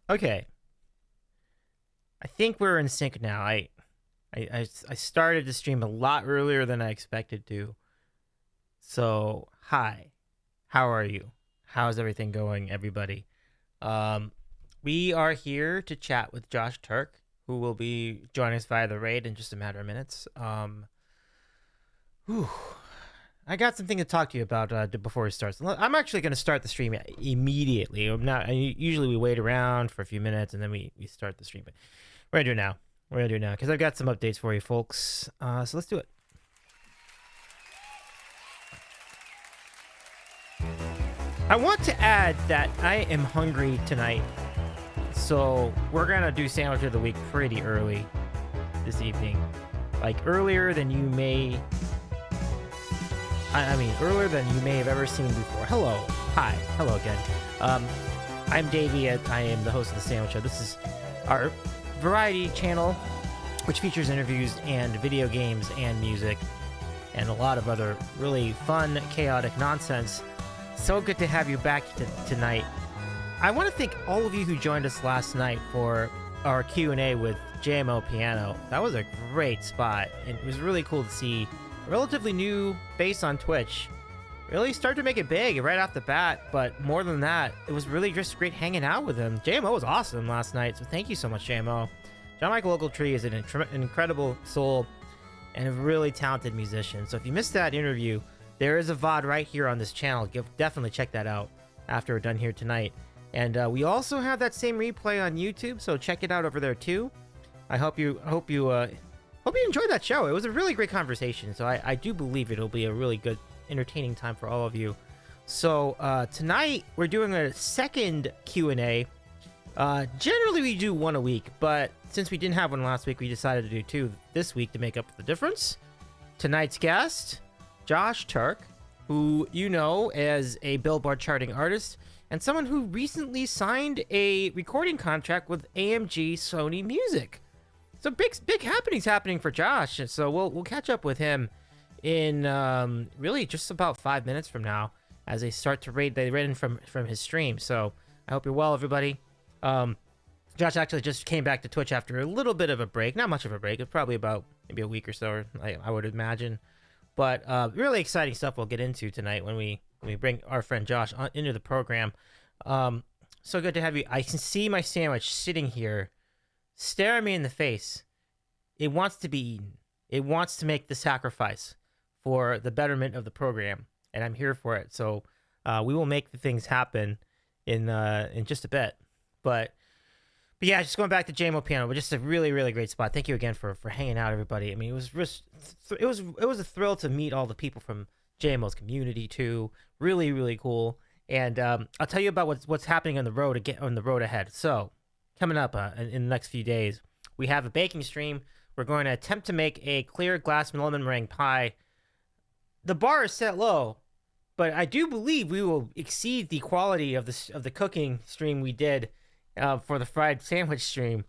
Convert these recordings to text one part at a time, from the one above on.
Okay, I think we're in sync now. I started the stream a lot earlier than I expected to. So, hi. How are you? How's everything going, everybody? Um, we are here to chat with Josh Taerk, who will be joining us via the raid in just a matter of minutes. Whew. I got something to talk to you about before we start. I'm actually going to start the stream immediately. I'm not. Usually we wait around for a few minutes and then we start the stream. But we're gonna do it now. We're gonna do it now because I've got some updates for you, folks. So let's do it. I want to add that I am hungry tonight, so we're gonna do sandwich of the week pretty early this evening, like earlier than you may. I mean, earlier than you may have ever seen before. Hello, hi, hello again. I'm Davey. I am the host of the Sandwich Show. This is our variety channel, which features interviews and video games and music and a lot of other really fun, chaotic nonsense. So good to have you back tonight. I want to thank all of you who joined us last night for our Q&A with JMO Piano. That was a great spot, and it was really cool to see a relatively new face on Twitch really start to make it big right off the bat. But more than that, it was really just great hanging out with him. JMO was awesome last night, so thank you so much, JMO. John Michael Ogletree is an incredible soul and a really talented musician. So if you missed that interview, there is a VOD right here on this channel. Definitely check that out after we're done here tonight. And we also have that same replay on YouTube, so check it out over there too. I hope you enjoyed that show. It was a really great conversation, so I do believe it'll be a really good, entertaining time for all of you. So tonight we're doing a second Q&A. Generally we do one a week, but since we didn't have one last week, we decided to do two this week to make up the difference. Tonight's guest, Josh Taerk, who you know as a Billboard charting artist and someone who recently signed a recording contract with AMG Sony Music. So big happenings happening for Josh. So we'll catch up with him in really just about 5 minutes from now as they start to raid in from his stream. So I hope you're well, everybody. Josh actually just came back to Twitch after a little bit of a break. Not much of a break. It's probably about maybe a week or so, I would imagine. But really exciting stuff we'll get into tonight when we bring our friend Josh into the program. So good to have you. I can see my sandwich sitting here, staring me in the face. It wants to be eaten. It wants to make the sacrifice for the betterment of the program, and I'm here for it. So we will make the things happen in just a bit. But yeah, just going back to JMO Piano, but just a really, really great spot. Thank you again for hanging out, everybody. I mean, it was a thrill to meet all the people from JMO's community too. Really, really cool. And I'll tell you about what's happening on the road ahead. So coming up in the next few days, we have a baking stream. We're going to attempt to make a clear glass lemon meringue pie. The bar is set low, but I do believe we will exceed the quality of the cooking stream we did for the fried sandwich stream.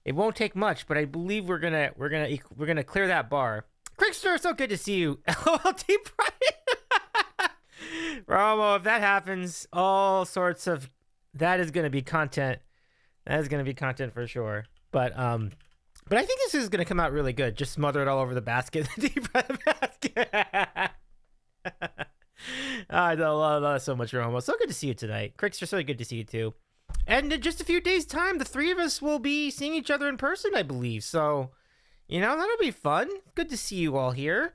It won't take much, but I believe we're gonna clear that bar. Crickster, so good to see you. LOLT Brian. Romo, if that happens, all sorts of that is gonna be content. That is gonna be content for sure. But I think this is gonna come out really good. Just smother it all over the basket, the deep fried basket. I love that so much, Romo. So good to see you tonight. Crickster, so good to see you too. And in just a few days' time, the three of us will be seeing each other in person, I believe. So, that'll be fun. Good to see you all here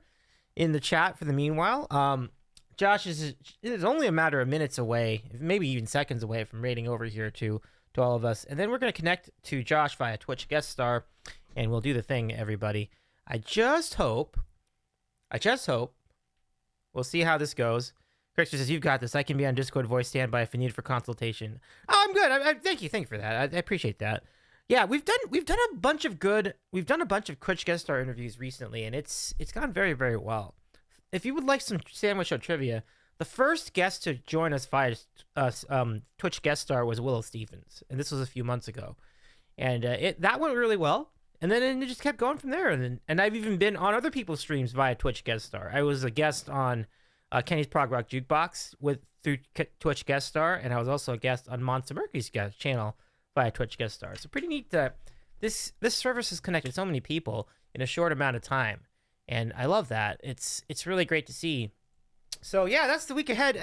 in the chat for the meanwhile. Josh is only a matter of minutes away, maybe even seconds away from raiding over here to all of us. And then we're going to connect to Josh via Twitch guest star, and we'll do the thing, everybody. I just hope. We'll see how this goes. Crickster says, you've got this. I can be on Discord voice standby if you need for consultation. Oh, I'm good. Thank you for that. I appreciate that. Yeah, we've done a bunch of Twitch guest star interviews recently, and it's gone very, very well. If you would like some Sandwich Show trivia, the first guest to join us via Twitch guest star was Willow Stevens, and this was a few months ago, and that went really well. And then it just kept going from there. And I've even been on other people's streams via Twitch guest star. I was a guest on Kenny's Prog Rock Jukebox through Twitch guest star, and I was also a guest on Monster Murphy's channel via Twitch guest star. So pretty neat that this service has connected so many people in a short amount of time, and I love that. It's really great to see. So yeah, that's the week ahead.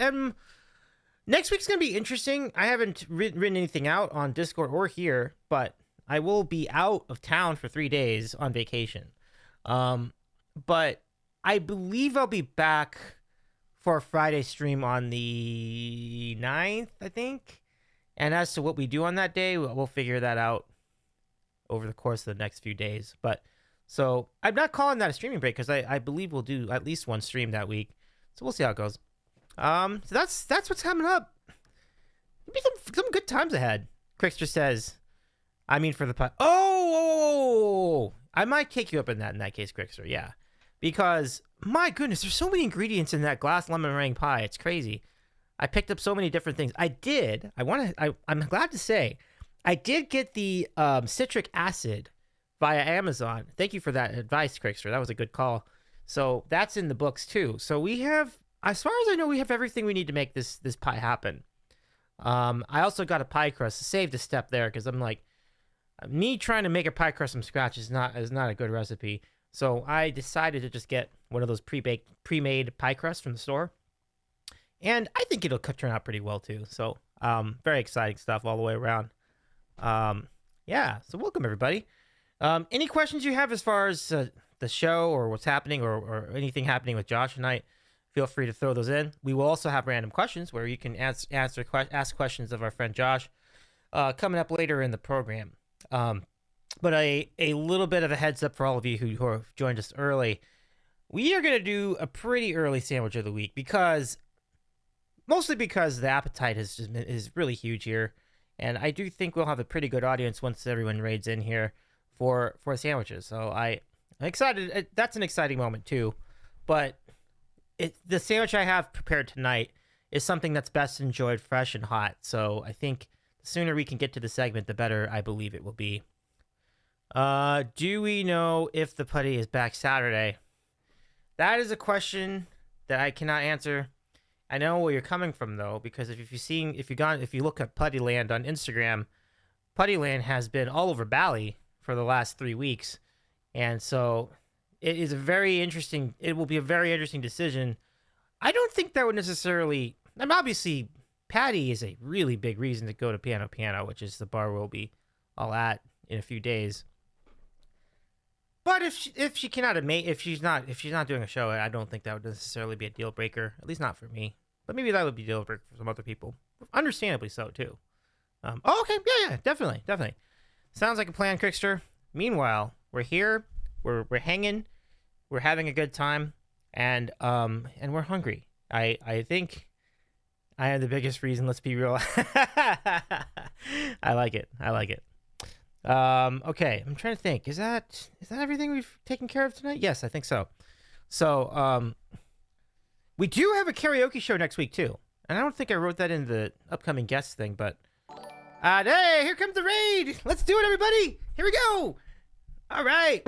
Next week's gonna be interesting. I haven't written anything out on Discord or here, but I will be out of town for 3 days on vacation. But I believe I'll be back for a Friday stream on the 9th, I think. And as to what we do on that day, we'll figure that out over the course of the next few days. But so I'm not calling that a streaming break because I believe we'll do at least one stream that week. So we'll see how it goes. So that's what's coming up. There'll be some good times ahead. Crickster says, I mean for the pot. Oh, I might kick you up in that case, Crickster. Yeah, because my goodness, there's so many ingredients in that glass lemon meringue pie. It's crazy. I picked up so many different things. I'm glad to say, I did get the citric acid via Amazon. Thank you for that advice, Crickster. That was a good call. So that's in the books too. So we have, as far as I know, we have everything we need to make this pie happen. I also got a pie crust. Saved a step there because I'm like, me trying to make a pie crust from scratch is not a good recipe. So I decided to just get one of those pre-made pie crusts from the store. And I think it'll turn out pretty well too. So very exciting stuff all the way around. Yeah, so welcome everybody. Any questions you have as far as the show or what's happening or anything happening with Josh tonight, feel free to throw those in. We will also have random questions where you can ask questions of our friend Josh coming up later in the program. But a little bit of a heads up for all of you who have joined us early. We are going to do a pretty early sandwich of the week mostly because the appetite is really huge here. And I do think we'll have a pretty good audience once everyone raids in here for sandwiches. So I'm excited. That's an exciting moment too. But the sandwich I have prepared tonight is something that's best enjoyed fresh and hot. So I think the sooner we can get to the segment, the better I believe it will be. Do we know if the putty is back Saturday? That is a question that I cannot answer. I know where you're coming from though, because if you look at Puttyland on Instagram, Puttyland has been all over Bali for the last 3 weeks, and so it will be a very interesting decision. I don't think that would necessarily. I mean, obviously, Patty is a really big reason to go to Piano, which is the bar we'll be all at in a few days. But if she's not doing a show, I don't think that would necessarily be a deal breaker. At least not for me. But maybe that would be a deal breaker for some other people, understandably so too. Okay, yeah, definitely. Sounds like a plan, Crickster. Meanwhile, we're here, we're hanging, we're having a good time, and we're hungry. I think I am the biggest reason. Let's be real. I like it. Okay, I'm trying to think. Is that everything we've taken care of tonight? Yes, I think so. So, we do have a karaoke show next week too, and I don't think I wrote that in the upcoming guest thing, but hey, here comes the raid. Let's do it, everybody. Here we go. All right.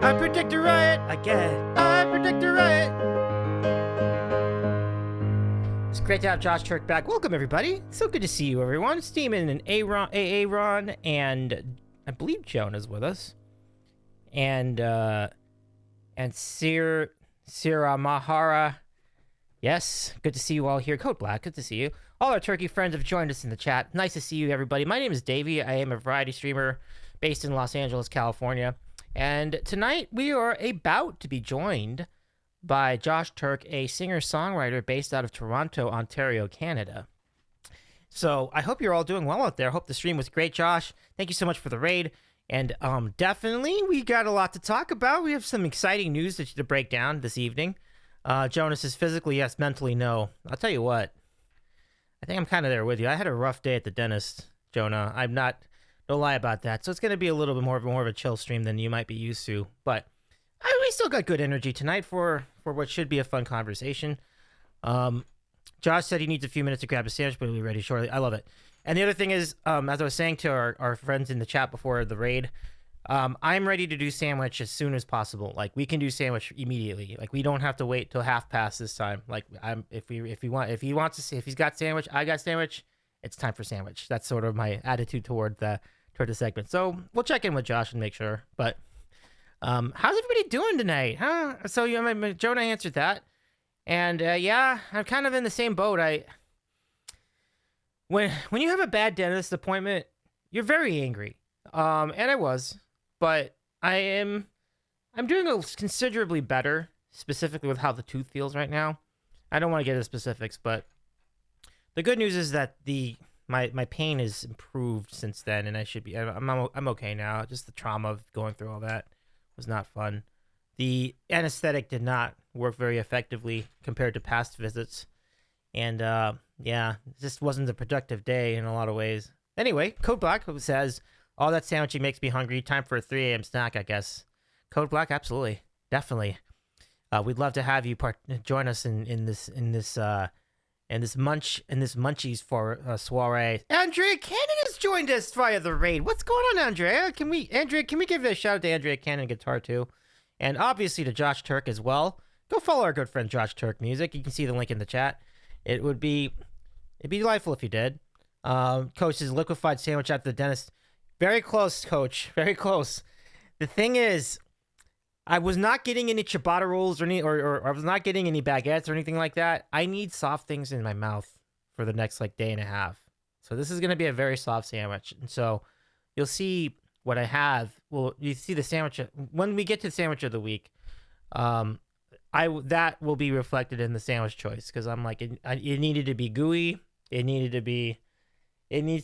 I predict a riot again. I predict a riot. It's great to have Josh Taerk back. Welcome, everybody. So good to see you, everyone. Steeman and Aaron, and I believe Jonah's with us. And Sira Mahara. Yes, good to see you all here. Code Black, good to see you. All our turkey friends have joined us in the chat. Nice to see you, everybody. My name is Davey. I am a variety streamer based in Los Angeles, California. And tonight we are about to be joined by Josh Taerk, a singer-songwriter based out of Toronto, Ontario, Canada. So I hope you're all doing well out there. I hope the stream was great, Josh. Thank you so much for the raid. And definitely, we got a lot to talk about. We have some exciting news to break down this evening. Jonas is physically yes, mentally no. I'll tell you what. I think I'm kind of there with you. I had a rough day at the dentist, Jonah. Don't lie about that. So it's going to be a little bit more of a chill stream than you might be used to. But we still got good energy tonight for what should be a fun conversation. Josh said he needs a few minutes to grab a sandwich, but he'll be ready shortly. I love it. And the other thing is, as I was saying to our friends in the chat before the raid, I'm ready to do sandwich as soon as possible. Like we can do sandwich immediately. Like we don't have to wait till half past this time. Like if he wants to see if he's got sandwich, I got sandwich. It's time for sandwich. That's sort of my attitude toward the segment. So we'll check in with Josh and make sure. But how's everybody doing tonight? Huh? So Jonah answered that, and yeah, I'm kind of in the same boat. When you have a bad dentist appointment, you're very angry. And I was, but I'm doing considerably better, specifically with how the tooth feels right now. I don't want to get into specifics, but the good news is that my pain has improved since then, and I'm okay now. Just the trauma of going through all that was not fun. The anesthetic did not work very effectively compared to past visits, and yeah, it just wasn't a productive day in a lot of ways. Anyway, Code Black says, all that sandwiching makes me hungry. Time for a 3 a.m. snack, I guess. Code Black, absolutely. Definitely. We'd love to have you join us in this munchies for soiree. Andrea Cannon has joined us via the raid. What's going on, Andrea? Can we give a shout out to Andrea Cannon Guitar too? And obviously to Josh Taerk as well. Go follow our good friend Josh Taerk Music. You can see the link in the chat. It'd be delightful if you did. Coach says liquefied sandwich at the dentist. Very close, Coach. Very close. The thing is, I was not getting any ciabatta rolls or I was not getting any baguettes or anything like that. I need soft things in my mouth for the next day and a half. So this is going to be a very soft sandwich. And so you'll see what I have. Well, you see the sandwich when we get to the sandwich of the week. That will be reflected in the sandwich choice because I'm like it needed to be gooey. It needs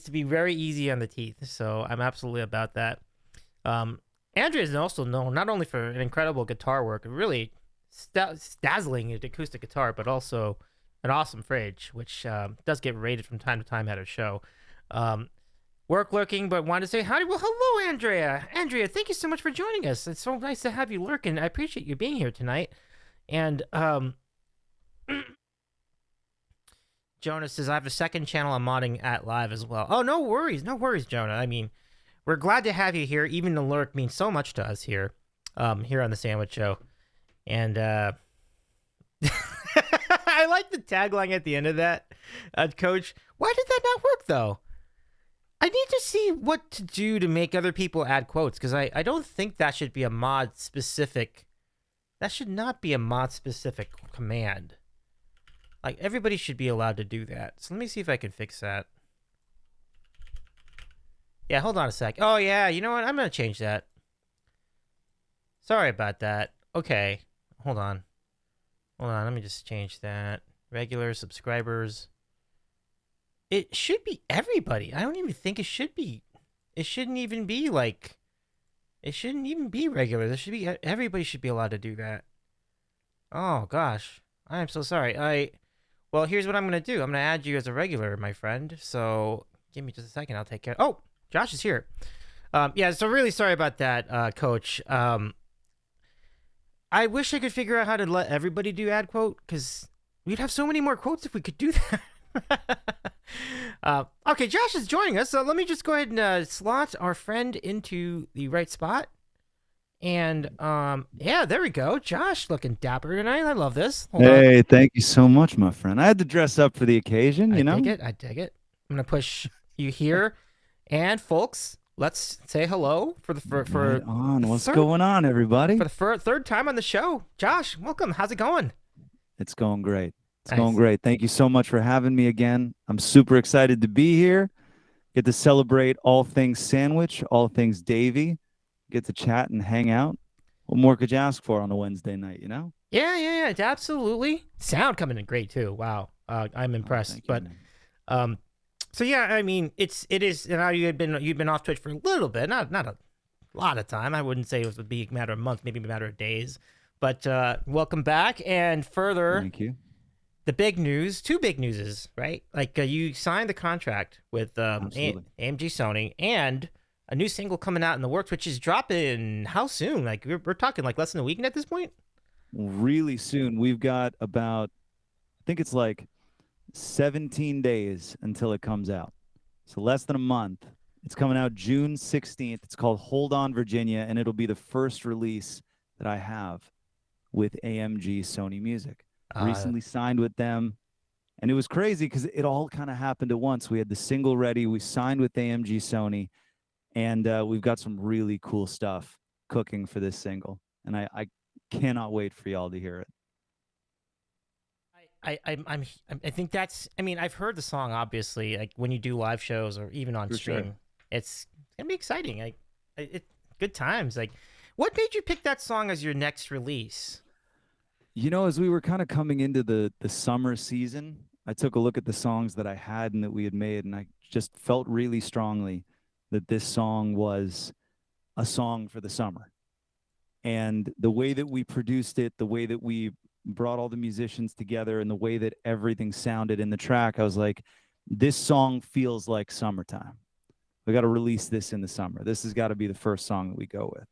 to be very easy on the teeth. So I'm absolutely about that. Andrea is also known not only for an incredible guitar work, really dazzling acoustic guitar, but also an awesome fridge, which does get rated from time to time at her show. Work lurking, but wanted to say hi. Well, hello, Andrea. Andrea, thank you so much for joining us. It's so nice to have you lurking. I appreciate you being here tonight. And Jonah says, I have a second channel I'm modding at live as well. Oh, no worries, Jonah. I mean, we're glad to have you here. Even the lurk means so much to us here on the Sandwich Show. And I like the tagline at the end of that, Coach. Why did that not work, though? I need to see what to do to make other people add quotes, because I don't think that should be a mod-specific... That should not be a mod-specific command. Like, everybody should be allowed to do that. So let me see if I can fix that. Yeah, hold on a sec. Oh, yeah, you know what? I'm going to change that. Sorry about that. Okay, hold on. Let me just change that. Regular subscribers. It should be everybody. I don't even think it should be. It shouldn't even be like... It shouldn't even be regular. There should be... Everybody should be allowed to do that. Oh, gosh. I am so sorry. Well, here's what I'm going to do. I'm going to add you as a regular, my friend. So, give me just a second. I'll take care... Oh, Josh is here. Yeah, so really sorry about that, Coach. I wish I could figure out how to let everybody do ad quote, because we'd have so many more quotes if we could do that. Okay, Josh is joining us, so let me just go ahead and slot our friend into the right spot. And yeah, there we go. Josh looking dapper tonight. I love this. Hold on. Thank you so much, my friend. I had to dress up for the occasion, you know? I dig it. I'm gonna push you here. And folks, let's say hello for right on. What's going on, everybody? For the third time on the show. Josh, welcome. How's it going? It's going great. It's going great. Thank you so much for having me again. I'm super excited to be here. Get to celebrate all things Sandwich, all things Davey. Get to chat and hang out. What more could you ask for on a Wednesday night, you know? Yeah, absolutely. Sound coming in great too. Wow. I'm impressed. But so yeah, I mean, it is. Now you've been off Twitch for a little bit, not a lot of time. I wouldn't say it would be a matter of months, maybe a matter of days. But welcome back, and further. Thank you. The big news, two big newses, right? Like you signed the contract with AMG Sony, and a new single coming out in the works, which is dropping how soon? Like we're talking like less than a week at this point. Really soon. We've got about, I think it's like 17 days until it comes out. So less than a month It's coming out June 16th. It's called Hold On Virginia, and it'll be the first release that I have with AMG Sony Music. Recently signed with them, and it was crazy because it all kind of happened at once. We had the single ready, we signed with AMG Sony, and we've got some really cool stuff cooking for this single, and I cannot wait for y'all to hear it. I think that's. I mean, I've heard the song obviously, like when you do live shows or even on stream. Sure. It's gonna be exciting. Good times. Like, what made you pick that song as your next release? You know, as we were kind of coming into the summer season, I took a look at the songs that I had and that we had made, and I just felt really strongly that this song was a song for the summer. And the way that we produced it, the way that we brought all the musicians together, and the way that everything sounded in the track, I was like, this song feels like summertime. We got to release this in the summer. This has got to be the first song that we go with.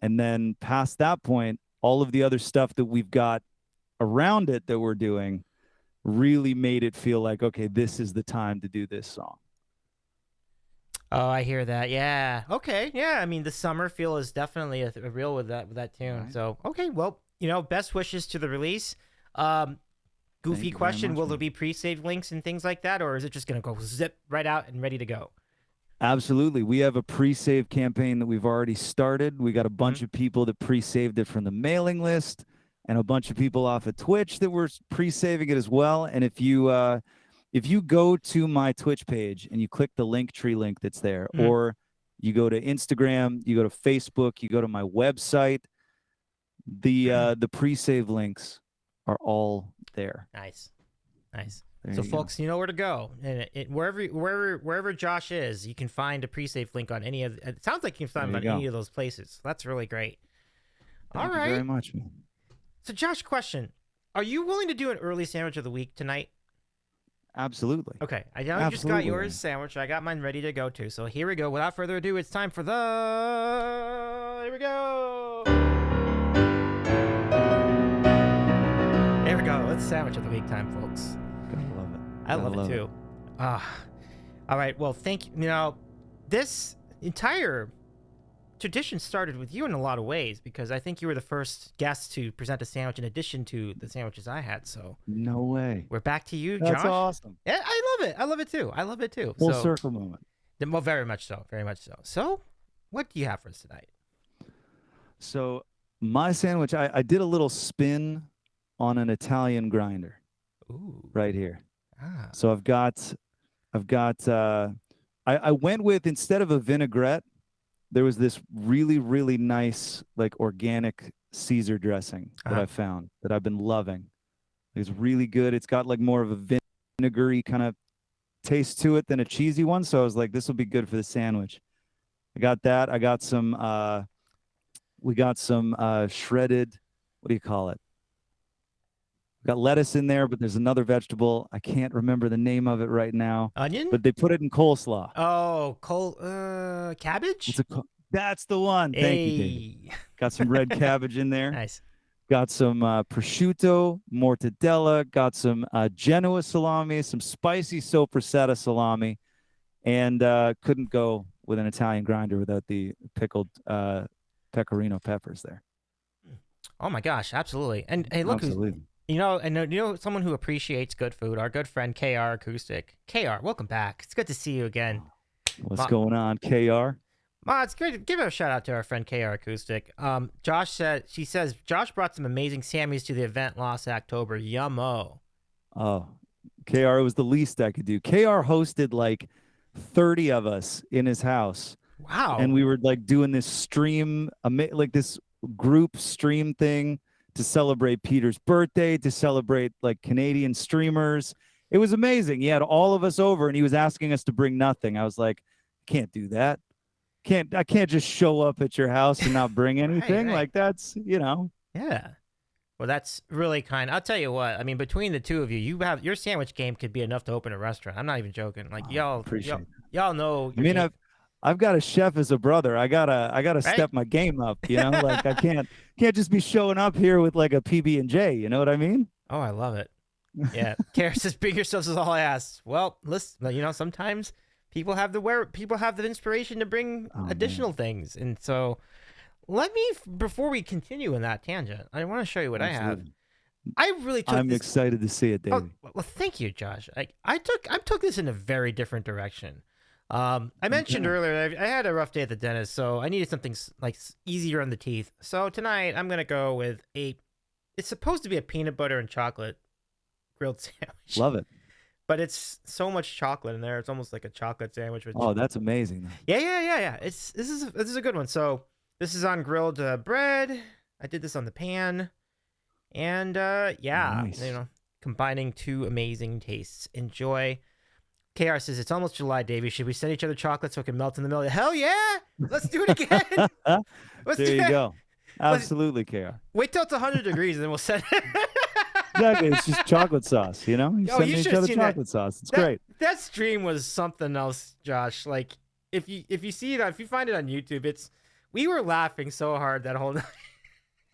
And then past that point, all of the other stuff that we've got around it that we're doing really made it feel like, okay, this is the time to do this song. Oh, I hear that. Yeah. Okay. Yeah. I mean, the summer feel is definitely a real with that tune. Right. So, okay. Well, best wishes to the release. Goofy question: will there be pre-save links and things like that, or is it just going to go zip right out and ready to go? Absolutely. We have a pre-save campaign that we've already started. We got a bunch of people that pre-saved it from the mailing list, and a bunch of people off of Twitch that were pre-saving it as well. And if you go to my Twitch page and you click the Linktree link that's there, or you go to Instagram, you go to Facebook, you go to my website, the pre-save links are all there. Nice. So, folks, you know where to go. And wherever Josh is, you can find a pre-save link on any of. It sounds like you can find them on any of those places. That's really great. Thank you very much. So, Josh, question: are you willing to do an early sandwich of the week tonight? Absolutely. Okay, I know you just got yours sandwich. I got mine ready to go too. So here we go. Without further ado, it's time for the. Here we go. There we go. It's sandwich of the week time, folks. I love it too. All right. Well, thank you. This entire tradition started with you in a lot of ways, because I think you were the first guest to present a sandwich in addition to the sandwiches I had. So no way. We're back to you, Josh. That's awesome. Yeah, I love it. I love it too. Full circle moment. Well, very much so. Very much so. So, what do you have for us tonight? So my sandwich, I did a little spin on an Italian grinder. Ooh. Right here. So I went with, instead of a vinaigrette, there was this really, really nice, like, organic Caesar dressing that I found that I've been loving. It's really good. It's got like more of a vinegary kind of taste to it than a cheesy one. So I was like, this will be good for the sandwich. I got that. I got some, we got some shredded, what do you call it? Got lettuce in there, but there's another vegetable. I can't remember the name of it right now. Onion? But they put it in coleslaw. Oh, cabbage? That's the one. Thank you, Dave. Got some red cabbage in there. Nice. Got some prosciutto, mortadella. Got some Genoa salami, some spicy sopressata salami. And couldn't go with an Italian grinder without the pickled pecorino peppers there. Oh, my gosh. Absolutely. And hey, look who's... You know someone who appreciates good food, our good friend KR Acoustic. KR, welcome back. It's good to see you again. What's going on, KR? It's great to give a shout out to our friend KR Acoustic. Josh says Josh brought some amazing Sammys to the event last October. Yummo. Oh, KR was the least I could do. KR hosted like 30 of us in his house. Wow. And we were like doing this stream, like this group stream thing, to celebrate Peter's birthday, to celebrate like Canadian streamers. It was amazing. He had all of us over and he was asking us to bring nothing. I was like, can't do that. I can't just show up at your house and not bring anything. Right. Like, that's, Yeah. Well, that's really kind. I'll tell you what, I mean, between the two of you, your sandwich game could be enough to open a restaurant. I'm not even joking. Like, y'all know. I mean, I've got a chef as a brother. I gotta step my game up, like I can't just be showing up here with like a PB&J, you know what I mean? Oh, I love it. Yeah. Kara says, bring yourselves is all I ask. Well, listen, sometimes People have the inspiration to bring additional things, and so before we continue in that tangent, I want to show you what Absolutely. I have. I really took I'm excited to see it, Davey. Oh, well, thank you, Josh. I took this in a very different direction. I mentioned earlier I had a rough day at the dentist, so I needed something like easier on the teeth. So tonight I'm gonna go with it's supposed to be a peanut butter and chocolate grilled sandwich. Love it. But it's so much chocolate in there. It's almost like a chocolate sandwich. Oh, that's amazing. Yeah. This is a good one. So this is on grilled bread. I did this on the pan, and Nice. combining two amazing tastes. Enjoy. KR says it's almost July, Davey. Should we send each other chocolate so it can melt in the middle? Hell yeah! Let's do it again. There you go. Absolutely, KR. Wait till it's 100 degrees and then we'll send it. Exactly. It's just chocolate sauce, you know? You send each other chocolate sauce. It's great. That stream was something else, Josh. Like if you see it, if you find it on YouTube, we were laughing so hard that whole night.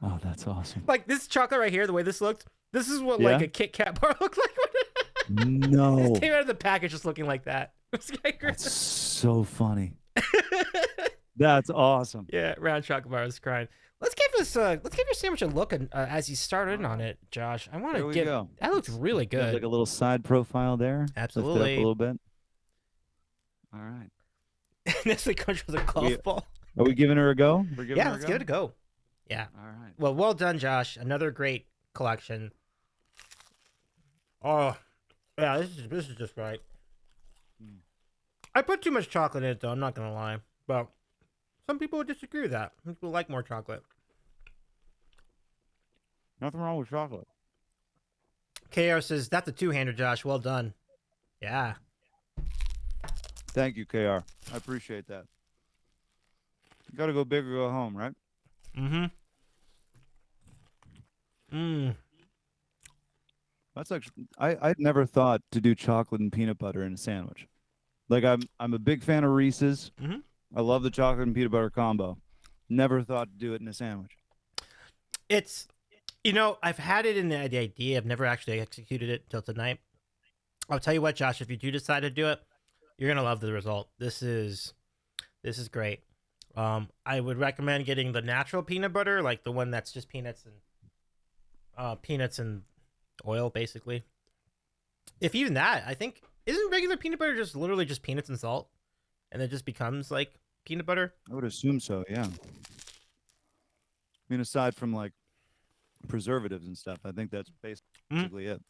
Oh, that's awesome. Like this chocolate right here, the way this looked, this is what like a Kit Kat bar looked like. No. It came out of the package just looking like that. That's so funny. That's awesome. Yeah, round chocolate bar is crying. Let's give your sandwich a look as you start in on it, Josh. I want to get that looks really good. Like a little side profile there. Absolutely. Lift it up a little bit. All right. Nestle Crunch was a golf ball. Are we giving her a go? Let's give it a go. Yeah. All right. Well done, Josh. Another great collection. Oh, yeah. This is just right. I put too much chocolate in it, though. I'm not gonna lie, but some people would disagree with that. Some people like more chocolate. Nothing wrong with chocolate. KR says that's a two-hander, Josh. Well done. Yeah. Thank you, KR. I appreciate that. You gotta go big or go home, right? That's actually I'd never thought to do chocolate and peanut butter in a sandwich. Like I'm a big fan of Reese's. I love the chocolate and peanut butter combo. Never thought to do it in a sandwich. It's I've had it in the idea. I've never actually executed it till tonight. I'll tell you what, Josh, if you do decide to do it, you're gonna love the result. This is great. I would recommend getting the natural peanut butter, like the one that's just peanuts and oil, basically. If even that, I think isn't regular peanut butter just literally just peanuts and salt, and it just becomes like peanut butter? I would assume so, yeah. I mean, aside from like preservatives and stuff, I think that's basically it.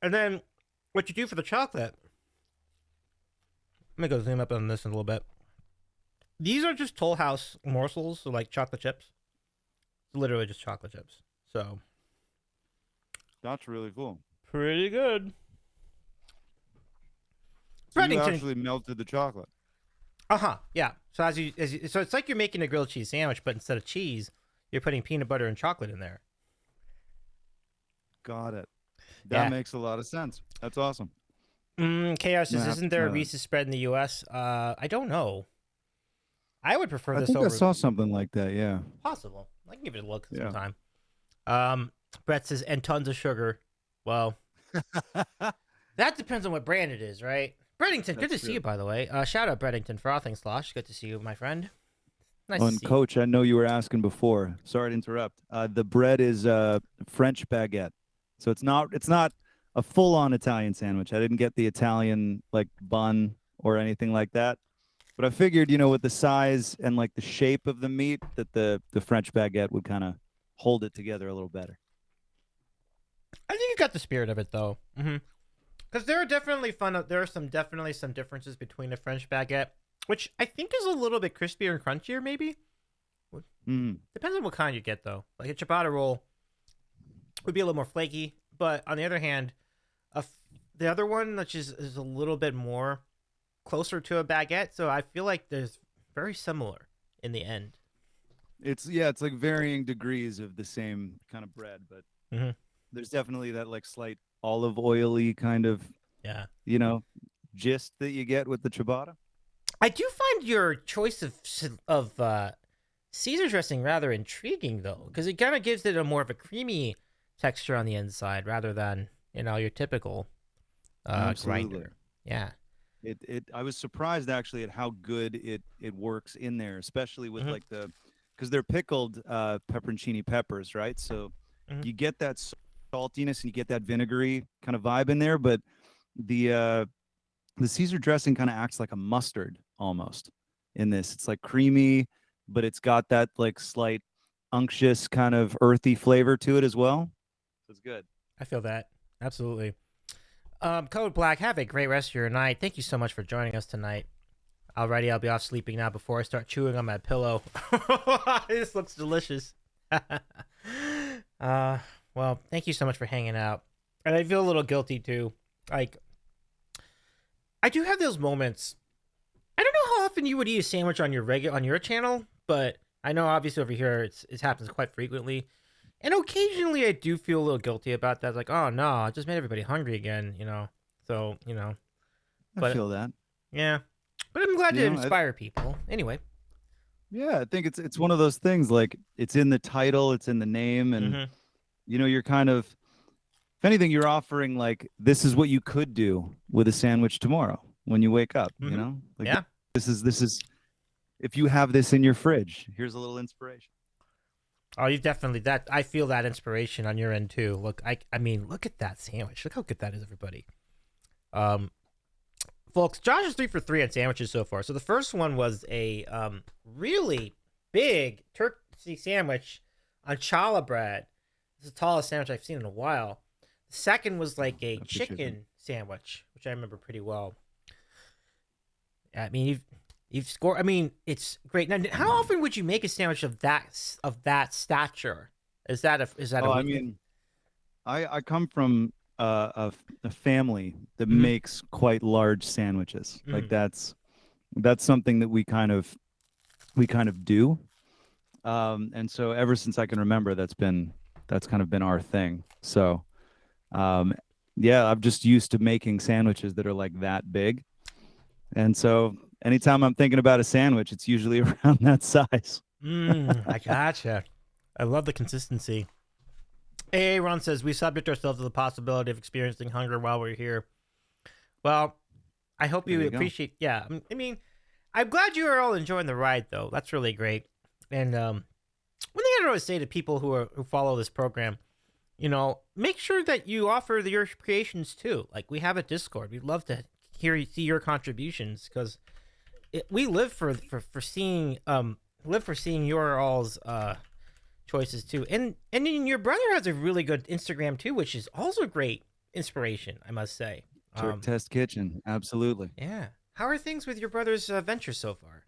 And then what you do for the chocolate, let me go zoom up on this in a little bit. These are just Toll House morsels, so like chocolate chips. It's literally just chocolate chips. So that's really cool. Pretty good. So you actually melted the chocolate. Yeah. So so it's like you're making a grilled cheese sandwich, but instead of cheese, you're putting peanut butter and chocolate in there. Got it. That makes a lot of sense. That's awesome. KR says, isn't there a Reese's spread in the U.S.? I don't know. I would prefer this over. I saw something like that, yeah. Possible. I can give it a look sometime. Brett says, and tons of sugar. Well, that depends on what brand it is, right? Breddington, good to see you, by the way. Shout out Breddington Frothing Slosh. Good to see you, my friend. Nice to see Coach, I know you were asking before. Sorry to interrupt. The bread is French baguette. So it's not a full-on Italian sandwich. I didn't get the Italian like bun or anything like that. But I figured, with the size and like the shape of the meat, that the French baguette would kind of hold it together a little better. I think you got the spirit of it, though. Because there are definitely definitely some differences between a French baguette, which I think is a little bit crispier and crunchier, maybe. Depends on what kind you get, though. Like a ciabatta roll would be a little more flaky, but on the other hand, the other one, which is a little bit more closer to a baguette, so I feel like there's very similar in the end. It's like varying degrees of the same kind of bread, but there's definitely that like slight olive oily kind of gist that you get with the ciabatta. I do find your choice of Caesar dressing rather intriguing, though, because it kind of gives it a more of a creamy texture on the inside rather than your typical grinder. Yeah. I was surprised actually at how good it works in there, especially with Hmm. like because they're pickled pepperoncini peppers, right? So Hmm. you get that saltiness and you get that vinegary kind of vibe in there, but the uh the Caesar dressing kind of acts like a mustard almost in this. It's like creamy, but it's got that like slight unctuous kind of earthy flavor to it as well. So it's good. I feel that absolutely. Code Black, have a great rest of your night. Thank you so much for joining us tonight. Alrighty, I'll be off sleeping now before I start chewing on my pillow. This looks delicious. uh, well, thank you so much for hanging out. And I feel a little guilty too. Like, I do have those moments. I don't know how often you would eat a sandwich on your channel, but I know obviously over here it happens quite frequently. And occasionally I do feel a little guilty about that. Like, oh no, I just made everybody hungry again, you know. So, you know. I But feel that. yeah. But I'm glad You to know, inspire people. Anyway. yeah, I think it's one of those things like it's in the title, it's in the name, and Mm-hmm. you're kind of if anything, you're offering like this is what you could do with a sandwich tomorrow when you wake up, Mm-hmm. Like Yeah. this is if you have this in your fridge, here's a little inspiration. Oh, you definitely that. I feel that inspiration on your end too. Look, I mean, look at that sandwich. Look how good that is, everybody. Um, folks, Josh is 3 for 3 on sandwiches so far. So the first one was a really big turkey sandwich on challah bread. It's the tallest sandwich I've seen in a while. The second was like a I appreciate that. chicken sandwich, which I remember pretty well. I mean, you've scored. I mean, it's great. Now, how often would you make a sandwich of that stature? Is that a Oh, I weekly? mean, I come from a family that Mm-hmm. makes quite large sandwiches. Like Mm-hmm. that's something that we kind of do. And so ever since I can remember, that's kind of been our thing. So um, yeah, I'm just used to making sandwiches that are like that big. And so anytime I'm thinking about a sandwich, it's usually around that size. I gotcha. I love the consistency. AA Ron says we subject ourselves to the possibility of experiencing hunger while we're here. Well, I hope There you you go. appreciate. Yeah, I mean, I'm glad you are all enjoying the ride, though. That's really great. And one thing I always say to people who follow this program, make sure that you offer your creations too. Like we have a Discord. We'd love to see your contributions because we live for seeing your all's choices too. And then your brother has a really good Instagram too, which is also great inspiration, I must say. Turk Test Kitchen. Absolutely. Yeah. How are things with your brother's ventures so far?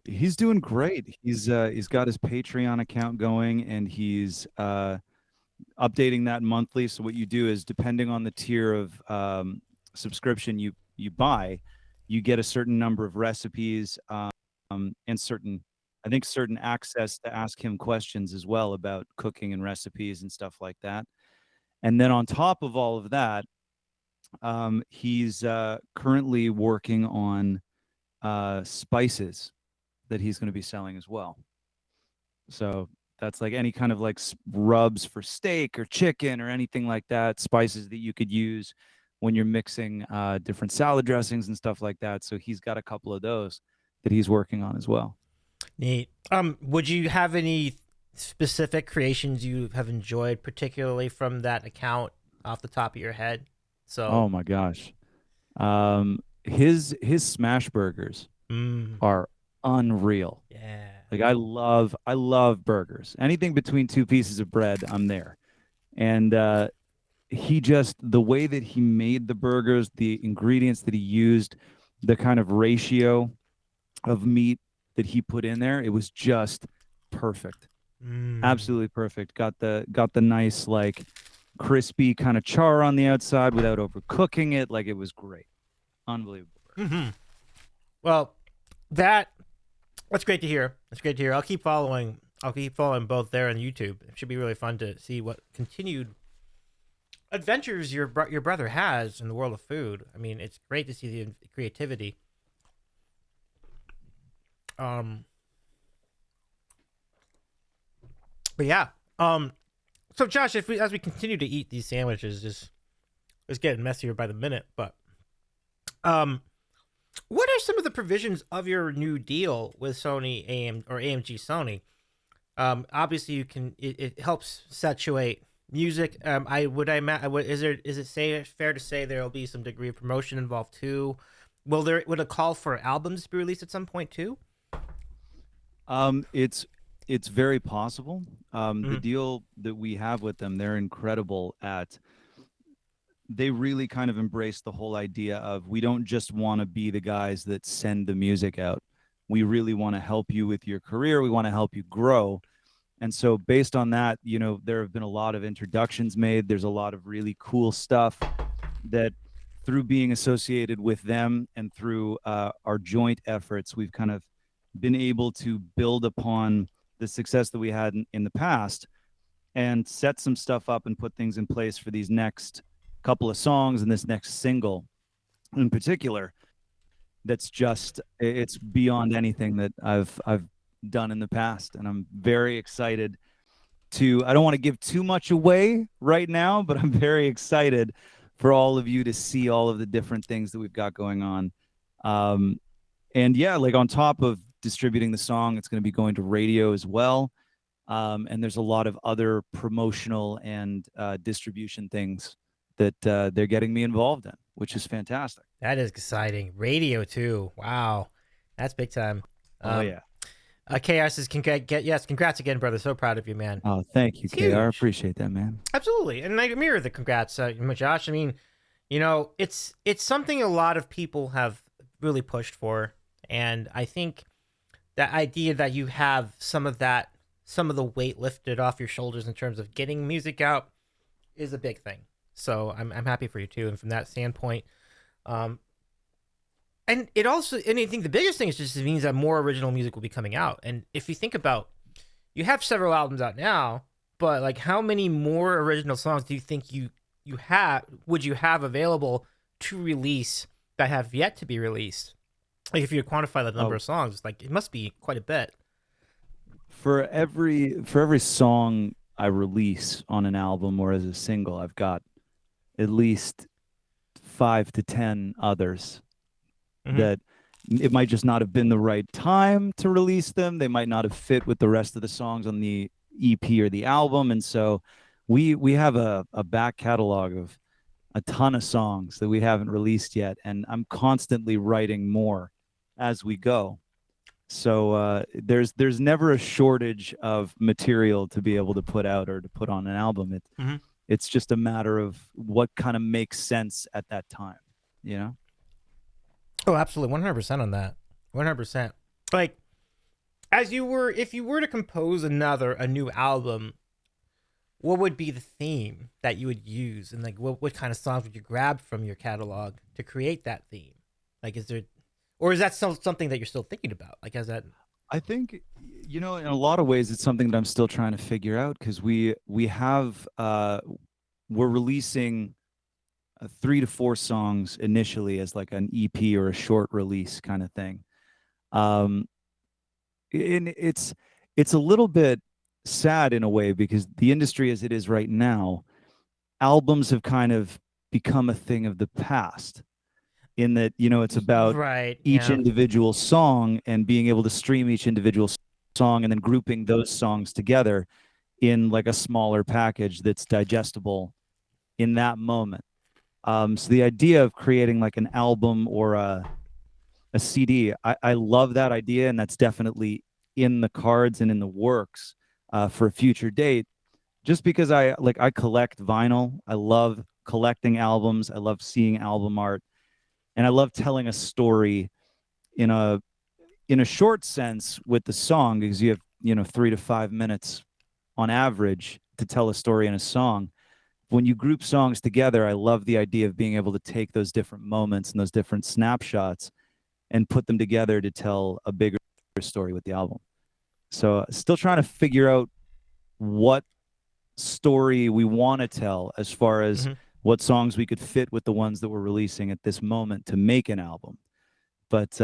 He's doing great. He's got his Patreon account going and he's updating that monthly. So what you do is depending on the tier of subscription you buy, you get a certain number of recipes and I think certain access to ask him questions as well about cooking and recipes and stuff like that. And then on top of all of that, he's currently working on spices that he's going to be selling as well. So that's like any kind of like rubs for steak or chicken or anything like that, spices that you could use when you're mixing different salad dressings and stuff like that. So he's got a couple of those that he's working on as well. Neat. Would you have any specific creations you have enjoyed, particularly from that account, off the top of your head? So, Oh my gosh. His smash burgers mm, are unreal. yeah. Like I love burgers. Anything between two pieces of bread, I'm there. And he just the way that he made the burgers, the ingredients that he used, the kind of ratio of meat that he put in there, it was just perfect. Mm. Absolutely perfect. Got the nice like crispy kind of char on the outside without overcooking it. Like it was great. Unbelievable. Hmm. Well, that that's great to hear. That's great to hear. I'll keep following. I'll keep following both there and YouTube. It should be really fun to see what continued adventures your brother has in the world of food. I mean, it's great to see the creativity. Um, but yeah. So Josh, if we as we continue to eat these sandwiches, just it's getting messier by the minute. But um, What are some of the provisions of your new deal with Sony AMG Sony? Obviously, it helps situate music. Is it fair to say there will be some degree of promotion involved too? Would a call for albums be released at some point too? It's very possible. The Mm-hmm. deal that we have with them, they're incredible at. They really kind of embrace the whole idea of we don't just want to be the guys that send the music out. We really want to help you with your career. We want to help you grow. And so, based on that, there have been a lot of introductions made. There's a lot of really cool stuff that, through being associated with them and through our joint efforts, we've kind of been able to build upon the success that we had in the past and set some stuff up and put things in place for these next couple of songs and this next single in particular. That's just, it's beyond anything that I've done in the past, and I'm very excited to. I don't want to give too much away right now, but I'm very excited for all of you to see all of the different things that we've got going on. And yeah, like on top of distributing the song, it's going to be going to radio as well. And there's a lot of other promotional and distribution things that they're getting me involved in, which is fantastic. That is exciting. Radio too. Wow, that's big time. Oh Um, yeah. KR says, yes, congrats again, brother. So proud of you, man. Oh, thank you, It's KR. huge. Appreciate that, man. Absolutely, and I mirror the congrats, Josh. I mean, it's something a lot of people have really pushed for, and I think that idea that you have some of the weight lifted off your shoulders in terms of getting music out is a big thing. So I'm happy for you too, and from that standpoint, um, and I think the biggest thing is just it means that more original music will be coming out. And if you think about, you have several albums out now, but like how many more original songs do you think you have available to release that have yet to be released? Like if you quantify the number Oh, of songs, like it must be quite a bit. for every song I release on an album or as a single, I've got at least 5 to 10 others Mm-hmm. that it might just not have been the right time to release them. They might not have fit with the rest of the songs on the EP or the album. And so we have a back catalog of a ton of songs that we haven't released yet. And I'm constantly writing more as we go. So there's never a shortage of material to be able to put out or to put on an album. Mm-hmm. It's just a matter of what kind of makes sense at that time, you know? Oh, absolutely, 100% on that. 100%. Like, if you were to compose a new album, what would be the theme that you would use, and like, what kind of songs would you grab from your catalog to create that theme? Like, or is that still something that you're still thinking about? Like, has that? I think, in a lot of ways, it's something that I'm still trying to figure out because we're releasing 3 to 4 songs initially as like an EP or a short release kind of thing. Um, and it's a little bit sad in a way because the industry as it is right now, albums have kind of become a thing of the past in that, it's about Right. each Yeah. individual song and being able to stream each individual song and then grouping those songs together in like a smaller package that's digestible in that moment. So the idea of creating like an album or a CD, I love that idea, and that's definitely in the cards and in the works for a future date. Just because I collect vinyl, I love collecting albums, I love seeing album art, and I love telling a story in a short sense with the song because you have 3 to 5 minutes on average to tell a story in a song. When you group songs together, I love the idea of being able to take those different moments and those different snapshots and put them together to tell a bigger story with the album. So, still trying to figure out what story we want to tell as far as Mm-hmm. what songs we could fit with the ones that we're releasing at this moment to make an album. But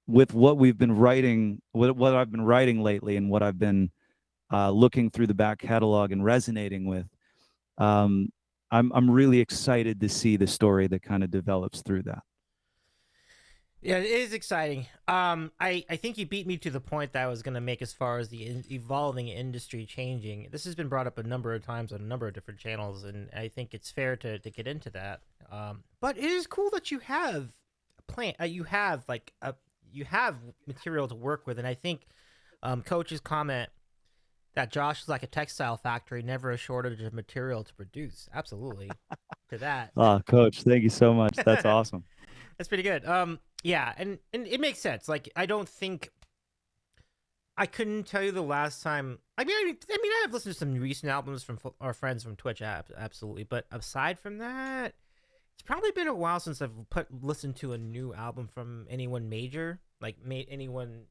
with what we've been writing, what I've been writing lately, and what I've been looking through the back catalog and resonating with, um, I'm really excited to see the story that kind of develops through that. Yeah, it is exciting. I think you beat me to the point that I was going to make as far as the evolving industry changing. This has been brought up a number of times on a number of different channels, and I think it's fair to get into that. But it is cool that you have a plan. You have like a you have material to work with, and I think Coach's comment that Josh is like a textile factory, never a shortage of material to produce. Absolutely, to that. Oh, Coach, thank you so much. That's awesome. That's pretty good. Yeah, and it makes sense. Like, I don't think I couldn't tell you the last time. I mean, I have listened to some recent albums from our friends from Twitch, absolutely. But aside from that, it's probably been a while since I've listened to a new album from anyone major, like anyone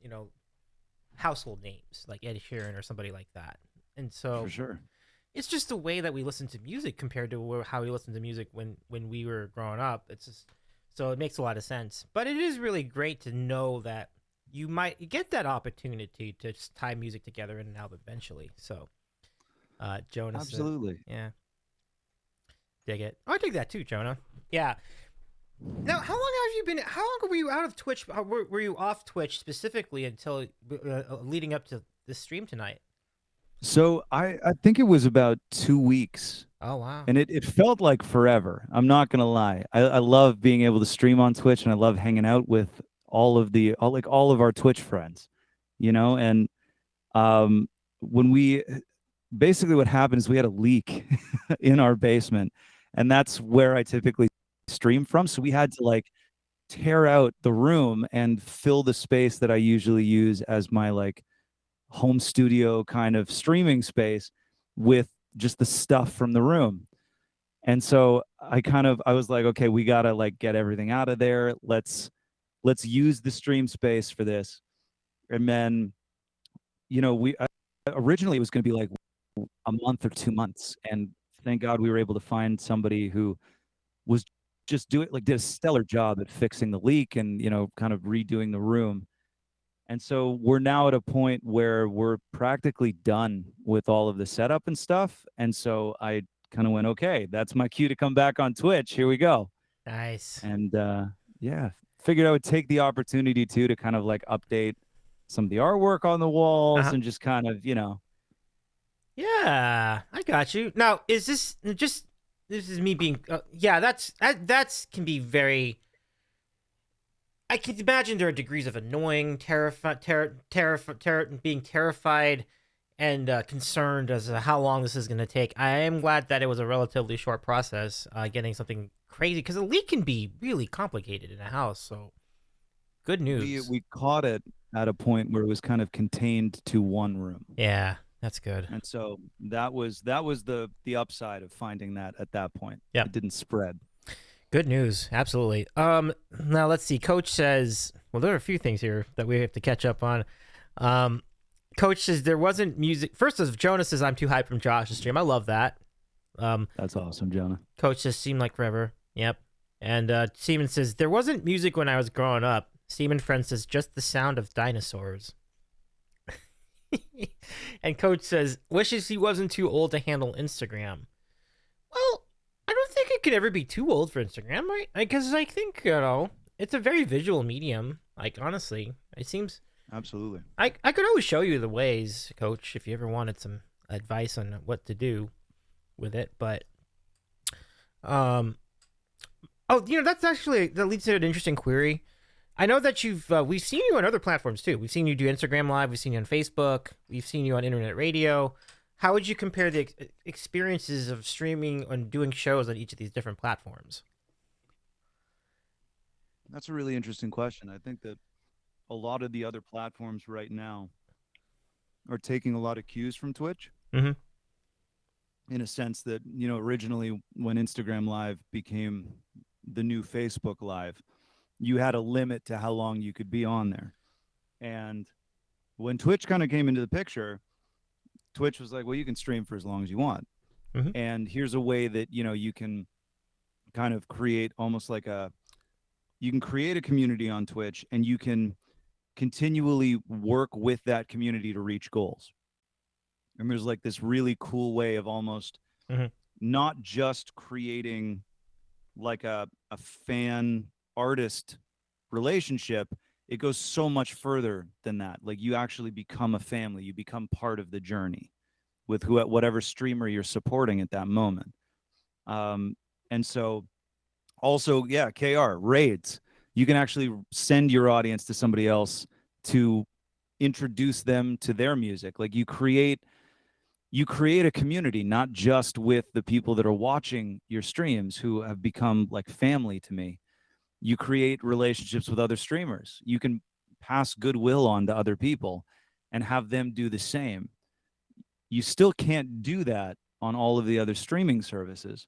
household names like Ed Sheeran or somebody like that. And For so sure. it's just the way that we listen to music compared to how we listened to music when we were growing up. It's just so it makes a lot of sense. But it is really great to know that you might get that opportunity to just tie music together in an album eventually. So, Jonas, Absolutely. yeah, dig it. Oh, I dig that too, Jonah. Yeah. Now, how long have you been? How long were you out of Twitch? Were you off Twitch specifically until leading up to this stream tonight? So I think it was about 2 weeks, Oh wow. and it felt like forever. I'm not gonna lie. I love being able to stream on Twitch, and I love hanging out with all of our Twitch friends, and um when we basically what happened is we had a leak in our basement, and that's where I typically stream from. So we had to like tear out the room and fill the space that I usually use as my like home studio kind of streaming space with just the stuff from the room. And so I was like, okay, we got to like get everything out of there. Let's use the stream space for this. And then, we originally it was going to be like a month or 2 months, and thank God we were able to find somebody who was just did a stellar job at fixing the leak and kind of redoing the room. And so we're now at a point where we're practically done with all of the setup and stuff. And so I kind of went, okay, that's my cue to come back on Twitch. Here we go. Nice. And yeah, figured I would take the opportunity to kind of like update some of the artwork on the walls Uh-huh. and just kind of, Yeah, I got you. Now, is this is me being yeah, that's can be very I can imagine there are degrees of annoying, being terrified and concerned as to how long this is going to take. I am glad that it was a relatively short process getting something crazy because a leak can be really complicated in a house. So, good we news. we caught it at a point where it was kind of contained to one room. Yeah, that's good. And so that was the upside of finding that at that point. Yep. It didn't spread. Good news, absolutely. Now let's see. Coach says, well, there are a few things here that we have to catch up on. Um, Coach says there wasn't music. First, as Jonas says, I'm too hyped from Josh's stream. I love that. That's awesome, Jonah. Coach says seemed like forever. Yep. And Seaman says there wasn't music when I was growing up. Seaman friend says just the sound of dinosaurs. And Coach says wishes he wasn't too old to handle Instagram. Well, I don't think it could ever be too old for Instagram, right? Because I think it's a very visual medium. Like honestly, it seems Absolutely. I could always show you the ways, Coach, if you ever wanted some advice on what to do with it. But um, oh, that leads to an interesting query. I know that we've seen you on other platforms too. We've seen you do Instagram Live. We've seen you on Facebook. We've seen you on internet radio. How would you compare the experiences of streaming and doing shows on each of these different platforms? That's a really interesting question. I think that a lot of the other platforms right now are taking a lot of cues from Twitch Mm-hmm. in a sense that, originally when Instagram Live became the new Facebook Live, you had a limit to how long you could be on there. And when Twitch kind of came into the picture, Twitch was like, well, you can stream for as long as you want. Mm-hmm. And here's a way that, you can kind of create almost like you can create a community on Twitch, and you can continually work with that community to reach goals. And there's like this really cool way of almost Mm-hmm. not just creating like a fan artist relationship, it goes so much further than that. Like you actually become a family, you become part of the journey with whatever streamer you're supporting at that moment. And so also, yeah, KR raids. You can actually send your audience to somebody else to introduce them to their music. Like you create a community, not just with the people that are watching your streams who have become like family to me. You create relationships with other streamers. You can pass goodwill on to other people and have them do the same. You still can't do that on all of the other streaming services.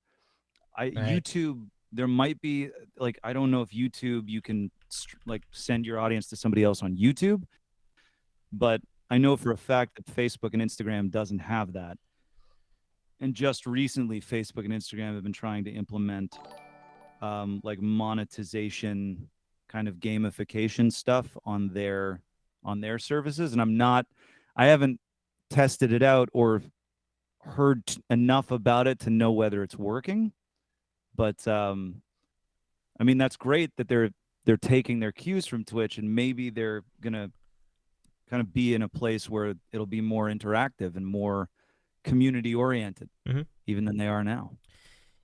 Right. YouTube, there might be like, I don't know if YouTube you can like send your audience to somebody else on YouTube, but I know for a fact that Facebook and Instagram doesn't have that. And just recently, Facebook and Instagram have been trying to implement like monetization, kind of gamification stuff on their services. And I haven't tested it out or heard enough about it to know whether it's working. But I mean, that's great that they're taking their cues from Twitch, and maybe they're gonna kind of be in a place where it'll be more interactive and more community oriented, even than they are now.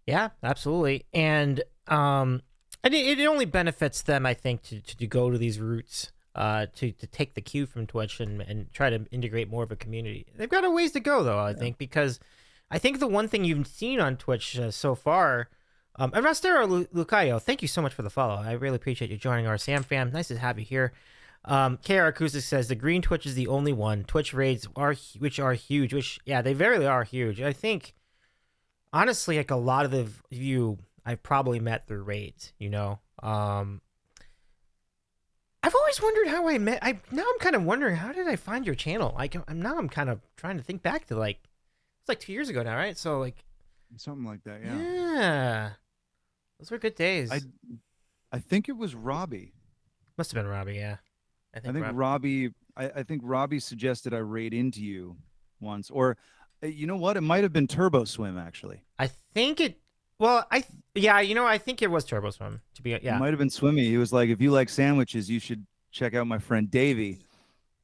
Yeah, absolutely. And it only benefits them, I think, to go to these routes, to take the cue from Twitch and try to integrate more of a community. They've got a ways to go, though, I think, because I think the one thing you've seen on Twitch so far, and Rastero Lucayo, thank you so much for the follow. I really appreciate you joining our Sam fam. Nice to have you here. KR Acoustic says the green Twitch is the only one. Twitch raids which are huge, which, yeah, they very are huge. I think, honestly, like a lot of the you I've probably met through raids, you know. I've always wondered how I met. Now I'm kind of wondering, how did I find your channel? Like I'm kind of trying to think back to like, it's like 2 years ago now, right? So like something like that. Yeah. Yeah. Those were good days. I think it was Robbie. Must have been Robbie, yeah. I think Robbie. I think Robbie suggested I raid into you once, or you know what? It might have been Turbo Swim actually. I think it. Well, yeah, you know, I think it was Turbo Swim. To be yeah, it might have been Swimmy. He was like, "If you like sandwiches, you should check out my friend Davey."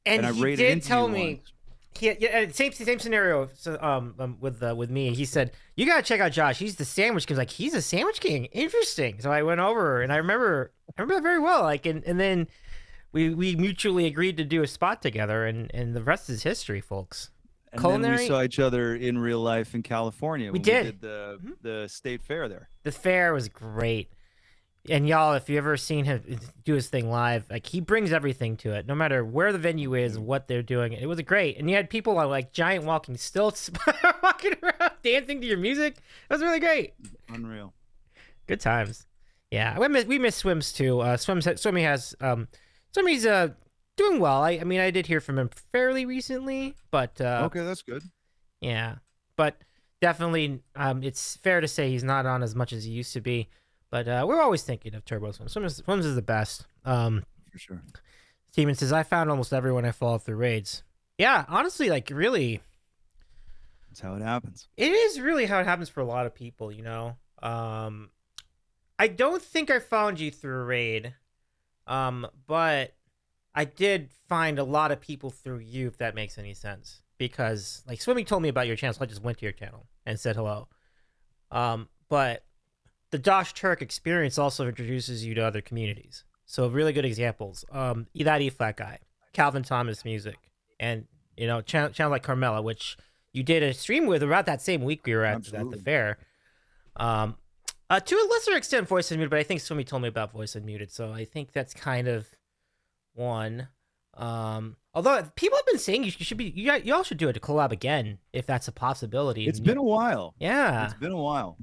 And I he raided did into tell you me. once. Yeah, same scenario. So with me, he said you gotta check out Josh. He's the sandwich king. Like he's a sandwich king. Interesting. So I went over and I remember that very well. Like and then we mutually agreed to do a spot together, and the rest is history, folks. And then we saw each other in real life in California. We We did the state fair there. The fair was great. And y'all, if you ever seen him do his thing live, like he brings everything to it, no matter where the venue is, what they're doing. It was great. And you had people on like giant walking stilts, walking around, dancing to your music. It was really great. Unreal. Good times. Yeah, we miss Swims too. Swimmy's doing well. I mean, I did hear from him fairly recently, but okay, that's good. Yeah, but definitely, it's fair to say he's not on as much as he used to be. But we're always thinking of Turbo Swim. Swims is the best. For sure. Steven says, I found almost everyone I follow through raids. Yeah, honestly, like, really. That's how it happens. It is really how it happens for a lot of people, you know? I don't think I found you through a raid, but I did find a lot of people through you, if that makes any sense. Because, like, Swimming told me about your channel, so I just went to your channel and said hello. But the Josh Taerk experience also introduces you to other communities. So really good examples. That E-flat guy, Calvin Thomas music, and you know, channel like Carmela, which you did a stream with about that same week we were at the fair. To a lesser extent, Voice Unmuted, but I think somebody told me about Voice Unmuted, so I think that's kind of one. Although people have been saying y'all should do it to collab again if that's a possibility. It's been a while. Yeah, it's been a while.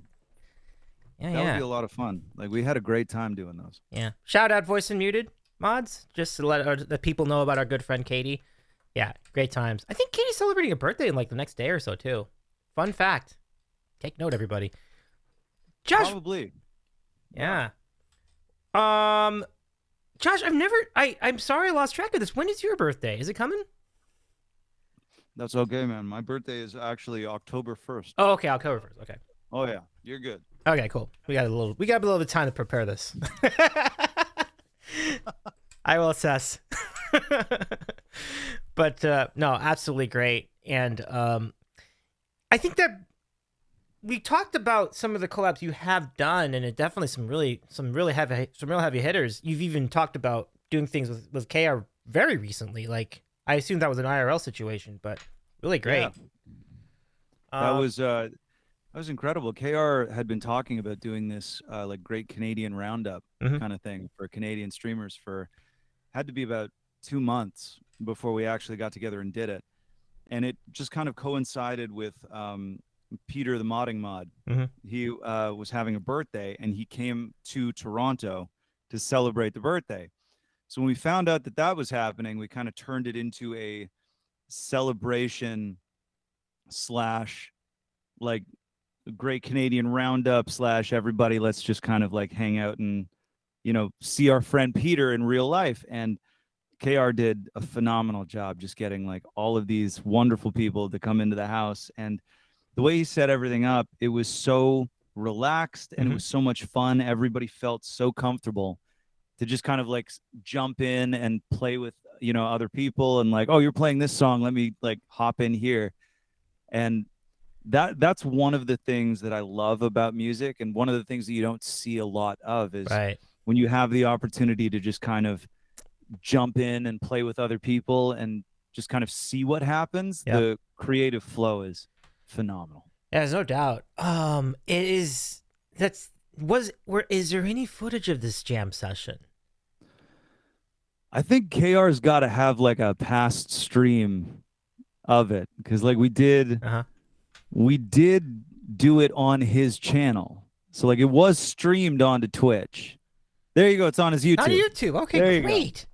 Yeah, that would be a lot of fun. Like we had a great time doing those. Yeah. Shout out Voice Unmuted mods, just to let the people know about our good friend Katie. Yeah, great times. I think Katie's celebrating a birthday in like the next day or so too. Fun fact. Take note, everybody. Josh. Probably. Yeah. Josh, I'm sorry I lost track of this. When is your birthday? Is it coming? That's okay, man. My birthday is actually October 1st. Oh, okay, October 1st. Okay. Oh yeah, you're good. Okay, cool. We got a little bit of time to prepare this. I will assess. But no, absolutely great. And I think that we talked about some of the collabs you have done, and it definitely some real heavy hitters. You've even talked about doing things with KR very recently. Like I assume that was an IRL situation, but really great. Yeah, that was uh, that was incredible. KR had been talking about doing this like Great Canadian Roundup Mhm. kind of thing for Canadian streamers for had to be about 2 months before we actually got together and did it. And it just kind of coincided with Peter the modding mod. Mhm. He was having a birthday and he came to Toronto to celebrate the birthday. So when we found out that that was happening, we kind of turned it into a celebration slash like Great Canadian Roundup slash everybody. Let's just kind of like hang out and see our friend Peter in real life. And KR did a phenomenal job just getting like all of these wonderful people to come into the house. And the way he set everything up, it was so relaxed and it Mhm. was so much fun. Everybody felt so comfortable to just kind of like jump in and play with, other people and like, oh, you're playing this song. Let me like hop in here. And that's one of the things that I love about music. And one of the things that you don't see a lot of is Right. when you have the opportunity to just kind of jump in and play with other people and just kind of see what happens, Yep. the creative flow is phenomenal. Yeah, there's no doubt. It is. That's was. Where is there any footage of this jam session? I think KR's got to have like a past stream of it because like Uh huh. we did do it on his channel. So like it was streamed onto Twitch. There you go. It's on his On YouTube. YouTube. Okay, There you go. great.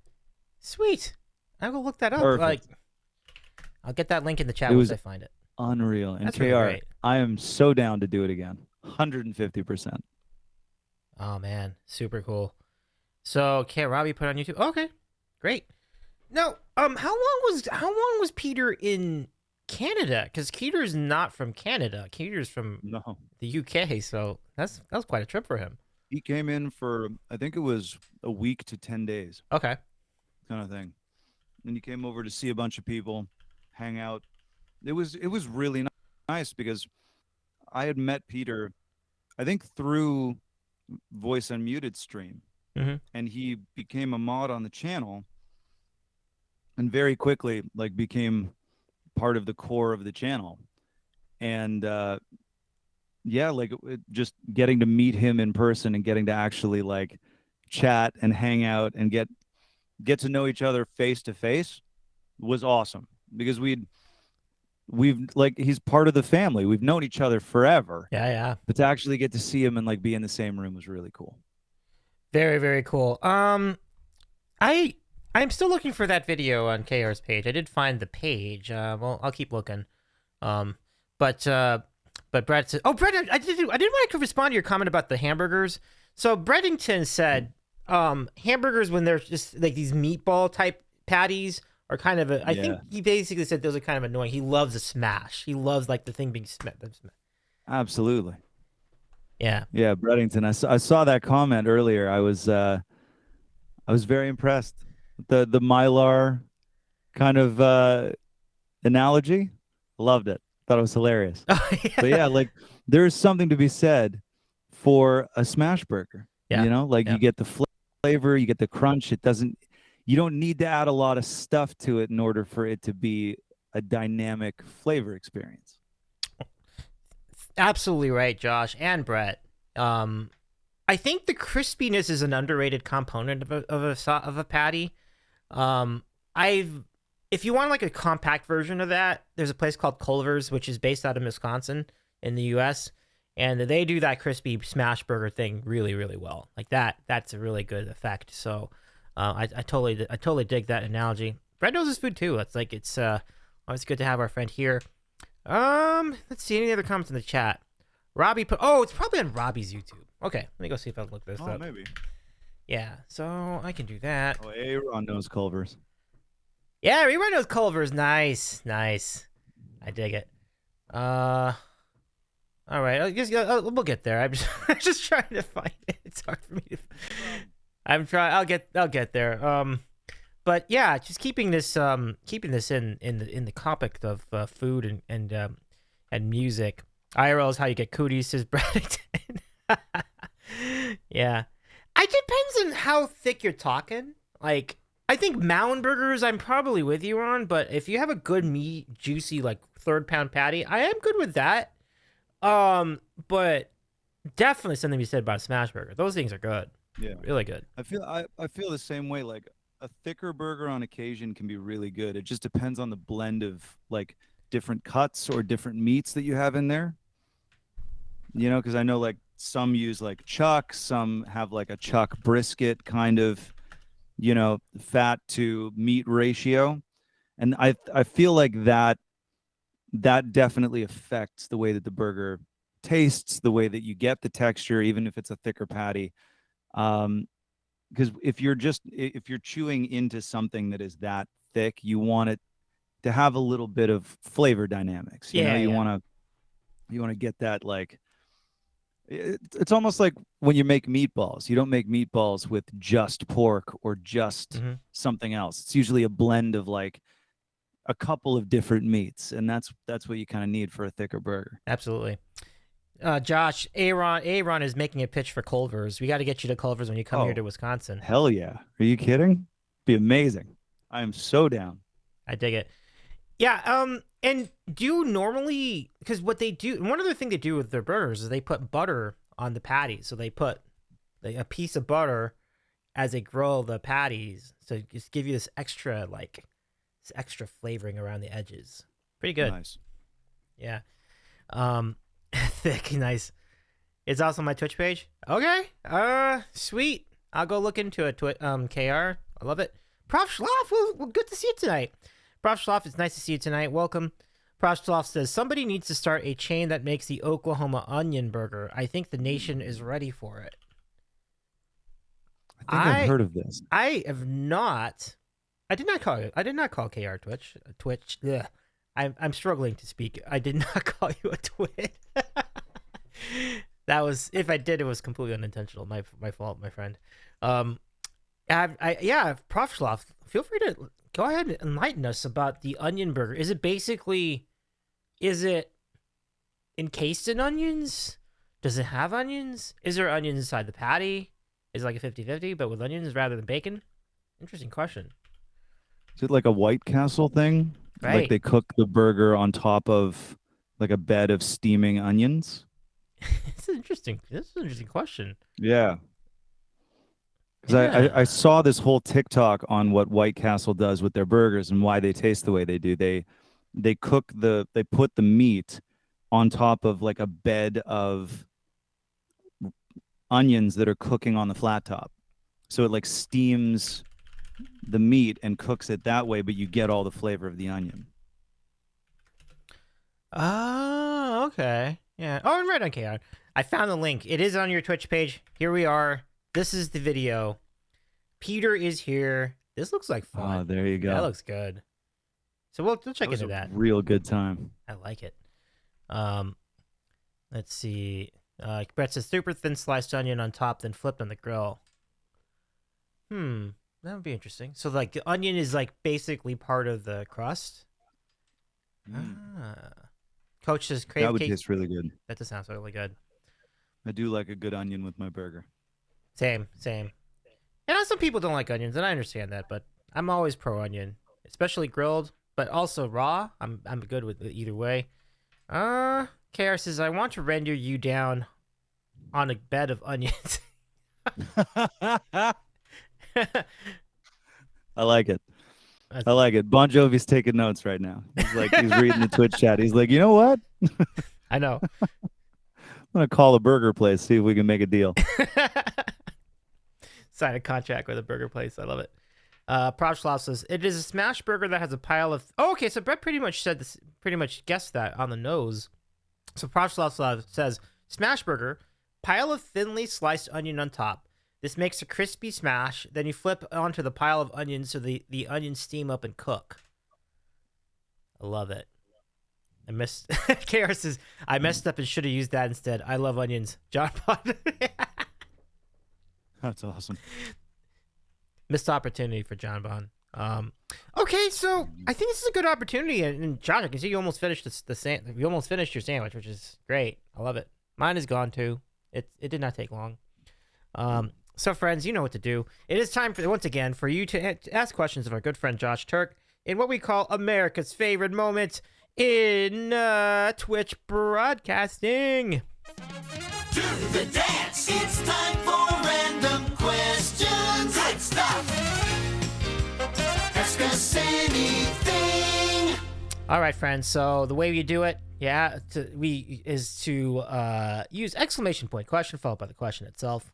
Sweet. I will look that up. Like, Perfect. I'll get that link in the chat It once was I find it. unreal. And That's really KR, great. I am so down to do it again. 150%. Oh man, super cool. So, okay, Robbie put on YouTube. Okay, great. Now, how long was Peter in Canada? Because Peter's not from Canada. Peter's from No. the UK. So that was quite a trip for him. He came in for I think it was a week to 10 days Okay. kind of thing. And he came over to see a bunch of people, hang out. It was really nice because I had met Peter I think through Voice Unmuted stream Mm-hmm. and he became a mod on the channel and very quickly like became part of the core of the channel. And yeah, like just getting to meet him in person and getting to actually like chat and hang out and get to know each other face to face was awesome because we've like he's part of the family. We've known each other forever, Yeah, yeah. but to actually get to see him and like be in the same room was really cool. Very, very cool. I I'm still looking for that video on KR's page. I did find the page. Well, I'll keep looking. Um, but Brett said, "Oh, Brett, I did want to respond to your comment about the hamburgers." So Breddington said, hamburgers when they're just like these meatball type patties are kind of I think Yeah, he basically said those are kind of annoying. He loves a smash. He loves like the thing being smashed. absolutely. Yeah. Yeah, Breddington. I saw that comment earlier. I was very impressed. The Mylar kind of analogy. Loved it. Thought it was hilarious. Oh, But yeah. yeah, like there's something to be said for a smash burger. Yeah. Like Yeah. you get the flavor, you get the crunch. You don't need to add a lot of stuff to it in order for it to be a dynamic flavor experience. Absolutely right, Josh and Brett. Um, I think the crispiness is an underrated component of a patty. Um, I've if you want like a compact version of that, there's a place called Culver's, which is based out of Wisconsin in the U.S. and they do that crispy smash burger thing really, really well. Like that, that's a really good effect. So, I totally dig that analogy. Brett knows his food too. It's always good to have our friend here. Let's see any other comments in the chat. Robbie put. Oh, it's probably on Robbie's YouTube. Okay, let me go see if I can look this Oh, up. maybe. Yeah, so I can do that. Oh, Aaron knows Culver's. Yeah, everyone knows Culver's. Nice, nice. I dig it. All right. I guess we'll get there. I'm just, I'm just trying to find it. It's hard for me to. I'm trying. I'll get there. But yeah, just keeping this in the topic of food and music. IRL is how you get cooties, says Bradington. Yeah, it depends on how thick you're talking. Like, I think mound burgers, I'm probably with you on. But if you have a good meat, juicy like third pound patty, I am good with that. But definitely something to be said about a smash burger. Those things are good, Yeah. really good. I feel the same way. Like a thicker burger on occasion can be really good. It just depends on the blend of like different cuts or different meats that you have in there. You know, because I know like some use like chuck, some have like a chuck brisket kind of, fat to meat ratio. And I feel like that definitely affects the way that the burger tastes, the way that you get the texture, even if it's a thicker patty. Um, because if you're chewing into something that is that thick, you want it to have a little bit of flavor dynamics. Yeah, You yeah. want to get that like it's almost like when you make meatballs. You don't make meatballs with just pork or just Mm-hmm. something else. It's usually a blend of like a couple of different meats, and that's what you kind of need for a thicker burger. Absolutely. Josh, Aaron is making a pitch for Culver's. We got to get you to Culver's when you come here Oh, to Wisconsin. hell yeah. Are you kidding? Be amazing. I am so down. I dig it. Yeah. And do you normally, because what they do, one other thing they do with their burgers is they put butter on the patties. So they put a piece of butter as they grill the patties, so just give you this extra flavoring around the edges. Pretty good. Nice. Yeah. Thick, nice. It's also my Twitch page. Okay. Sweet. I'll go look into it. KR. I love it. Prof Schloff, well, good to see you tonight. Prof Schloff, it's nice to see you tonight. Welcome. Prof Schloff says, somebody needs to start a chain that makes the Oklahoma onion burger. I think the nation is ready for it. I think I've heard of this. I have not. I did not call KR Twitch. Twitch. Ugh. I'm struggling to speak. I did not call you a twit. That was, if I did, it was completely unintentional. My fault, my friend. Yeah, Prof Schloff, feel free to go ahead and enlighten us about the onion burger. Is it encased in onions? Does it have onions? Is there onions inside the patty? Is it like a 50-50, but with onions rather than bacon? Interesting question. Is it like a White Castle thing? Right. Like they cook the burger on top of like a bed of steaming onions? This is interesting. This is an interesting question. Yeah. Because Yeah. I saw this whole TikTok on what White Castle does with their burgers and why they taste the way they do. They put the meat on top of like a bed of onions that are cooking on the flat top. So it like steams the meat and cooks it that way, but you get all the flavor of the onion. Oh, okay. Yeah. Oh, and right on KR. I found the link. It is on your Twitch page. Here we are. This is the video. Peter is here. This looks like fun. Oh, there you go. That looks good. So we'll check into that. Real good time. I like it. Let's see. Brett says super thin sliced onion on top, then flipped on the grill. That would be interesting. So like the onion is like basically part of the crust. Coach says crave That would cake. taste really good. That does sound really good. I do like a good onion with my burger. Same. And some people don't like onions, and I understand that, but I'm always pro onion, especially grilled, but also raw. I'm good with it either way. KR says, I want to render you down on a bed of onions. I like it. I like it. Bon Jovi's taking notes right now. He's reading the Twitch chat. He's like, you know what? I know. I'm gonna call a burger place, see if we can make a deal. Sign a contract with a burger place. I love it. Prof Schlav says it is a smash burger that has a pile of. Oh, okay. So Brett pretty much said this. Pretty much guessed that on the nose. So Prof Schlav says smash burger, pile of thinly sliced onion on top. This makes a crispy smash. Then you flip onto the pile of onions so the onions steam up and cook. I love it. I missed. KR says I messed up and should have used that instead. I love onions. John Pond. That's awesome. Missed opportunity for John Bon. Okay, so I think this is a good opportunity. And Josh, I can see you almost finished you almost finished your sandwich, which is great. I love it. Mine is gone too. It did not take long. So friends, you know what to do. It is time for once again for you to ask questions of our good friend Josh Taerk in what we call America's favorite moment in Twitch broadcasting. Do the dance. It's time for random questions. Great stuff. Ask us anything. All right, friends. So the way we do it, is to use exclamation point question followed by the question itself.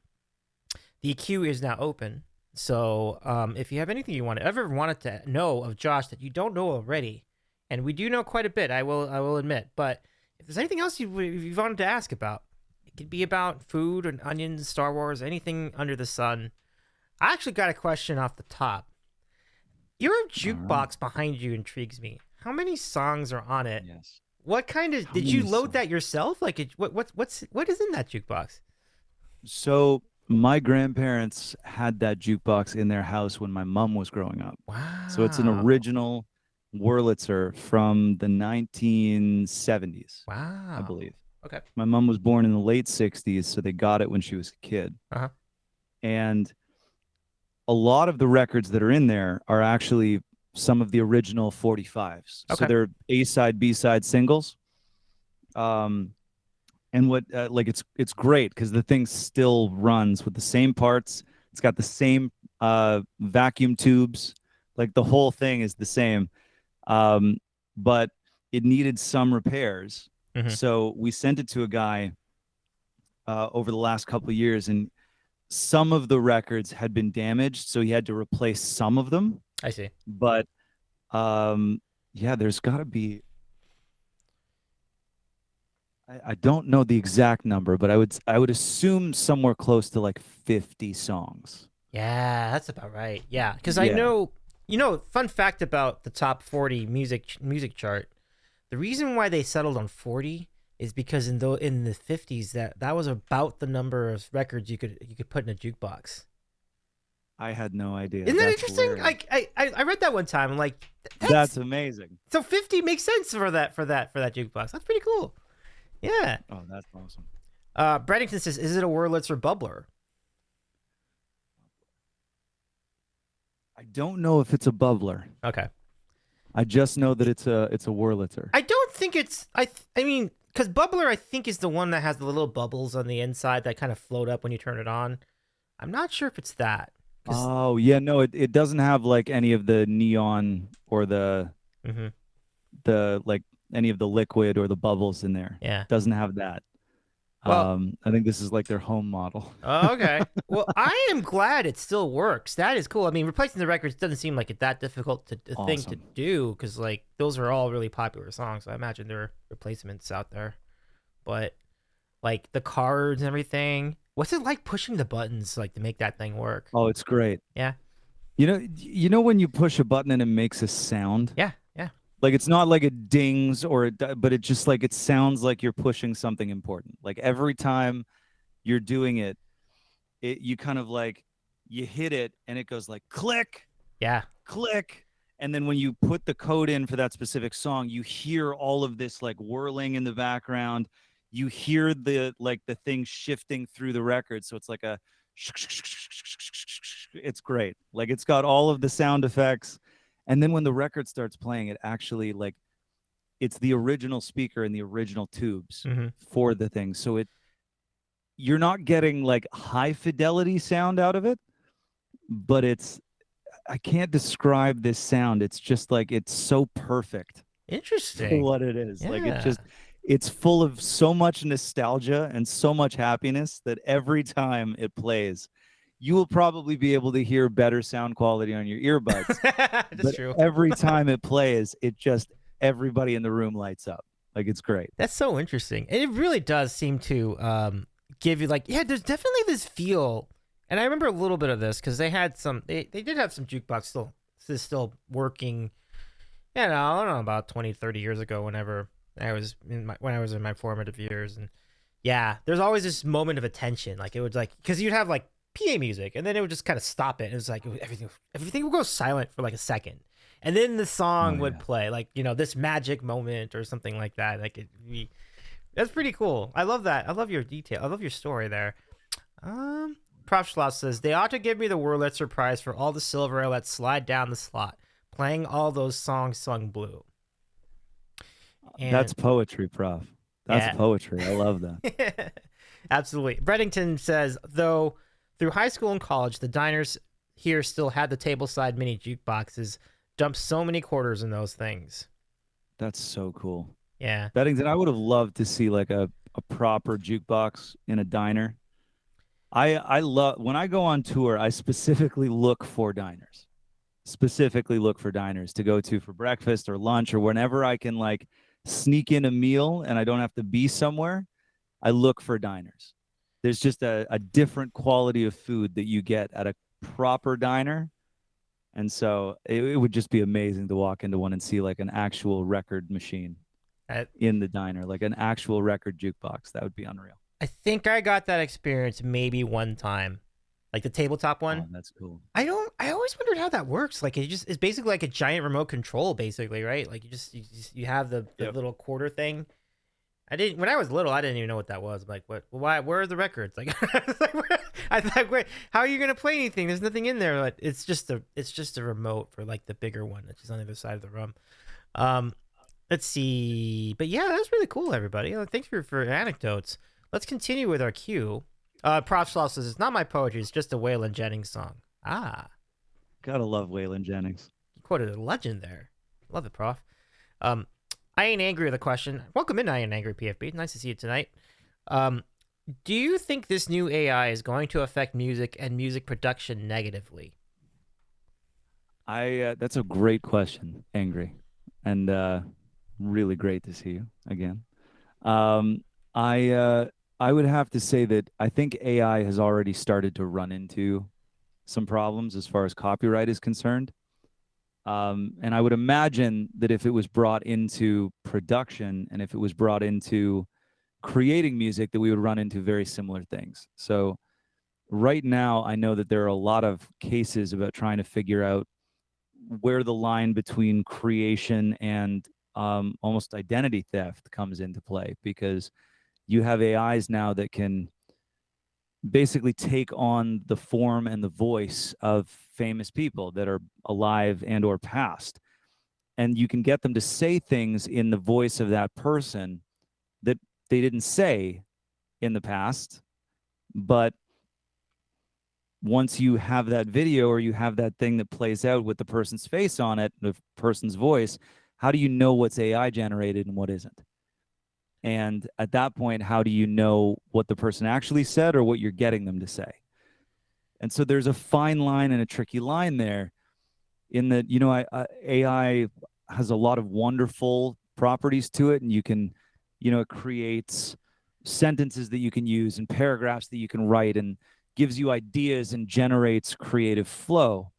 The queue is now open. So if you have anything you ever wanted to know of Josh that you don't know already, and we do know quite a bit, I will admit, but if there's anything else you wanted to ask about, it could be about food and onions, Star Wars, anything under the sun. I actually got a question off the top. Your jukebox behind you intrigues me. How many songs are on it? Yes. What kind of did you load that yourself? Like, what is in that jukebox? So my grandparents had that jukebox in their house when my mom was growing up. Wow. So it's an original Wurlitzer from the 1970s. Wow. I believe. Okay. My mom was born in the late 60s, so they got it when she was a kid. Uh-huh. And a lot of the records that are in there are actually some of the original 45s. Okay. So they're A-side, B-side singles. And what it's great because the thing still runs with the same parts. It's got the same vacuum tubes. Like the whole thing is the same. But it needed some repairs. Mm-hmm. So we sent it to a guy over the last couple of years, and some of the records had been damaged, so he had to replace some of them. I see. But there's got to be. I don't know the exact number, but I would assume somewhere close to like 50 songs. Yeah, that's about right. Yeah, because I know, fun fact about the top 40 music chart. The reason why they settled on 40 is because in the 50s that was about the number of records you could put in a jukebox. I had no idea. Isn't that interesting? I read that one time. I'm like, that's amazing. So 50 makes sense for that jukebox. That's pretty cool. Yeah. Oh, that's awesome. Bradington says, "Is it a Wurlitzer bubbler?" I don't know if it's a bubbler. Okay. I just know that it's a Wurlitzer. I don't think it's. I mean, because bubbler, I think, is the one that has the little bubbles on the inside that kind of float up when you turn it on. I'm not sure if it's that. Oh yeah, no, it doesn't have like any of the neon or the like any of the liquid or the bubbles in there. Yeah, it doesn't have that. Well, I think this is like their home model. Oh, okay. Well, I am glad it still works. That is cool. I mean, replacing the records doesn't seem like it's that difficult thing to do because like those are all really popular songs. So I imagine there are replacements out there. But like the cards and everything, what's it like pushing the buttons like to make that thing work? Oh, it's great. Yeah. You know when you push a button and it makes a sound? Yeah. Like it's not like it dings but it just like it sounds like you're pushing something important. Like every time you're doing it, you kind of like you hit it and it goes like click. Yeah. Click. And then when you put the code in for that specific song, you hear all of this like whirling in the background. You hear the thing shifting through the record. So it's like it's great. Like it's got all of the sound effects. And then when the record starts playing, it actually like it's the original speaker and the original tubes for the thing. So you're not getting like high fidelity sound out of it, but I can't describe this sound. It's just like it's so perfect. Interesting. For what it is. Yeah. Like it's full of so much nostalgia and so much happiness that every time it plays, you will probably be able to hear better sound quality on your earbuds. That's true. Every time it plays, everybody in the room lights up. Like it's great. That's so interesting. And it really does seem to give you like, there's definitely this feel. And I remember a little bit of this because they did have some jukebox still working, I don't know, about 20, 30 years ago, whenever I was in my formative years. And yeah, there's always this moment of attention. Like it was like, because you'd have like PA music, and then it would just kind of stop it. It was like everything would go silent for like a second, and then the song would play, like, you know, this magic moment or something like that. Like that's pretty cool. I love that. I love your detail. I love your story there. Prof Schloss says they ought to give me the Wurlitzer Prize for all the silver I let slide down the slot, playing all those songs sung blue. And that's poetry, Prof. That's poetry. I love that. Absolutely. Bredington says, though through high school and college, the diners here still had the tableside mini jukeboxes. Dumped so many quarters in those things. That's so cool. Yeah. Beddington, I would have loved to see like a proper jukebox in a diner. I love when I go on tour, I specifically look for diners. Specifically look for diners to go to for breakfast or lunch or whenever I can like sneak in a meal and I don't have to be somewhere. I look for diners. There's just a different quality of food that you get at a proper diner. And so it would just be amazing to walk into one and see like an actual record machine in the diner, like an actual record jukebox. That would be unreal. I think I got that experience maybe one time, like the tabletop one. Oh, that's cool. I always wondered how that works. Like it's basically like a giant remote control, basically, right? Like you have the little quarter thing. When I was little, I didn't even know what that was. I'm like, what? Why? Where are the records? Like, I thought, wait, how are you gonna play anything? There's nothing in there. But it's just a remote for like the bigger one that's just on the other side of the room. Let's see. But yeah, that's really cool, everybody. Thanks for anecdotes. Let's continue with our cue. Prof Schloss says, it's not my poetry, it's just a Waylon Jennings song. Gotta love Waylon Jennings. You quoted a legend there. Love it, Prof. I Ain't Angry with a question. Welcome in, I Ain't Angry, PFB. Nice to see you tonight. Do you think this new AI is going to affect music and music production negatively? That's a great question, Angry. And really great to see you again. I would have to say that I think AI has already started to run into some problems as far as copyright is concerned. And I would imagine that if it was brought into production and if it was brought into creating music, that we would run into very similar things. So right now, I know that there are a lot of cases about trying to figure out where the line between creation and almost identity theft comes into play, because you have AIs now that can basically take on the form and the voice of famous people that are alive and or past. And you can get them to say things in the voice of that person that they didn't say in the past. But once you have that video or you have that thing that plays out with the person's face on it, the person's voice, how do you know what's AI generated and what isn't? And at that point, how do you know what the person actually said or what you're getting them to say? And so there's a fine line and a tricky line there in that, you know, AI has a lot of wonderful properties to it, and you can, you know, it creates sentences that you can use and paragraphs that you can write and gives you ideas and generates creative flow.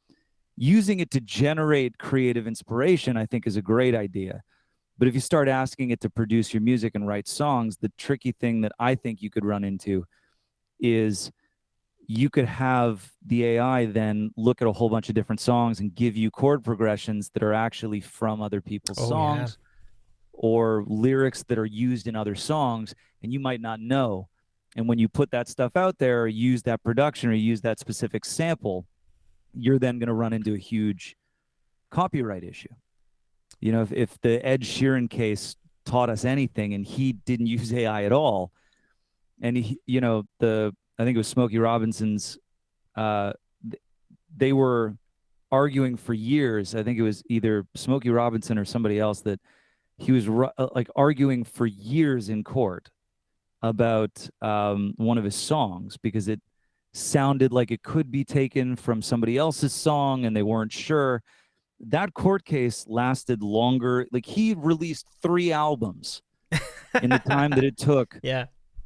Using it to generate creative inspiration, I think, is a great idea. But if you start asking it to produce your music and write songs, the tricky thing that I think you could run into is you could have the AI then look at a whole bunch of different songs and give you chord progressions that are actually from other people's songs or lyrics that are used in other songs, and you might not know. And when you put that stuff out there or use that production or use that specific sample, you're then going to run into a huge copyright issue. You know, if the Ed Sheeran case taught us anything, and he didn't use AI at all, and he, you know, I think it was Smokey Robinson's, they were arguing for years. I think it was either Smokey Robinson or somebody else that he was like arguing for years in court about one of his songs because it sounded like it could be taken from somebody else's song and they weren't sure. That court case lasted longer. Like, he released 3 albums in the time that it took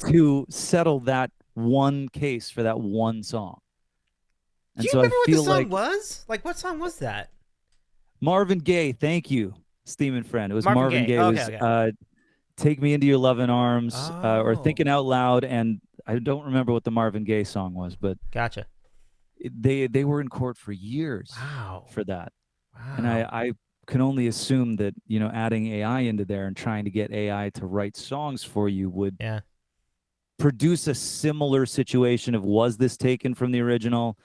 to settle that one case for that one song. And do you so remember I feel what the song like was? Like, what song was that? Marvin Gaye. Thank you, Steam and Friend. It was Marvin Gaye. Oh, it was Take Me Into Your Loving Arms or Thinking Out Loud. And I don't remember what the Marvin Gaye song was, but gotcha. they were in court for years Wow. for that. Wow. And I can only assume that, adding AI into there and trying to get AI to write songs for you would Yeah. produce a similar situation of, was this taken from the original?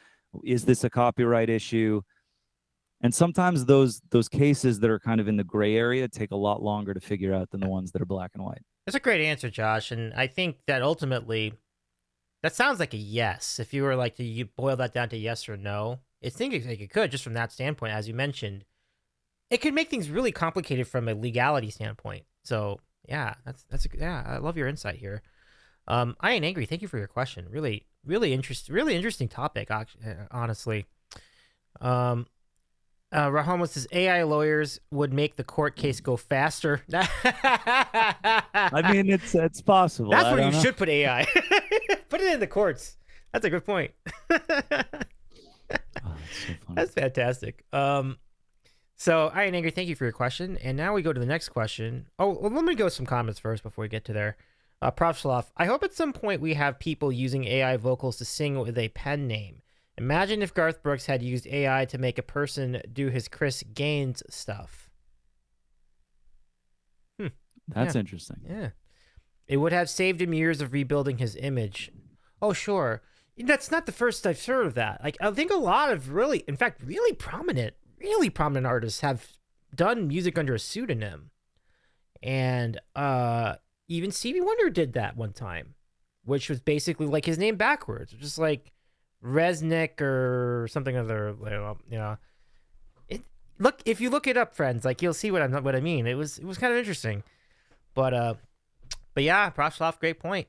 Is this a copyright issue? And sometimes those cases that are kind of in the gray area take a lot longer to figure out than the ones that are black and white. That's a great answer, Josh. And I think that ultimately, that sounds like a yes. If you were like to you boil that down to yes or no, I think it could, just from that standpoint, as you mentioned. It could make things really complicated from a legality standpoint. So yeah, yeah. I love your insight here. I ain't angry. Thank you for your question. Really, really interesting topic. Honestly, Rahoma says AI lawyers would make the court case go faster. I mean, it's possible. That's I where you don't know. should put AI. Put it in the courts. That's a good point. Oh, that's so funny. That's fantastic. So I ain't angry. Thank you for your question. And now we go to the next question. Oh, well, let me go with some comments first before we get to there. Prof. Shaloff, I hope at some point we have people using AI vocals to sing with a pen name. Imagine if Garth Brooks had used AI to make a person do his Chris Gaines stuff. That's interesting. Yeah. It would have saved him years of rebuilding his image. Oh, sure. That's not the first I've heard of that. Like, I think a lot of really prominent artists have done music under a pseudonym. And even Stevie Wonder did that one time, which was basically like his name backwards, just like Resnick or something other. Look, if you look it up, friends, like you'll see what I mean. It was kind of interesting, but yeah, Prof. Sloth, great point.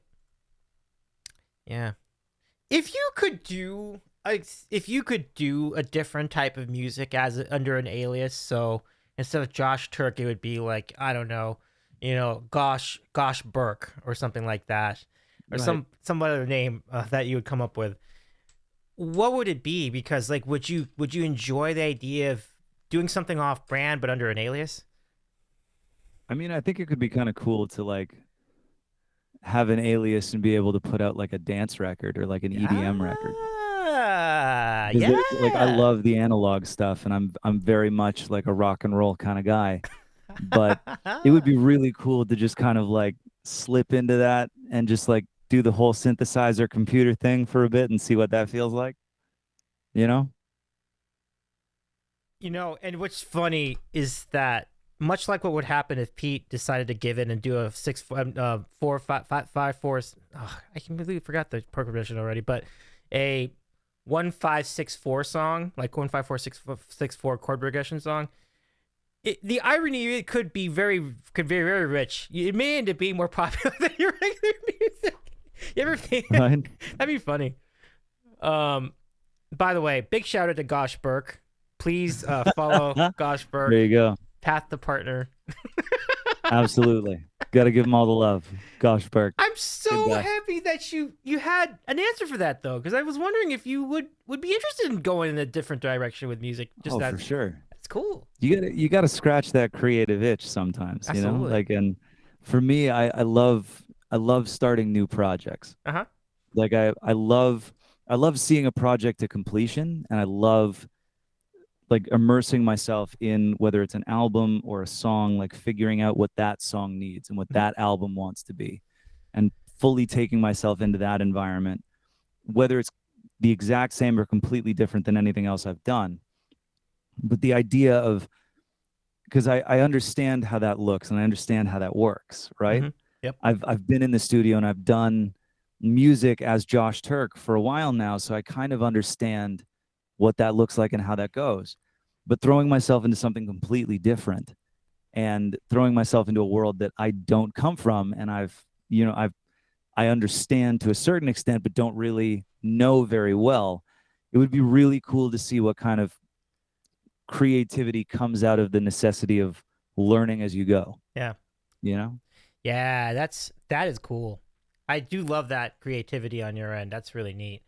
Yeah, if you could do a different type of music under an alias, so instead of Josh Taerk, it would be like, I don't know, Gosh Burke or something like that, or Right. some other name that you would come up with. What would it be? Because like, would you enjoy the idea of doing something off brand but under an alias? I mean, I think it could be kind of cool to like have an alias and be able to put out like a dance record or like an EDM record. Yeah. Like I love the analog stuff, and I'm very much like a rock and roll kind of guy. But it would be really cool to just kind of like slip into that and just like do the whole synthesizer computer thing for a bit and see what that feels like. You know? And what's funny is that much like what would happen if Pete decided to give in and do a 4 5 5 5 4. I completely forgot the progression already, but a 1 5 6 4 song, like 1 5 4 6 4 chord progression song. The irony could be very rich. It may end up being more popular than your regular music. You ever think Right? that'd be funny? By the way, big shout out to Gosh Burke. Please follow Gosh Burke. There you go. Path the partner. Absolutely. Got to give them all the love. Gosh, Burke. I'm so happy that you had an answer for that though, because I was wondering if you would be interested in going in a different direction with music. For sure. That's cool. You gotta scratch that creative itch sometimes. Absolutely. Like, and for me, I love starting new projects. Uh-huh. Like I love seeing a project to completion, and I love like immersing myself in whether it's an album or a song, like figuring out what that song needs and what that album wants to be, and fully taking myself into that environment, whether it's the exact same or completely different than anything else I've done. But the idea of, because I understand how that looks and I understand how that works, right? Mm-hmm. Yep. I've been in the studio and I've done music as Josh Taerk for a while now, so I kind of understand what that looks like and how that goes. But throwing myself into something completely different and throwing myself into a world that I don't come from, and I understand to a certain extent but don't really know very well, it would be really cool to see what kind of creativity comes out of the necessity of learning as you go. Yeah. Yeah, that is cool. I do love that creativity on your end. That's really neat.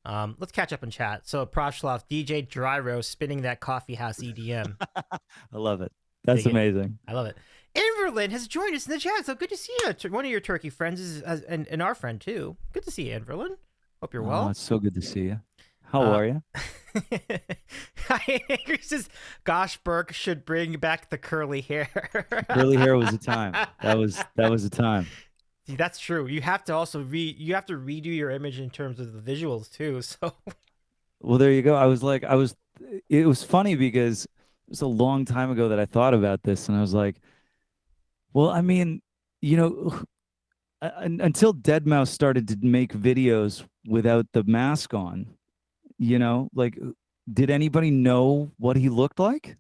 Let's catch up in chat. So Prof. Schloff, DJ Dry Roast spinning that coffee house EDM. I love it. That's amazing. I love it. Inverlin has joined us in the chat. So good to see you. One of your Turkey friends is and our friend too. Good to see you, Inverlin. Hope you're well. It's so good to see you. How are you? Angry says, "Gosh, Burke should bring back the curly hair." Curly hair was a time. That was a time. See, that's true. You have to also redo your image in terms of the visuals too. So Well, there you go. It was funny because it was a long time ago that I thought about this, and I was like, well, I mean, you know, until deadmau5 started to make videos without the mask on, like, did anybody know what he looked like?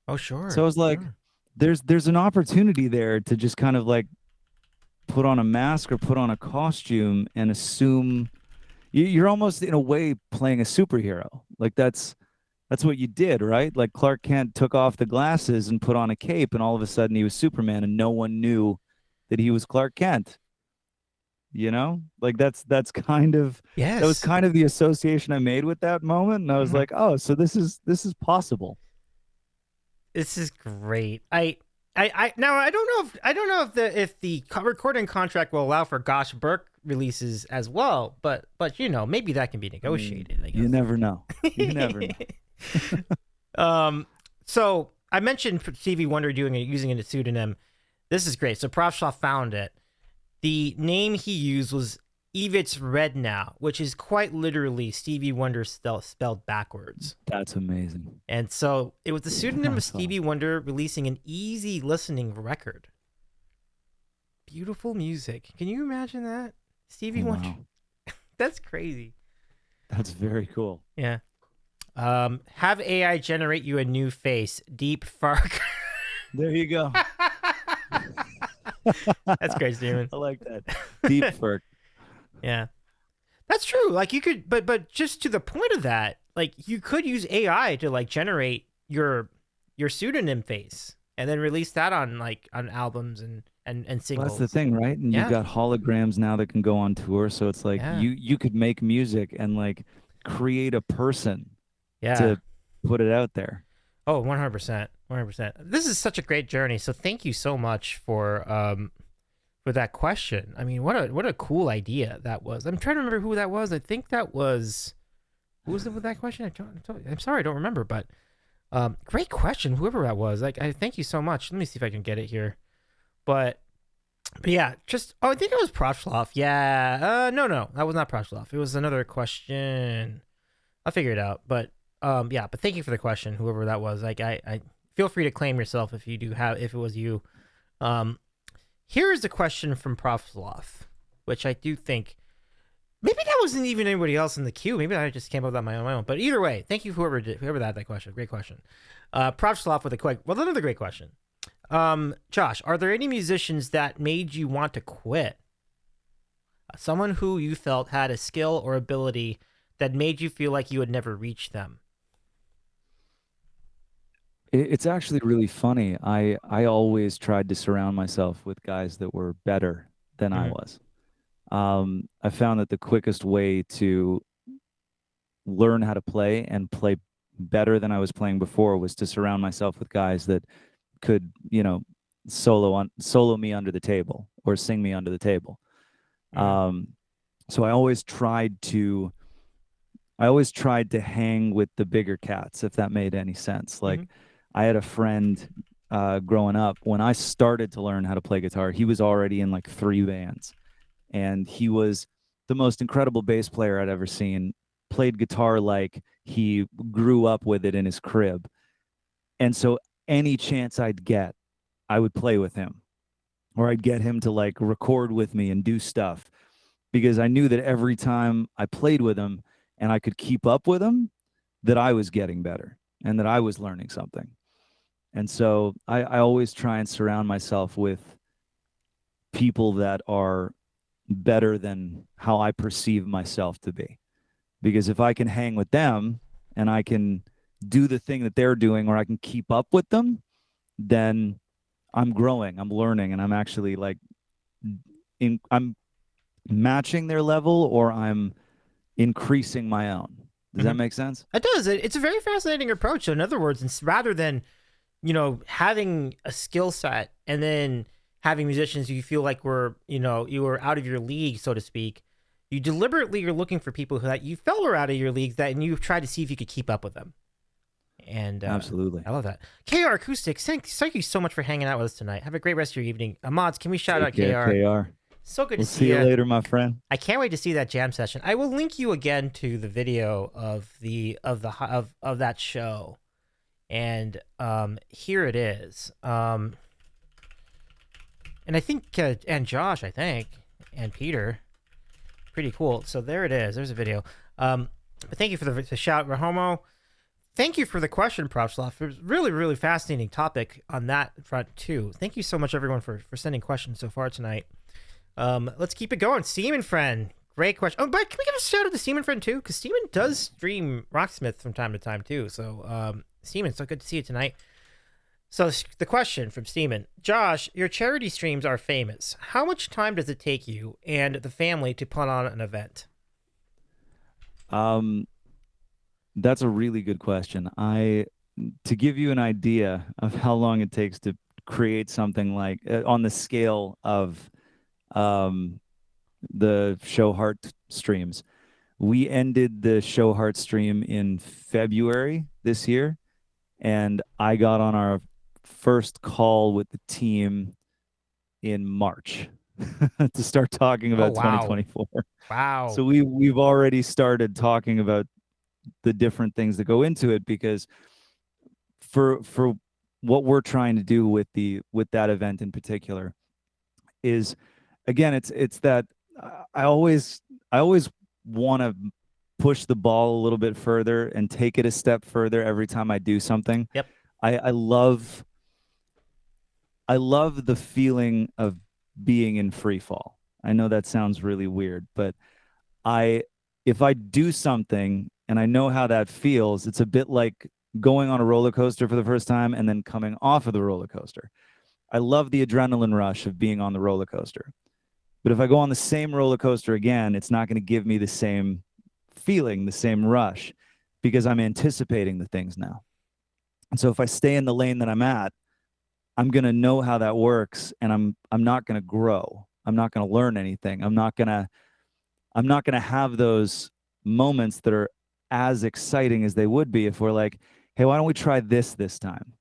oh sure. So I was like, Sure. there's an opportunity there to just kind of like put on a mask or put on a costume and assume you're almost in a way playing a superhero. Like that's what you did, right? Like Clark Kent took off the glasses and put on a cape, and all of a sudden he was Superman, and no one knew that he was Clark Kent. Like that's kind of Yes. that was kind of the association I made with that moment, and I was like, oh, so this is possible. This is great. Now I don't know if the recording contract will allow for Gosh Burke releases as well, but maybe that can be negotiated. I guess. You never know. You never know. So I mentioned Stevie Wonder using a pseudonym. This is great. So Profshoff found it. The name he used was Evitz Rednow, which is quite literally Stevie Wonder spelled backwards. That's amazing. And so it was the pseudonym of That's Stevie Wonder releasing an easy listening record. Beautiful music. Can you imagine that? Stevie Wonder. That's crazy. That's very cool. Yeah. Have AI generate you a new face. Deep Fark. There you go. That's great, Steven. I like that. Deep Fark. Yeah. That's true. Like you could, but just to the point of that, like you could use AI to like generate your pseudonym face and then release that on albums and singles. Well, that's the thing, right? And you've got holograms now that can go on tour, so it's like you could make music and like create a person to put it out there. Oh, 100%. 100%. This is such a great journey. So thank you so much for that question. I mean, what a cool idea that was. I'm trying to remember who that was. I think that was, who was it with that question? I'm sorry, I don't remember, but great question, whoever that was. Like, I thank you so much. Let me see if I can get it here. But yeah, I think it was Profshoff. Yeah. No, that was not Profshoff. It was another question. I'll figure it out. But but thank you for the question, whoever that was. Like, I feel free to claim yourself if it was you. Here is a question from Profshoff, which I do think maybe that wasn't even anybody else in the queue. Maybe I just came up with that on my own. But either way, thank you whoever had that question. Great question. Profshoff with another great question. Josh, are there any musicians that made you want to quit? Someone who you felt had a skill or ability that made you feel like you would never reach them? It's actually really funny. I always tried to surround myself with guys that were better than I was. I found that the quickest way to learn how to play and play better than I was playing before was to surround myself with guys that could, solo me under the table or sing me under the table. So I always tried to hang with the bigger cats, if that made any sense. Like I had a friend growing up. When I started to learn how to play guitar, he was already in like 3 bands, and he was the most incredible bass player I'd ever seen. Played guitar like he grew up with it in his crib. And so any chance I'd get, I would play with him, or I'd get him to like record with me and do stuff, because I knew that every time I played with him and I could keep up with him, that I was getting better and that I was learning something. And so I always try and surround myself with people that are better than how I perceive myself to be. Because if I can hang with them and I can do the thing that they're doing, or I can keep up with them, then I'm growing, I'm learning, and I'm actually like I'm matching their level, or I'm increasing my own. Does that make sense? It does. It's a very fascinating approach. So in other words, rather than, having a skill set and then having musicians you feel like you were out of your league, so to speak, you deliberately are looking for people that you felt were out of your leagues and you've tried to see if you could keep up with them. And Absolutely. I love that. KR Acoustics, thank you so much for hanging out with us tonight. Have a great rest of your evening. Mods, can we shout out KR? KR. So good We'll to see you later, my friend. I can't wait to see that jam session. I will link you again to the video of that show, and here it is. And I think and Josh, I think, and Peter, pretty cool. So there it is. There's a video. But thank you for the shout, Rahomo. Thank you for the question, Propsloff. It was really, really fascinating topic on that front too. Thank you so much, everyone, for sending questions so far tonight. Let's keep it going. Seaman Friend, great question. Oh, but can we give a shout out to Seaman Friend too? Because Seaman does stream Rocksmith from time to time too. So, Seaman, so good to see you tonight. So the question from Seaman, Josh, your charity streams are famous. How much time does it take you and the family to put on an event? That's a really good question. To give you an idea of how long it takes to create something like on the scale of the Show Heart streams, we ended the Show Heart stream in February this year, and I got on our first call with the team in March to start talking about 2024. Wow. So we've already started talking about the different things that go into it, because for what we're trying to do with that event in particular is, again, it's that I always want to push the ball a little bit further and take it a step further every time I do something. Yep. I love the feeling of being in free fall. I know that sounds really weird, but if I do something and I know how that feels, it's a bit like going on a roller coaster for the first time and then coming off of the roller coaster. I love the adrenaline rush of being on the roller coaster. But if I go on the same roller coaster again, it's not going to give me the same feeling, the same rush, because I'm anticipating the things now. And so if I stay in the lane that I'm at, I'm going to know how that works, and I'm not going to grow. I'm not going to learn anything. I'm not going to have those moments that are as exciting as they would be if we're like, hey, why don't we try this time?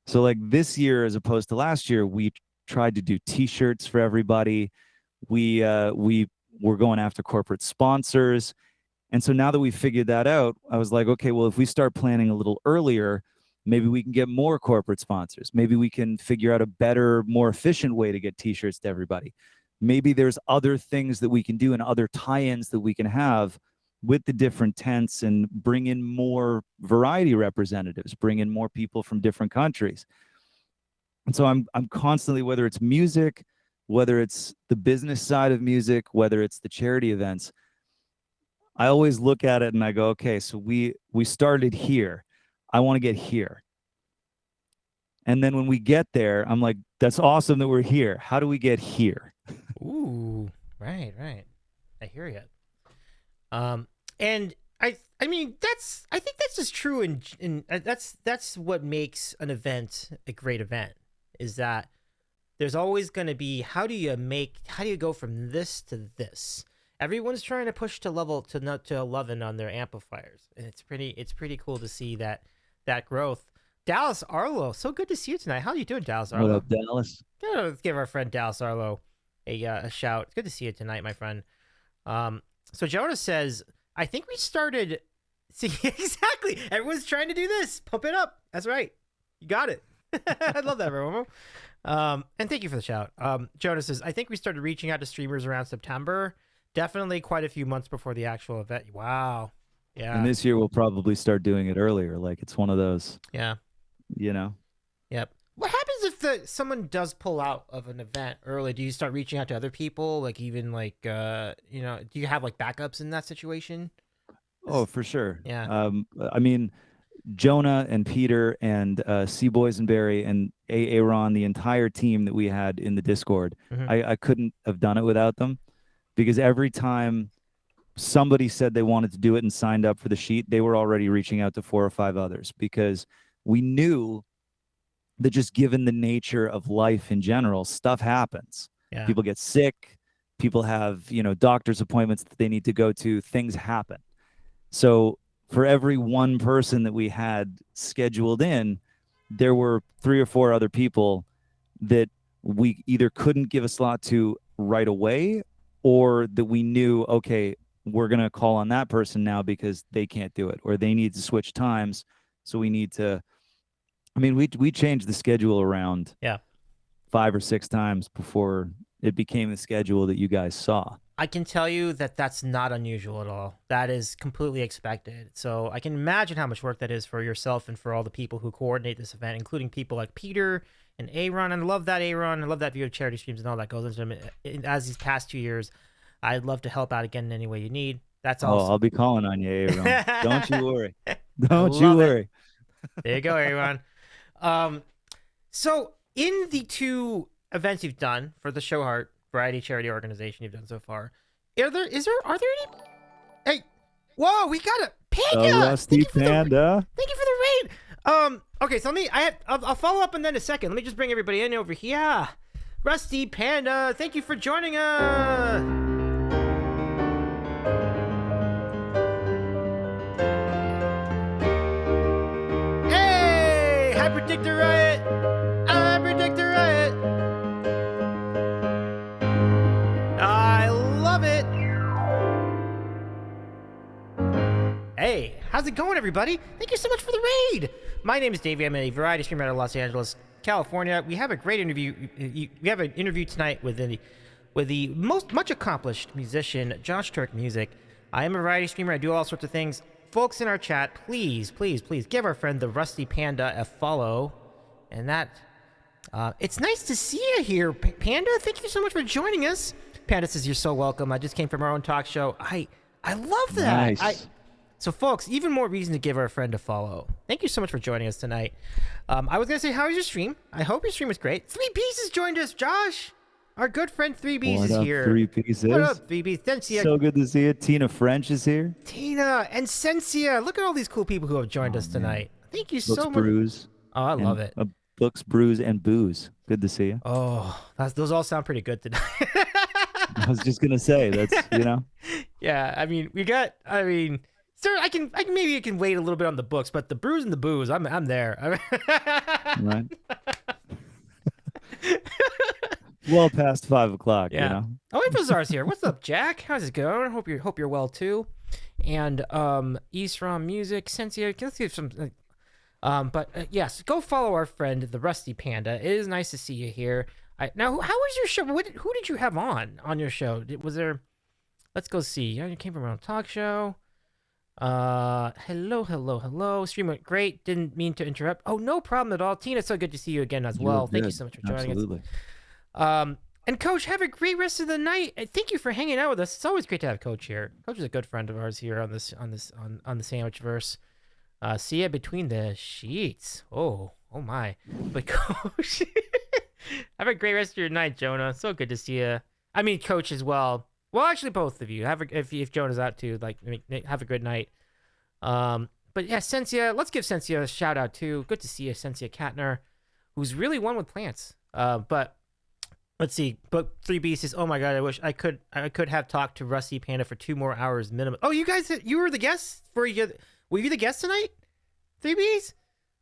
So like this year, as opposed to last year, we tried to do t-shirts for everybody. We were going after corporate sponsors. And so now that we figured that out, I was like, okay, well, if we start planning a little earlier, maybe we can get more corporate sponsors. Maybe we can figure out a better, more efficient way to get t-shirts to everybody. Maybe there's other things that we can do and other tie-ins that we can have with the different tents and bring in more variety representatives, bring in more people from different countries. And so I'm constantly, whether it's music, whether it's the business side of music, whether it's the charity events, I always look at it and I go, okay, so we started here. I want to get here. And then when we get there, I'm like, that's awesome that we're here. How do we get here? Ooh, right. I hear you. And I mean, I think that's just true. In that's what makes an event a great event, is that there's always going to be, how do you go from this to this? Everyone's trying to push to 11 on their amplifiers, and it's pretty cool to see that growth. Dallas Arlo, so good to see you tonight. How are you doing, Dallas Arlo? What up, Dallas? Let's give our friend Dallas Arlo a shout. It's good to see you tonight, my friend. So Jonas says, I think we started. See, exactly. Everyone's trying to do this. Pump it up. That's right. You got it. I love that, Romo. And thank you for the shout. Jonas says, I think we started reaching out to streamers around September. Definitely quite a few months before the actual event. Wow. Yeah. And this year we'll probably start doing it earlier. Like it's one of those. Yeah. You know. Yep. What happens if someone does pull out of an event early? Do you start reaching out to other people? Like even like do you have like backups in that situation? Oh, for sure. Yeah. I mean, Jonah and Peter and C Boysenberry and Aaron, the entire team that we had in the Discord, I couldn't have done it without them, because every time somebody said they wanted to do it and signed up for the sheet, they were already reaching out to 4 or 5 others, because we knew that just given the nature of life in general, stuff happens. Yeah. People get sick. people have, doctor's appointments that they need to go to, things happen. So for every one person that we had scheduled in, there were 3 or 4 other people that we either couldn't give a slot to right away, or that we knew, okay, we're going to call on that person now because they can't do it, or they need to switch times. So we need to, we changed the schedule around 5 or 6 times before it became the schedule that you guys saw. I can tell you that that's not unusual at all. That is completely expected. So I can imagine how much work that is for yourself and for all the people who coordinate this event, including people like Peter and Aaron. And I love that, Aaron. I love that view of charity streams and all that goes into them. As these past 2 years, I'd love to help out again in any way you need. That's all. I'll be calling on you, Aaron. Don't you worry. Don't you worry. There you go, Aaron. So in the 2 events you've done for the Show Heart Variety Charity Organization you've done so far, are there any? Hey, whoa, we got a panda. Rusty Panda. Thank you for the raid. Okay, so I'll follow up on that in a second. Let me just bring everybody in over here. Rusty Panda, thank you for joining us. Hey, I predict a riot. I predict a riot. I love it. Hey, how's it going, everybody? Thank you so much for the raid. My name is Davey. I'm a variety streamer out of Los Angeles, California. We have a great interview. We have an interview tonight with the much accomplished musician, Josh Taerk Music. I am a variety streamer. I do all sorts of things. Folks in our chat, please give our friend the Rusty Panda a follow. And that, it's nice to see you here, Panda. Thank you so much for joining us. Panda says you're so welcome. I just came from our own talk show. I love that. Nice. So, folks, even more reason to give our friend a follow. Thank you so much for joining us tonight. I was going to say, how was your stream? I hope your stream was great. 3 Pieces joined us, Josh. Our good friend 3 B's is here. 3 Pieces. What up, 3 B's? Sensia. So good to see you. Tina French is here. Tina and Sensia. Look at all these cool people who have joined us tonight. Thank you so much. Brews. Oh, I love it. Books, Brews, and Booze. Good to see you. Oh, those all sound pretty good tonight. I was just going to say, that's, Yeah, sir, I can wait a little bit on the books, but the Brews and the Booze, I'm there. Right. Well past 5 o'clock. Yeah. Oh, Infozar's here. What's up, Jack? How's it going? Hope you're well too. And Eastrom Music, Sensia. Let's give some. Yes, go follow our friend the Rusty Panda. It is nice to see you here. Now, how was your show? Who did you have on your show? Was there? Let's go see. You came from our own talk show. Hello. Stream went great. Didn't mean to interrupt. Oh, no problem at all. Tina, so good to see you again as well. Thank you so much for joining us. And Coach, have a great rest of the night. Thank you for hanging out with us. It's always great to have Coach here. Coach is a good friend of ours here on the Sandwichverse. See ya between the sheets. Oh my. But Coach, have a great rest of your night, Jonah. So good to see you. I mean, Coach as well. Well, actually, both of you. If Jonah's out too, have a good night. But yeah, Sensia. Let's give Sensia a shout out too. Good to see you, Sensia Katner, who's really one with plants. But let's see. But 3B says, "Oh my God, I wish I could have talked to Rusty Panda for 2 more hours minimum." Oh, you guys, you were the guests were you the guest tonight? 3Bs.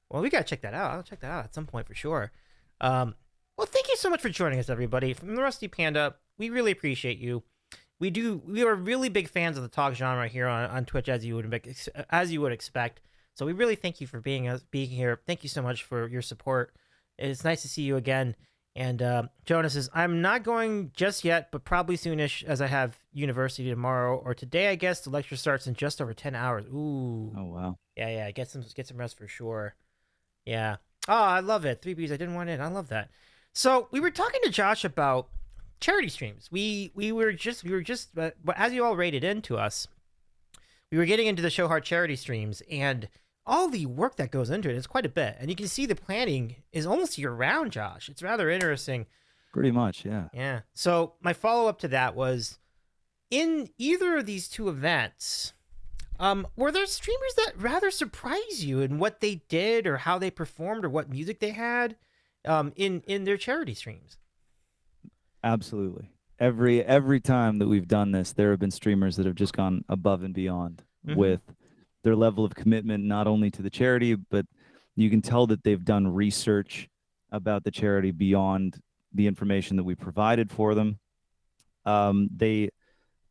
Well, we gotta check that out. I'll check that out at some point for sure. Well, thank you so much for joining us, everybody. From the Rusty Panda, we really appreciate you. We are really big fans of the talk genre here on Twitch, as you would expect. So we really thank you for being here. Thank you so much for your support. It's nice to see you again. And Jonas says, I'm not going just yet, but probably soonish, as I have university tomorrow or today. I guess the lecture starts in just over 10 hours. Ooh. Oh wow. Yeah. Get some rest for sure. Yeah. Oh, I love it. 3Bs. I didn't want in. I love that. So we were talking to Josh about charity streams. We were just as you all rated into us, we were getting into the Show Heart charity streams and all the work that goes into it is quite a bit. And you can see the planning is almost year round, Josh. It's rather interesting. Pretty much, yeah. Yeah. So my follow-up to that was, in either of these 2 events, were there streamers that rather surprised you in what they did or how they performed or what music they had in their charity streams? Absolutely. every time that we've done this, there have been streamers that have just gone above and beyond with their level of commitment, not only to the charity, but you can tell that they've done research about the charity beyond the information that we provided for them. They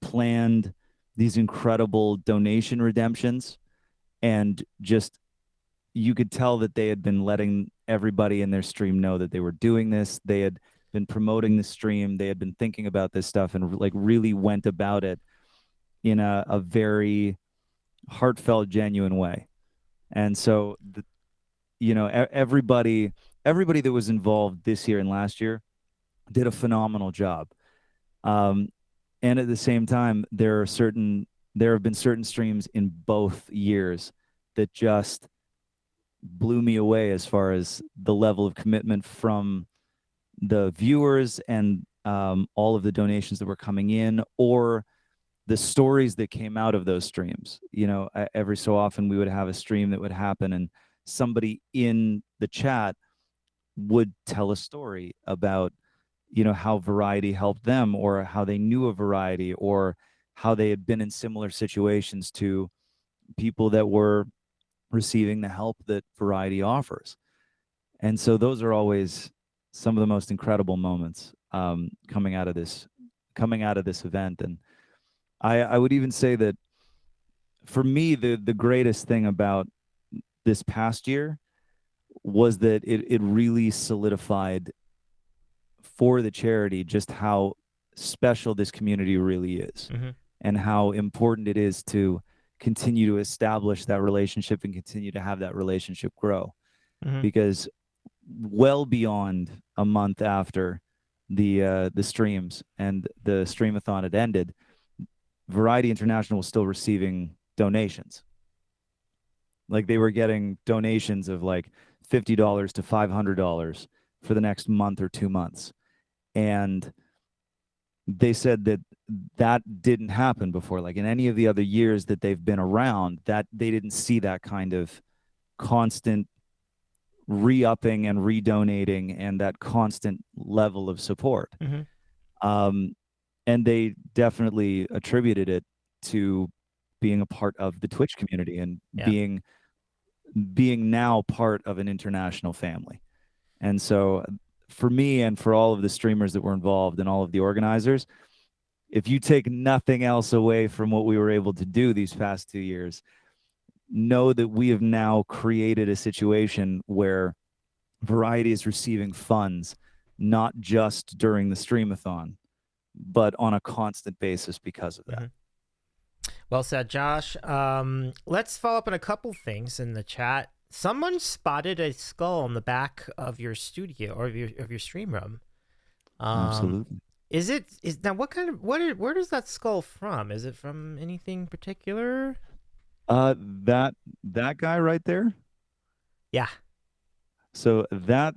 planned these incredible donation redemptions, and just you could tell that they had been letting everybody in their stream know that they were doing this. They had been promoting the stream. They had been thinking about this stuff and like really went about it in a very heartfelt, genuine way. And so, everybody that was involved this year and last year did a phenomenal job. And at the same time, there have been certain streams in both years that just blew me away as far as the level of commitment from the viewers and all of the donations that were coming in, or the stories that came out of those streams. Every so often we would have a stream that would happen and somebody in the chat would tell a story about how Variety helped them, or how they knew a Variety, or how they had been in similar situations to people that were receiving the help that Variety offers. And so those are always some of the most incredible moments coming out of this event. And I would even say that for me, the greatest thing about this past year was that it really solidified for the charity just how special this community really is, and how important it is to continue to establish that relationship and continue to have that relationship grow. Because well beyond a month after the streams and the streamathon had ended, Variety International was still receiving donations. Like, they were getting donations of like $50 to $500 for the next month or 2 months. And they said that didn't happen before. Like, in any of the other years that they've been around, that they didn't see that kind of constant re-upping and redonating and that constant level of support. And they definitely attributed it to being a part of the Twitch community and being now part of an international family. And so for me and for all of the streamers that were involved and all of the organizers, if you take nothing else away from what we were able to do these past 2 years, know that we have now created a situation where Variety is receiving funds, not just during the streamathon, but on a constant basis because of that. Well said, Josh. Let's follow up on a couple things in the chat. Someone spotted a skull on the back of your studio or of your stream room. Absolutely. Now where does that skull from? Is it from anything particular? That guy right there. Yeah. So that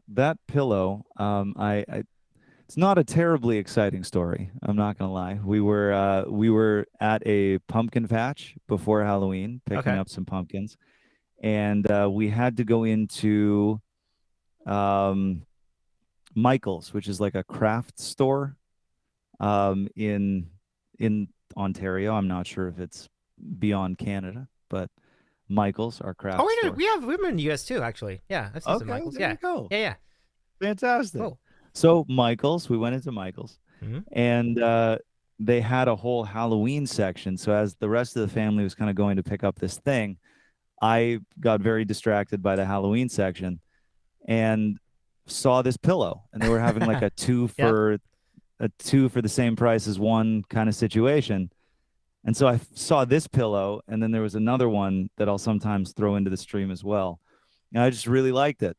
pillow, it's not a terribly exciting story. I'm not gonna lie. We were at a pumpkin patch before Halloween, picking up some pumpkins, and we had to go into Michael's, which is like a craft store in Ontario. I'm not sure if it's beyond Canada, but Michael's, our craft store. Oh, we have women in the US too, actually. Yeah, I've seen some Michael's. There you go. Yeah. Fantastic. Cool. So Michael's, we went into Michael's, and they had a whole Halloween section. So as the rest of the family was kind of going to pick up this thing, I got very distracted by the Halloween section and saw this pillow, and they were having like a two for the same price as one kind of situation. And so I saw this pillow, and then there was another one that I'll sometimes throw into the stream as well. And I just really liked it.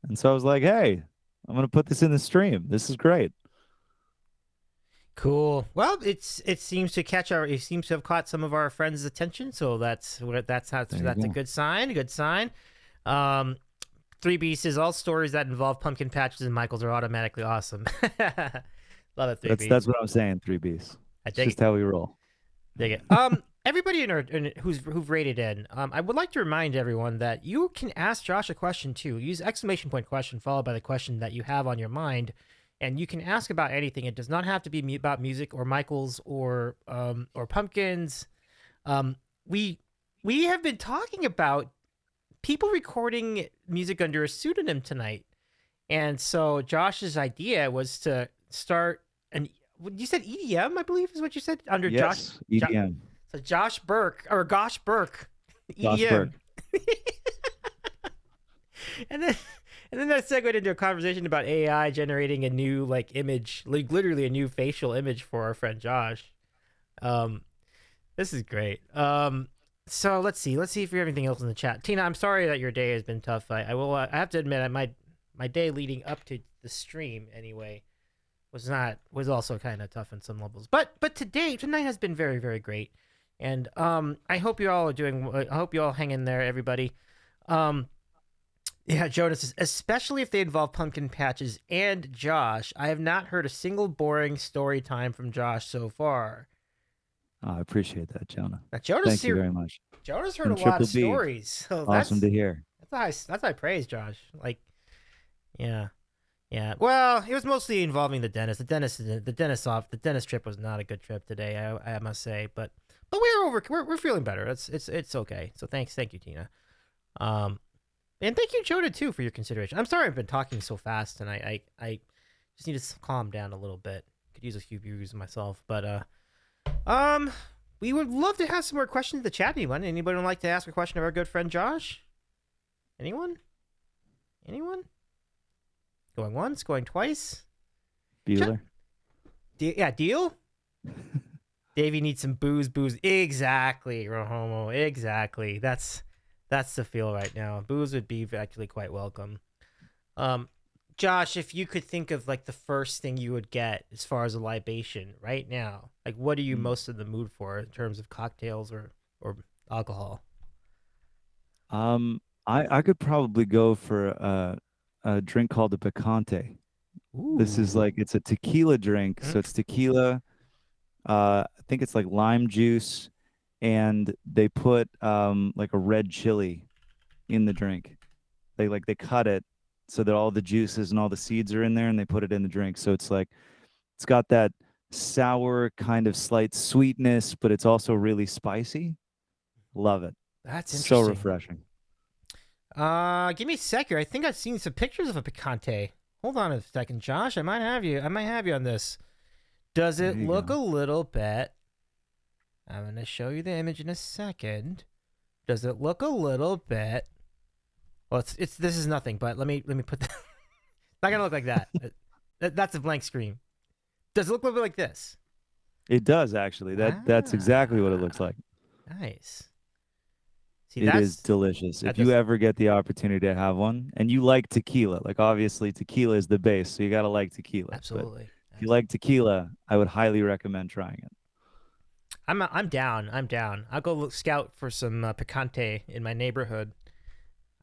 And so I was like, hey, I'm going to put this in the stream. This is great. Cool. Well, it seems to have caught some of our friends' attention, so that's a good sign. A good sign. 3B says all stories that involve pumpkin patches and Michaels are automatically awesome. Love it, 3B. That's what I'm saying, 3Bs. It's just how we roll. Dig it. Everybody who've rated in, I would like to remind everyone that you can ask Josh a question too. Use !question followed by the question that you have on your mind. and you can ask about anything. It does not have to be about music or Michaels or pumpkins. We have been talking about people recording music under a pseudonym tonight, and so Josh's idea was to start an. You said EDM, I believe, is what you said under Yes, EDM. So Josh Burke or Gosh Burke, Josh EDM, Burke. and then that segued into a conversation about AI generating a new like image, like literally a new facial image for our friend Josh. This is great. So let's see if we have anything else in the chat. Tina, I'm sorry that your day has been tough. I will. I have to admit, my day leading up to the stream anyway was also kind of tough on some levels. But tonight has been very, very great, and I hope you all are doing. I hope you all hang in there, everybody. Yeah, Jonas says, especially if they involve pumpkin patches and Josh. I have not heard a single boring story time from Josh so far. Oh, I appreciate that, Jonah. Now, Jonas, thank you very much. Jonas heard From a lot of Triple B. stories, so Awesome to hear. That's high praise, Josh. Like, yeah. Well, it was mostly involving the dentist. The dentist trip was not a good trip today. I must say, but we're feeling better. It's okay. So thank you, Tina. And thank you, Jonah, too, for your consideration. I'm sorry I've been talking so fast, and I just need to calm down a little bit. Could use a few views myself, but we would love to have some more questions in the chat. Anybody would like to ask a question of our good friend Josh? Anyone? Going once, going twice. Bueller. Deal. Davey needs some booze. Exactly, Rohomo. Exactly. That's the feel right now. Booze would be actually quite welcome. Josh, if you could think of like the first thing you would get as far as a libation right now, like what are you most in the mood for in terms of cocktails or alcohol? I could probably go for a drink called a picante. Ooh. This is like, it's a tequila drink. So it's tequila. I think it's like lime juice, and they put like a red chili in the drink. They cut it so that all the juices and all the seeds are in there, and they put it in the drink. So it's like, it's got that sour kind of slight sweetness, but it's also really spicy. Love it. That's so interesting. refreshing. Give me a sec here. I think I've seen some pictures of a picante. Hold on a second, Josh. I might have you on this. Does it look a little bit? I'm gonna show you the image in a second. Does it look a little bit? Well, it's this is nothing. But let me put that. It's not gonna look like that. That's a blank screen. Does it look a little bit like this? It does actually. That's exactly what it looks like. Nice. See, it is delicious. If you ever get the opportunity to have one, and you like tequila, like obviously tequila is the base, so you gotta like tequila. Absolutely. But if you like tequila, I would highly recommend trying it. I'm down. I'll go scout for some picante in my neighborhood.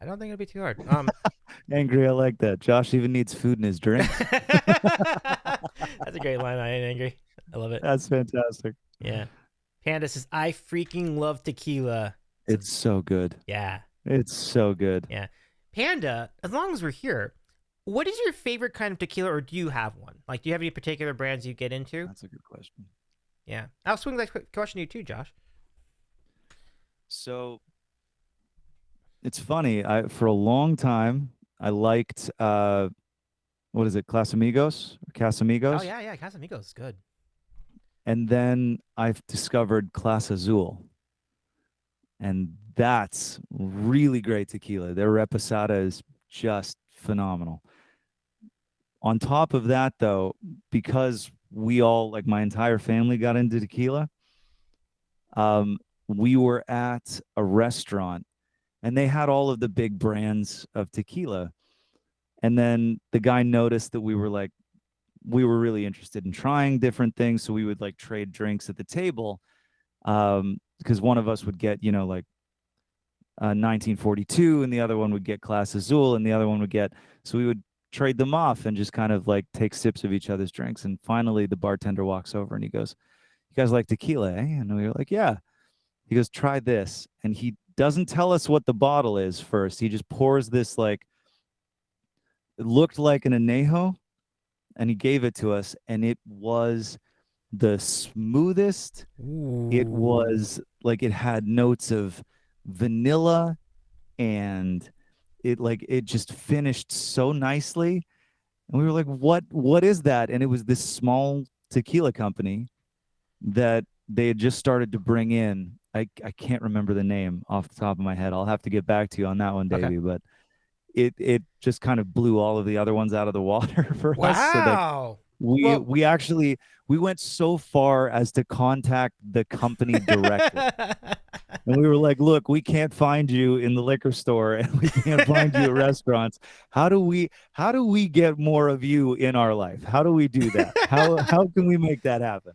I don't think it'll be too hard. Angry, I like that. Josh even needs food in his drink. That's a great line. I ain't angry. I love it. That's fantastic. Yeah. Panda says, I freaking love tequila. It's so good. Yeah. It's so good. Yeah. Panda, as long as we're here, what is your favorite kind of tequila, or do you have one? Like, do you have any particular brands you get into? That's a good question. Yeah. I'll swing that question to you too, Josh. So it's funny. For a long time, I liked, what is it, Casamigos? Oh, yeah. Casamigos is good. And then I've discovered Clase Azul. And that's really great tequila. Their reposada is just phenomenal. On top of that, though, because we all, like my entire family, got into tequila, we were at a restaurant, and they had all of the big brands of tequila. And then the guy noticed that we were really interested in trying different things, so we would like trade drinks at the table. Because one of us would get, 1942, and the other one would get Clase Azul, and the other one would get, so we would trade them off and just kind of like take sips of each other's drinks. And finally the bartender walks over and he goes, "You guys like tequila, eh?" And we were like, "Yeah." He goes, "Try this." And he doesn't tell us what the bottle is first. He just pours this, like, it looked like an añejo, and he gave it to us, and it was the smoothest. It Ooh. was like it had notes of vanilla, and it just finished so nicely. And we were like, what is that? And it was this small tequila company that they had just started to bring in. I can't remember the name off the top of my head. I'll have to get back to you on that one, Okay. Davey. But it just kind of blew all of the other ones out of the water for us. So like Wow. we Well, we actually we went so far as to contact the company directly. And we were like, look, we can't find you in the liquor store and we can't find you at restaurants. How do we get more of you in our life? How do we do that? How can we make that happen?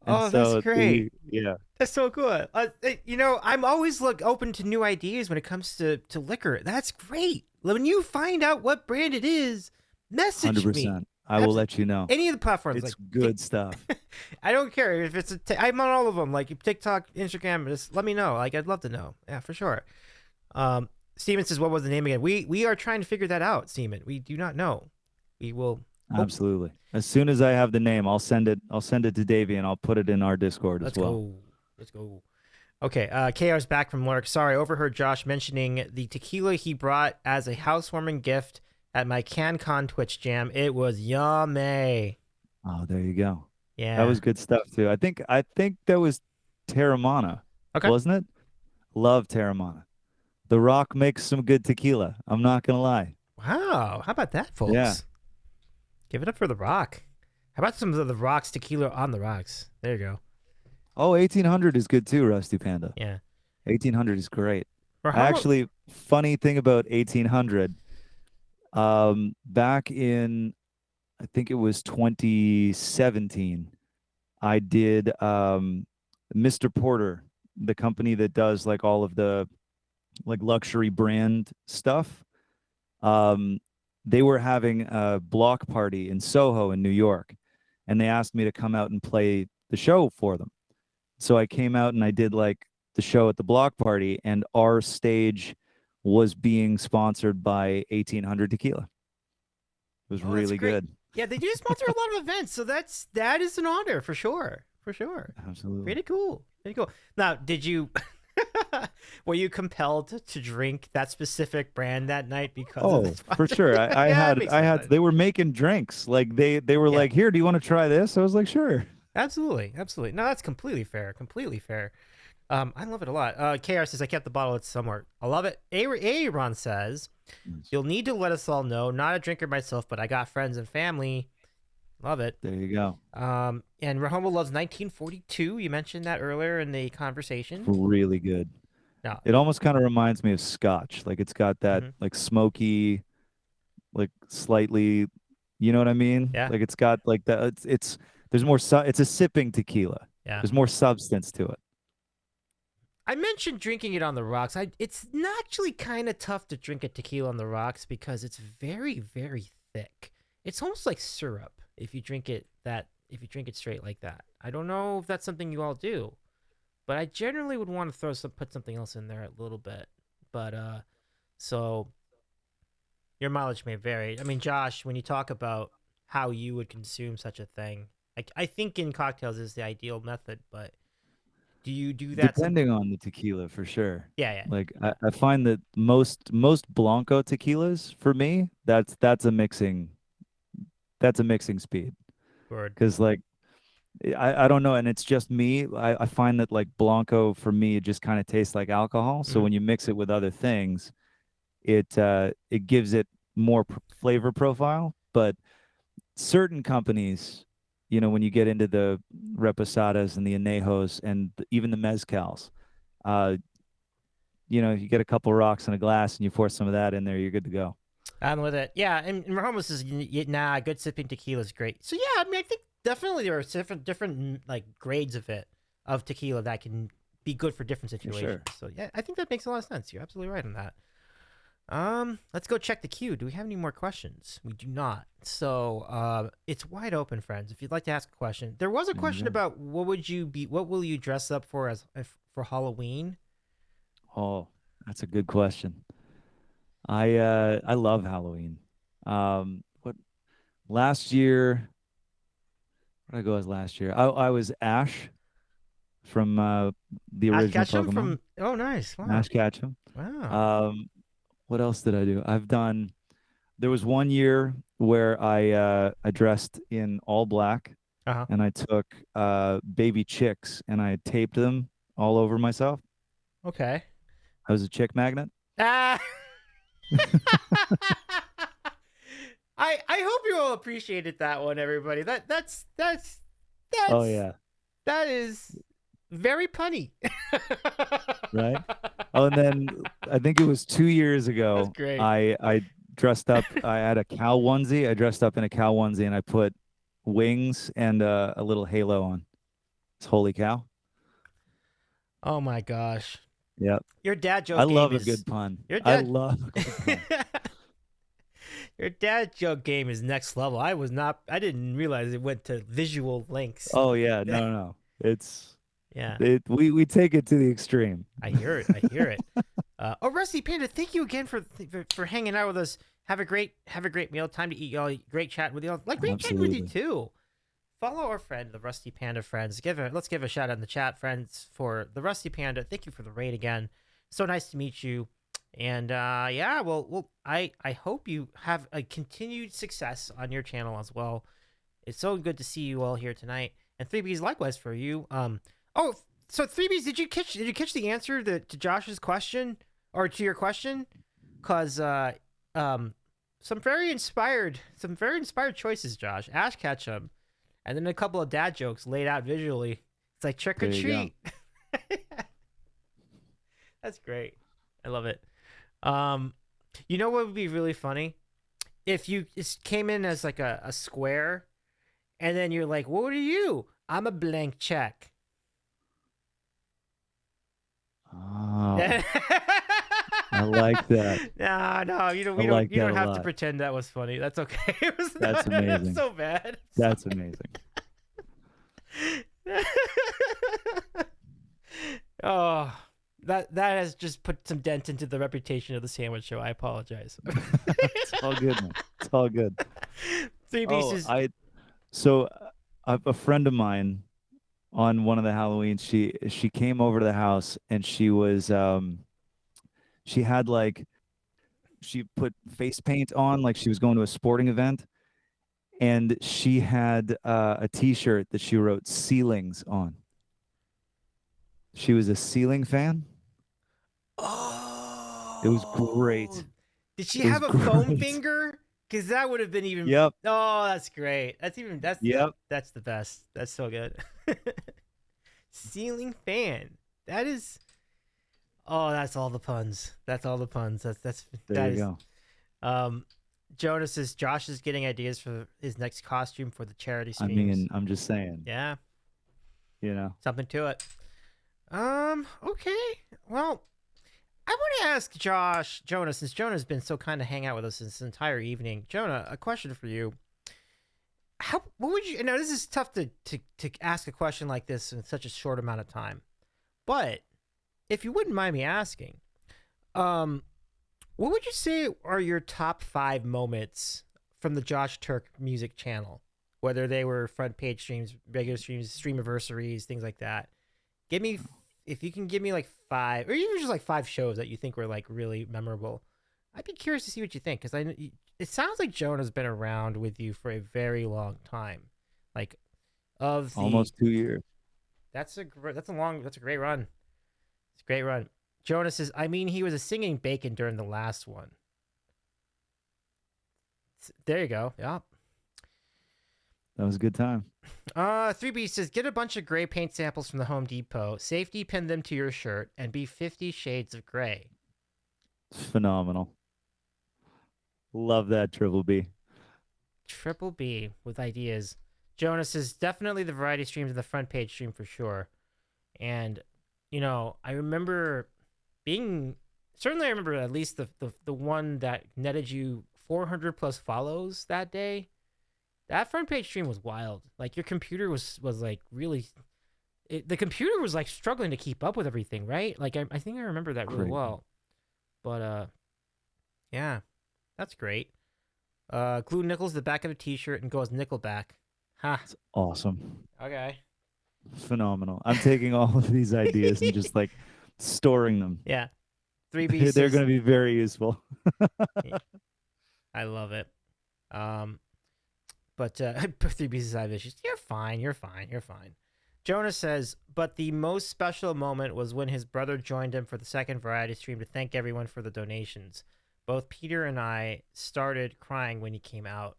And oh, that's so great. yeah, That's so cool. I'm always open to new ideas when it comes to liquor. That's great. When you find out what brand it is, message me. 100%. I will let you know. Any of the platforms, It's good stuff. I don't care if it's I'm on all of them, like TikTok, Instagram. Just let me know. Like I'd love to know. Yeah, for sure. Steven says, "What was the name again?" We are trying to figure that out, Steven. We do not know. We will. Absolutely. As soon as I have the name, I'll send it. I'll send it to Davey, and I'll put it in our Discord as well. Go. Let's go. Okay, KR's back from work. Sorry, overheard Josh mentioning the tequila he brought as a housewarming gift at my CanCon Twitch jam. It was yummy. Oh, there you go. Yeah. That was good stuff too. I think that was Terramana, Okay. wasn't it? Love Terramana. The Rock makes some good tequila. I'm not gonna lie. Wow. How about that, folks? Yeah. Give it up for The Rock. How about some of The Rock's tequila on the rocks? There you go. Oh, 1800 is good too, Rusty Panda. Yeah. 1800 is great. Or how Actually, funny thing about 1800, back in, I think it was 2017, I did Mr. Porter, the company that does like all of the like luxury brand stuff. Um, they were having a block party in Soho in New York, and they asked me to come out and play the show for them. So I came out and I did like the show at the block party, and our stage was being sponsored by 1800 Tequila. It was really good. Yeah, they do sponsor a lot of events, so that is an honor for sure. For sure. Absolutely. Pretty cool. Pretty cool. Now, did you were you compelled to drink that specific brand that night because of Oh, the for sure. I Yeah, that makes sense. they were making drinks. Like they were Yeah. like, "Here, do you want to try this?" I was like, "Sure." Absolutely. Absolutely. No, that's completely fair. Completely fair. I love it a lot. KR says, I kept the bottle. It's somewhere. I love it. Aaron says, you'll need to let us all know. Not a drinker myself, but I got friends and family. Love it. There you go. And Rahoma loves 1942. You mentioned that earlier in the conversation. Really good. No. It almost kind of reminds me of Scotch. Like it's got that Mhm. like smoky, like slightly, you know what I mean? Yeah. Like it's got like that. It's there's more. It's a sipping tequila. Yeah. There's more substance to it. I mentioned drinking it on the rocks. It's actually kind of tough to drink a tequila on the rocks because it's very, very thick. It's almost like syrup if you drink it straight like that. I don't know if that's something you all do, but I generally would want to put something else in there a little bit. But so your mileage may vary. I mean, Josh, when you talk about how you would consume such a thing, I think in cocktails is the ideal method, but do you do that? Depending on the tequila, for sure. Yeah. Like I find that most Blanco tequilas for me, that's a mixing speed. Word. Because like I don't know, and it's just me. I find that like Blanco for me it just kind of tastes like alcohol. So Mhm. when you mix it with other things, it gives it more flavor profile. But certain companies, when you get into the reposadas and the anejos and even the mezcals, uh, you get a couple rocks in a glass and you pour some of that in there, you're good to go. I'm with it. Yeah, and Ramos says, nah, good sipping tequila is great. So yeah, I mean, I think definitely there are different like grades of tequila that can be good for different situations. Sure. So yeah, I think that makes a lot of sense. You're absolutely right on that. Let's go check the queue. Do we have any more questions? We do not. So it's wide open, friends. If you'd like to ask a question, there was a question about what will you dress up for for Halloween? Oh, that's a good question. I love Halloween. Last year, where did I go as last year? I was Ash from the Ash original Ketchum Pokemon. from. Oh, nice. Wow. Ash Ketchum. Wow. What else did I do? There was one year where I dressed in all black Uh huh. and I took baby chicks and I taped them all over myself. Okay. I was a chick magnet. Ah. I hope you all appreciated that one, everybody. That's Oh yeah, that is very punny. right. Oh, and then I think it was 2 years That's ago. great. I dressed up. I had a cow onesie. I dressed up in a cow onesie and I put wings and a little halo on. It's holy cow. Oh my gosh. Yep. Your dad I joke game love a is good pun. your I dad love a good pun. Your dad joke game is next level. I didn't realize it went to visual links. Oh yeah, no. It's Yeah. we take it to the extreme. I hear it. I hear it. Rusty Panda, thank you again for hanging out with us. Have a great meal. Time to eat, y'all. Great chatting with y'all. Like great chatting with you Absolutely. too. Follow our friend, the Rusty Panda friends. Let's give a shout out in the chat, friends, for the Rusty Panda. Thank you for the raid again. So nice to meet you. And yeah, well, I hope you have a continued success on your channel as well. It's so good to see you all here tonight. And 3Bs likewise for you. Oh, so 3Bs, did you catch the answer to Josh's question or to your question? Cause some very inspired choices, Josh. Ash Ketchum, and then a couple of dad jokes laid out visually. It's like trick or There you go. treat. That's great. I love it. You know what would be really funny? If you just came in as like a square, and then you're like, "What are you? I'm a blank check." Oh, I like that. No, you don't. I like You that don't a have to lot. pretend that was funny. That's okay. It was That's not, amazing. so bad. That's amazing. Oh, that has just put some dent into the reputation of the Sandwich Show. I apologize. It's all good, man. It's all good. Three Oh, pieces. a friend of mine on one of the Halloweens, she came over to the house and she had like she put face paint on like she was going to a sporting event, and she had a T-shirt that she wrote "ceilings" on. She was a ceiling fan. Oh, It was great. did she It was have a foam great. finger? Because that would have been even. Yep. Oh, that's great. Yep. That's the best. That's so good. Ceiling fan. That is. Oh, that's all the puns. That's all the puns. There you go. Jonas says Josh is getting ideas for his next costume for the charity I streams. mean, I'm just saying. Yeah, You know. something to it. Okay. Well, I want to ask Jonah, since Jonah's been so kind to hang out with us this entire evening. Jonah, a question for you. What would you? Now, this is tough to ask a question like this in such a short amount of time, but if you wouldn't mind me asking, what would you say are your top 5 moments from the Josh Taerk music channel? Whether they were front page streams, regular streams, streamiversaries, things like that. If you can give me like 5, or even just like 5 shows that you think were like really memorable. I'd be curious to see what you think, because it sounds like Jonah's been around with you for a very long time, like Almost 2 years. That's a great run. It's a great run. Jonas says, I mean, he was a singing bacon during the last one. There you go. Yeah. That was a good time. 3B says, get a bunch of gray paint samples from the Home Depot, safety pin them to your shirt, and be 50 shades of gray. Phenomenal. Love that, Triple B. Triple B with ideas. Jonas says, definitely the variety streams and the front page stream for sure. And, I remember I remember at least the one that netted you 400 plus follows that day. That front page stream was wild. Like, your computer was like really, the computer was like struggling to keep up with everything, right? Like, I think I remember that really Crazy. well. But, yeah, that's great. Glue nickels to the back of a t-shirt and go as Nickelback. Ha. It's awesome. Okay. Phenomenal. I'm taking all of these ideas and just like storing them. Yeah. 3B They're says, going to be very useful. yeah, I love it. But 3B says I have issues. You're fine. You're fine. You're fine. Jonah says, but the most special moment was when his brother joined him for the second variety stream to thank everyone for the donations. Both Peter and I started crying when he came out.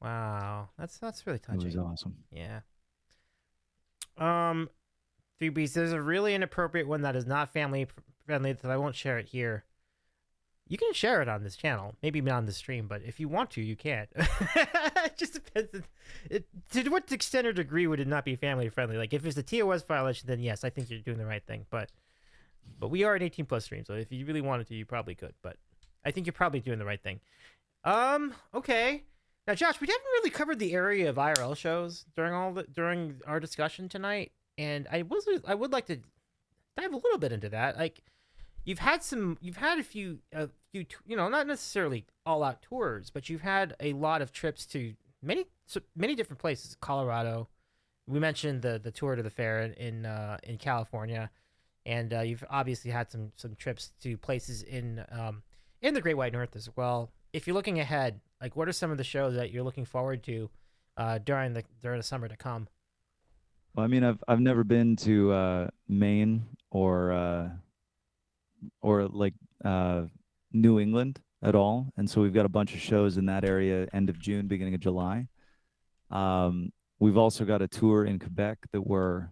Wow, that's really touching. It was awesome. Yeah. 3Bs, there's a really inappropriate one that is not family friendly that I won't share it here. You can share it on this channel, maybe not on the stream, but if you want to, you can. It just depends. To what extent or degree would it not be family friendly? Like if it's a TOS violation, then yes, I think you're doing the right thing. But we are an 18+ stream, so if you really wanted to, you probably could. But I think you're probably doing the right thing. Okay. Now, Josh, we haven't really covered the area of IRL shows during our discussion tonight, and I would like to dive a little bit into that. Like, you've had a few, not necessarily all out tours, but you've had a lot of trips to many different places. Colorado, we mentioned the tour to the fair in California, and you've obviously had some trips to places in the Great White North as well. If you're looking ahead, like what are some of the shows that you're looking forward to during the summer to come? Well, I mean, I've never been to Maine or like New England at all, and so we've got a bunch of shows in that area end of June, beginning of July. We've also got a tour in Quebec that we're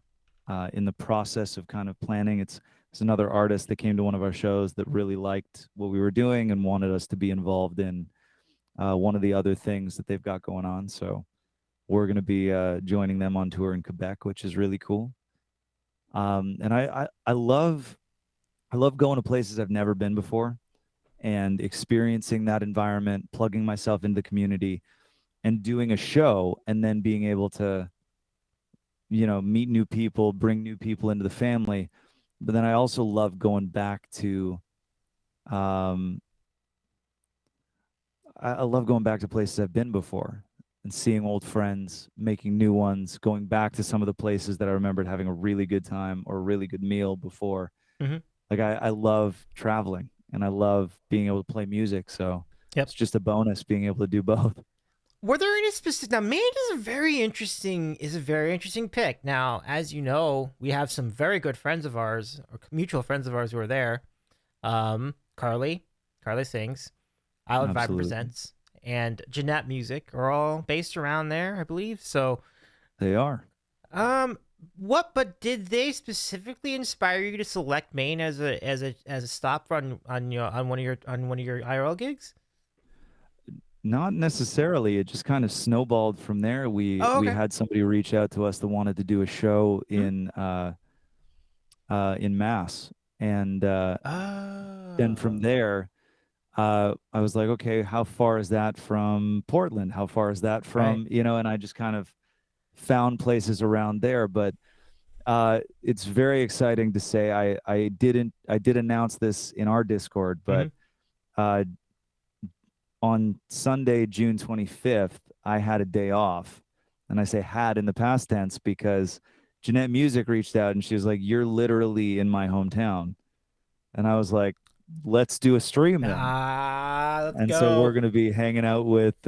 in the process of kind of planning. It's another artist that came to one of our shows that really liked what we were doing and wanted us to be involved in one of the other things that they've got going on. So we're going to be joining them on tour in Quebec, which is really cool. And I love going to places I've never been before and experiencing that environment, plugging myself into the community and doing a show, and then being able to, meet new people, bring new people into the family. But then I also love going back to, I love going back to places I've been before and seeing old friends, making new ones, going back to some of the places that I remembered having a really good time or a really good meal before. Mm-hmm. Like I love traveling and I love being able to play music. So Yep. It's just a bonus being able to do both. Were there any specific? Now, Maine is a very interesting pick. Now, as you know, we have some very good friends of ours, or mutual friends of ours, who are there. Carly sings, Island Vibe Presents, and Jeanette Music are all based around there, I believe. So they are. But did they specifically inspire you to select Maine as a stop on one of your IRL gigs? Not necessarily. It just kind of snowballed from there. We had somebody reach out to us that wanted to do a show in Mass, and then from there, I was like, okay, how far is that from Portland? How far is that from And I just kind of found places around there. But it's very exciting to say. I did announce this in our Discord, but on Sunday, June 25th, I had a day off. And I say had in the past tense because Jeanette Music reached out and she was like, "You're literally in my hometown." And I was like, "Let's do a stream then." Let's go. So we're going to be hanging out with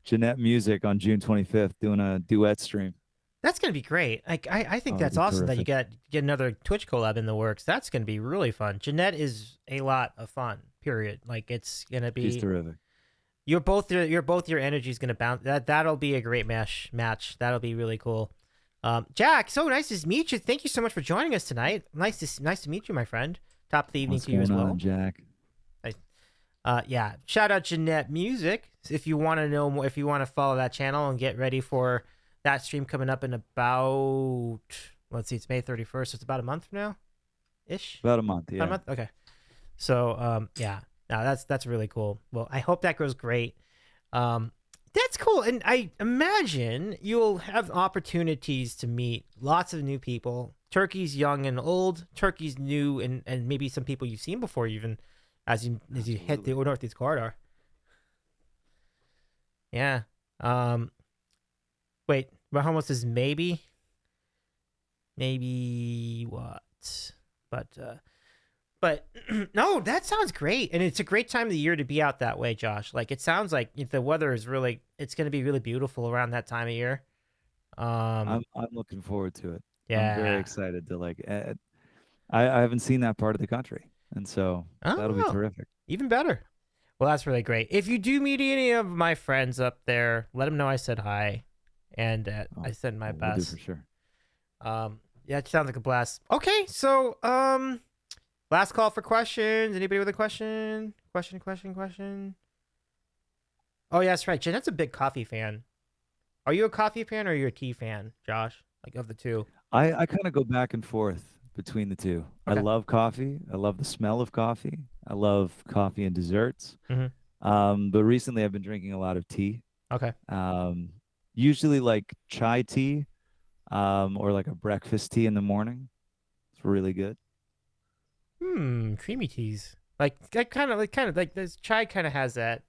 Jeanette Music on June 25th doing a duet stream. That's going to be great. I think that's awesome that you get another Twitch collab in the works. That's going to be really fun. Jeanette is a lot of fun, period. Like it's going to be. She's terrific. Your energy is going to bounce. That'll be a great match. That'll be really cool. Jack, so nice to meet you. Thank you so much for joining us tonight. Nice to meet you, my friend. Top of the evening to you as well. What's going on, Jack? Yeah. Shout out Jeanette Music. If you want to know more, if you want to follow that channel and get ready for that stream coming up in about, let's see, it's May 31st. So it's about a month from now, ish. About a month, yeah. About a month. Okay. So yeah. No, that's really cool. Well, I hope that goes great. That's cool. And I imagine you'll have opportunities to meet lots of new people. Turkey's young and old. Turkey's new and maybe some people you've seen before even as you hit the Northeast corridor. Yeah. Um. Wait. Bahamas is maybe what? But no, that sounds great, and it's a great time of the year to be out that way, Josh. Like it sounds like if the weather is really, it's going to be really beautiful around that time of year. Um. I'm looking forward to it. I'm very Yeah. excited to like. I haven't seen that part of the country, and so that'll be Oh, terrific. even better. Well, that's really great. If you do meet any of my friends up there, let them know I said hi, and I Oh, send my well, we'll do for best. sure. Yeah, it sounds like a blast. Okay, so last call for questions. Anybody with a question? Question. Oh, yeah, that's right. Jeanette's a big coffee fan. Are you a coffee fan or are you a tea fan, Josh? Like of the two? I kind of go back and forth between the two. I Okay. love coffee. I love the smell of coffee. I love coffee and desserts. Mm-hmm. But recently I've been drinking a lot of tea. Okay. Um, Usually like chai tea, or like a breakfast tea in the morning. It's really good. Creamy teas. Like kind of like this chai kind of has that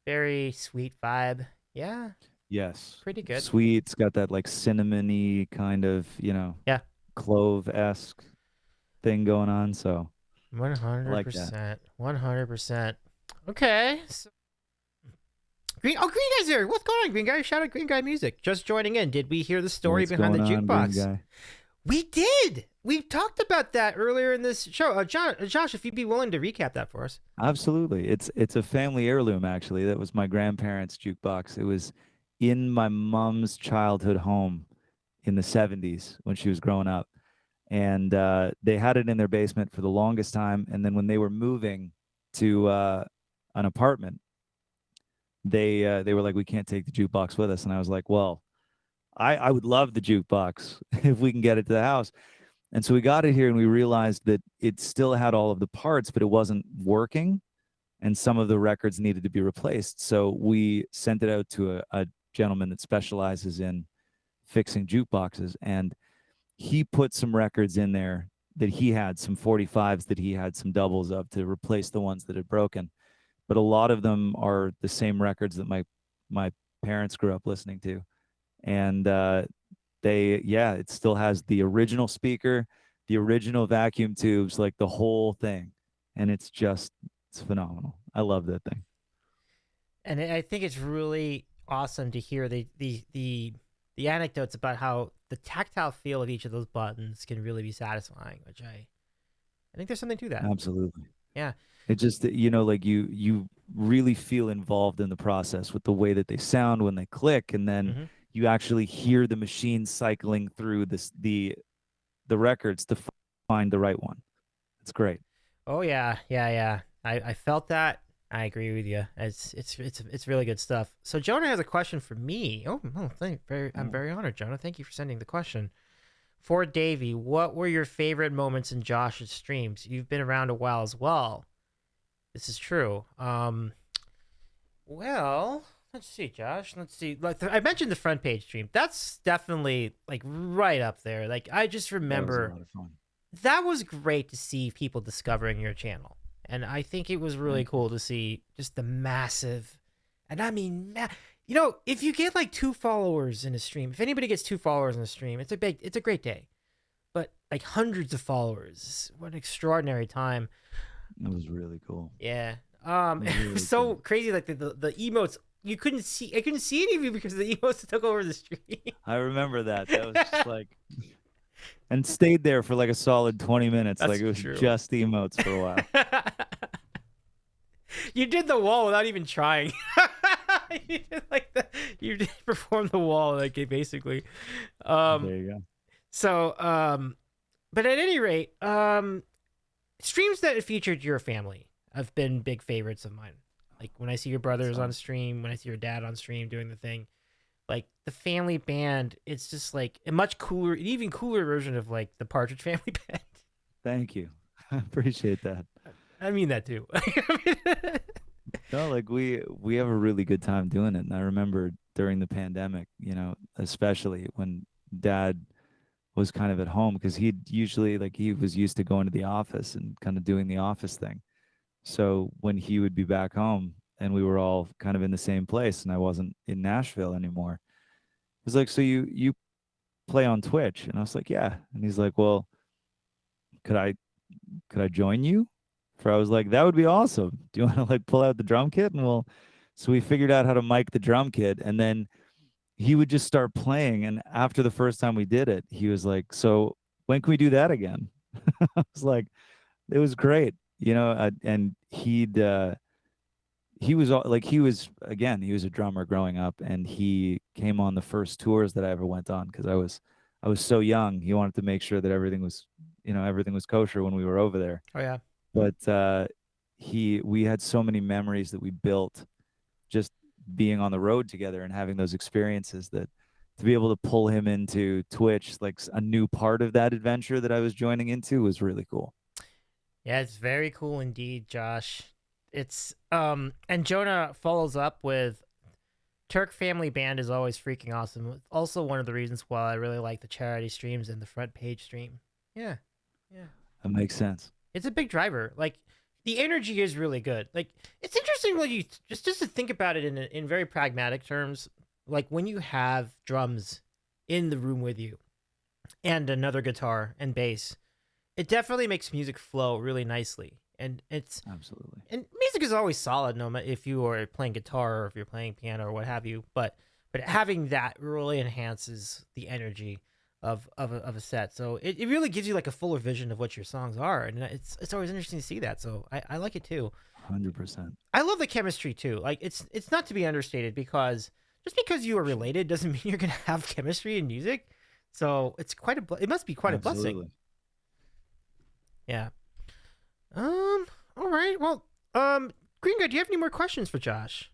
very sweet vibe. Yeah, Yes. pretty good. Sweet. It's got that like cinnamony kind of, Yeah, clove-esque thing going on. So one I hundred like that. percent, 100%. Okay. So, Green Guy's here. What's going on, Green Guy? Shout out Green Guy Music. Just joining in. Did we hear the story What's behind the going on, green jukebox? guy? We did. We talked about that earlier in this show. Josh, if you'd be willing to recap that for us. Absolutely. It's a family heirloom actually. That was my grandparents' jukebox. It was in my mom's childhood home in the 70s when she was growing up. And they had it in their basement for the longest time. And then when they were moving to an apartment, they were like, we can't take the jukebox with us. And I was like, well, I would love the jukebox if we can get it to the house. And so we got it here and we realized that it still had all of the parts, but it wasn't working. And some of the records needed to be replaced. So we sent it out to a gentleman that specializes in fixing jukeboxes. And he put some records in there that he had, some 45s that he had some doubles of to replace the ones that had broken. But a lot of them are the same records that my parents grew up listening to. And it still has the original speaker, the original vacuum tubes, like the whole thing. And it's phenomenal. I love that thing. And I think it's really awesome to hear the anecdotes about how the tactile feel of each of those buttons can really be satisfying, which I think there's something to that. Absolutely. Yeah. It just, like you really feel involved in the process with the way that they sound when they click, and then Mm-hmm. you actually hear the machine cycling through the records to find the right one. It's great. Oh yeah. I felt that. I agree with you. It's really good stuff. So Jonah has a question for me. I'm Oh. very honored, Jonah. Thank you for sending the question. For Davey, what were your favorite moments in Josh's streams? You've been around a while as well. This is true. Well, let's see, Josh. Let's see. Like I mentioned the front page stream. That's definitely like right up there. Like I just That was a remember lot of fun. that was great to see people discovering your channel. And I think it was really Thank you. cool to see just the massive, and I mean, if you get like 2 followers in a stream, if anybody gets 2 followers in a stream, it's a great day. But like hundreds of followers, what an extraordinary time. It was really cool. Yeah. It was It was really so cool. crazy. Like the emotes, I couldn't see any of you because the emotes took over the stream. I remember that. That was just like, and stayed there for like a solid 20 minutes. That's Like it was true. just emotes for a while. You did the wall without even trying. You did you did perform the wall like basically. Um There you go. so but at any rate, streams that featured your family have been big favorites of mine. Like when I see your brothers on So stream, when I see your dad on stream doing the thing, like the family band, it's just like a much cooler, an even cooler version of like the Partridge Family Band. thank you. I appreciate that. I mean that too. No, like we have a really good time doing it. And I remember during the pandemic, especially when dad was kind of at home because he'd usually like he was used to going to the office and kind of doing the office thing. So when he would be back home, and we were all kind of in the same place, and I wasn't in Nashville anymore. He was like, "So you play on Twitch?" And I was like, "Yeah." And he's like, "Well, could I join you?" For I was like, "That would be awesome. Do you want to like pull out the drum kit and we'll." So we figured out how to mic the drum kit, and then he would just start playing. And after the first time we did it, he was like, "So when can we do that again?" I was like, "It was great, you know." And he was like, he was, again, he was a drummer growing up, and he came on the first tours that I ever went on because I was so young. He wanted to make sure that everything was, everything was kosher when we were over there. Oh yeah. But we had so many memories that we built just being on the road together and having those experiences, that to be able to pull him into Twitch, like a new part of that adventure that I was joining into, was really cool. Yeah, it's very cool indeed, Josh. It's and Jonah follows up with Turk Family Band is always freaking awesome. Also one of the reasons why I really like the charity streams and the front page stream. Yeah. Yeah. That makes sense. It's a big driver. Like the energy is really good. Like it's interesting when you just to think about it in very pragmatic terms. Like when you have drums in the room with you and another guitar and bass, it definitely makes music flow really nicely. And it's Absolutely. and music is always solid, no matter if you are playing guitar or if you're playing piano or what have you. But having that really enhances the energy of a set. So it really gives you like a fuller vision of what your songs are, and it's always interesting to see that. So I like it too. 100%. I love the chemistry too. Like it's not to be understated, because just because you are related doesn't mean you're gonna have chemistry in music. So it's it must be quite a blessing. Absolutely. Yeah. All right. Well, Green Guy, do you have any more questions for Josh?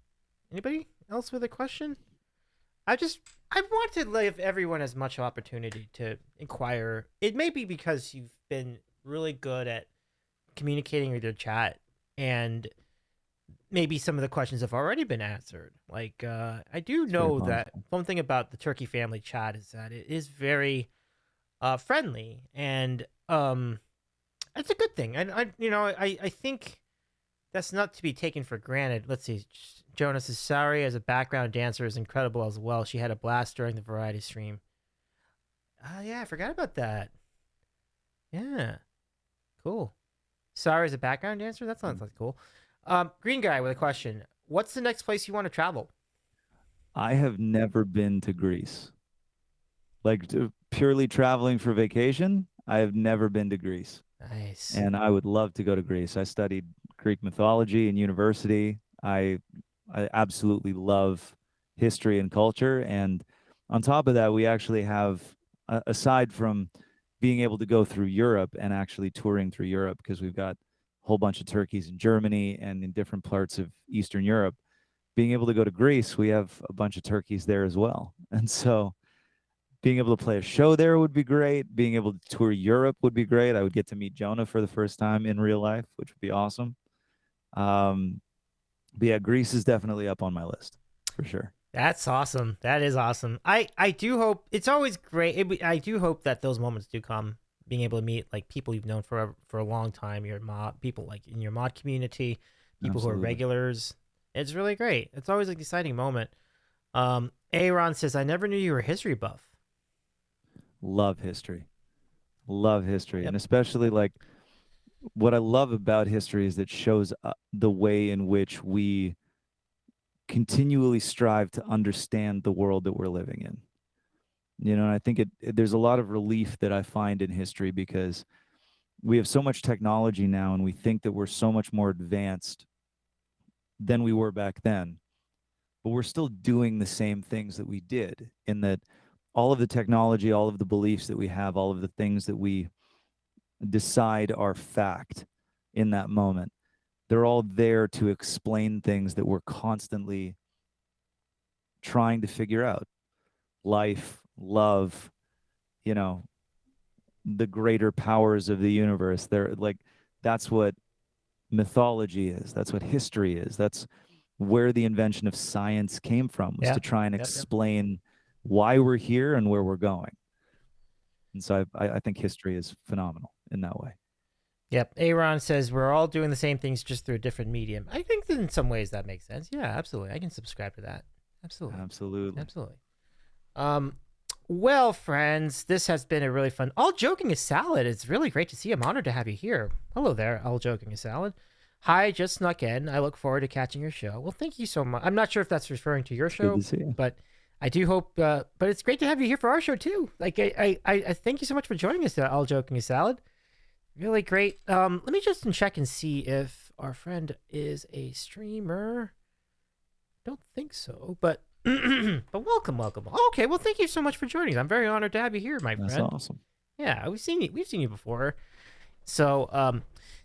Anybody else with a question? I want to give everyone as much opportunity to inquire. It may be because you've been really good at communicating with your chat, and maybe some of the questions have already been answered. Like, I do It's very know that possible. one thing about the Turkey Family chat is that it is very friendly, and it's a good thing. And I think that's not to be taken for granted. Let's see. Jonas is sorry as a background dancer is incredible as well. She had a blast during the variety stream. Yeah, I forgot about that. Yeah, cool. Sorry as a background dancer. That sounds like cool. Green Guy with a question. What's the next place you want to travel? I have never been to Greece. Like purely traveling for vacation, I have never been to Greece. Nice. And I would love to go to Greece. I studied Greek mythology in university. I absolutely love history and culture. And on top of that, we actually have, aside from being able to go through Europe and actually touring through Europe, because we've got a whole bunch of turkeys in Germany and in different parts of Eastern Europe, being able to go to Greece, we have a bunch of turkeys there as well. And so being able to play a show there would be great. Being able to tour Europe would be great. I would get to meet Jonah for the first time in real life, which would be awesome. But yeah, Greece is definitely up on my list for sure. That's awesome. That is awesome. I do hope it's always great. I do hope that those moments do come. Being able to meet like people you've known for a long time, your mod people like in your mod community, people who are Absolutely. regulars. It's really great. It's always an exciting moment. Aaron says, "I never knew you were a history buff." Love history. Love history. Yep. And especially like what I love about history is that shows the way in which we continually strive to understand the world that we're living in. And I think there's a lot of relief that I find in history, because we have so much technology now and we think that we're so much more advanced than we were back then. But we're still doing the same things that we did, in that all of the technology, all of the beliefs that we have, all of the things that we decide are fact in that moment, they're all there to explain things that we're constantly trying to figure out. Life, love, the greater powers of the universe. They're like, that's what mythology is. That's what history is. That's where the invention of science came from, was Yeah. to try and Yep. explain why we're here and where we're going. And so I think history is phenomenal in that way. Yep. Aaron says we're all doing the same things just through a different medium. I think that in some ways that makes sense. Yeah, absolutely. I can subscribe to that. Absolutely. Absolutely. Absolutely. Well, friends, this has been a really fun. All joking aside, it's really great to see you. I'm honored to have you here. Hello there, all joking aside. Hi, just snuck in. I look forward to catching your show. Well, thank you so much. I'm not sure if that's referring to your show, Good to see you. but I do hope. But it's great to have you here for our show too. Like, I thank you so much for joining us. All joking aside, really great. Let me just check and see if our friend is a streamer. Don't think so, but but welcome. Okay, well, thank you so much for joining us. I'm very honored to have you here, my friend. That's awesome. Yeah, we've seen you before. So,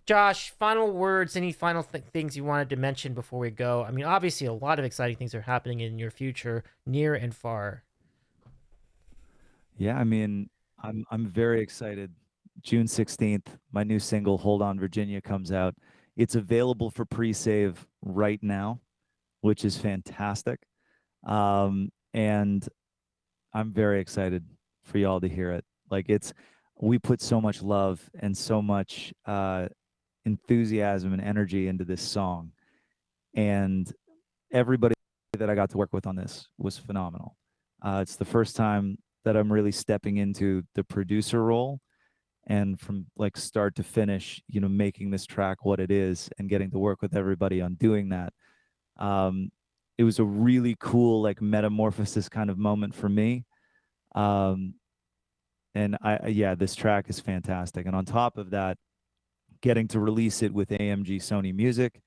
Josh, final words, any final things you wanted to mention before we go? I mean, obviously, a lot of exciting things are happening in your future, near and far. Yeah, I mean, I'm very excited. June 16th, my new single "Hold On Virginia" comes out. It's available for pre-save right now, which is fantastic. And I'm very excited for y'all to hear it. Like we put so much love and so much enthusiasm and energy into this song, and everybody that I got to work with on this was phenomenal. It's the first time that I'm really stepping into the producer role, and from like start to finish, making this track what it is and getting to work with everybody on doing that. It was a really cool like metamorphosis kind of moment for me. And yeah, this track is fantastic. And on top of that, getting to release it with AMG Sony Music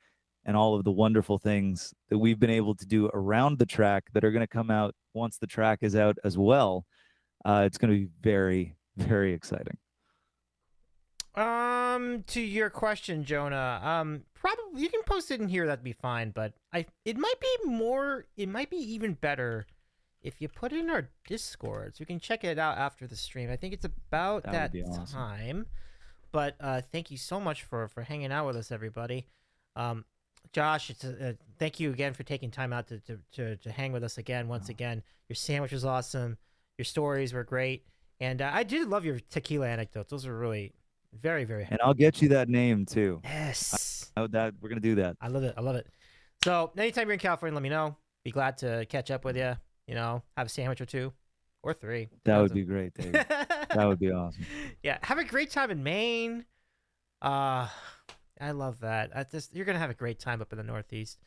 and all of the wonderful things that we've been able to do around the track that are going to come out once the track is out as well. It's going to be very, very exciting. To your question, Jonah, probably you can post it in here. That'd be fine. But it might be even better if you put it in our Discord, so we can check it out after the stream. I think it's about that time. But thank you so much for hanging out with us, everybody. Josh, thank you again for taking time out to hang with us again. Once again, your sandwich was awesome. Your stories were great, and I did love your tequila anecdotes. Those were really very, very. And I'll get you that name too. Yes. That we're gonna do that. I love it. So anytime you're in California, let me know. Be glad to catch up with you. Have a sandwich or two, or three. That would be great, Dave. That would be awesome. Yeah, have a great time in Maine. I love that. You're gonna have a great time up in the Northeast.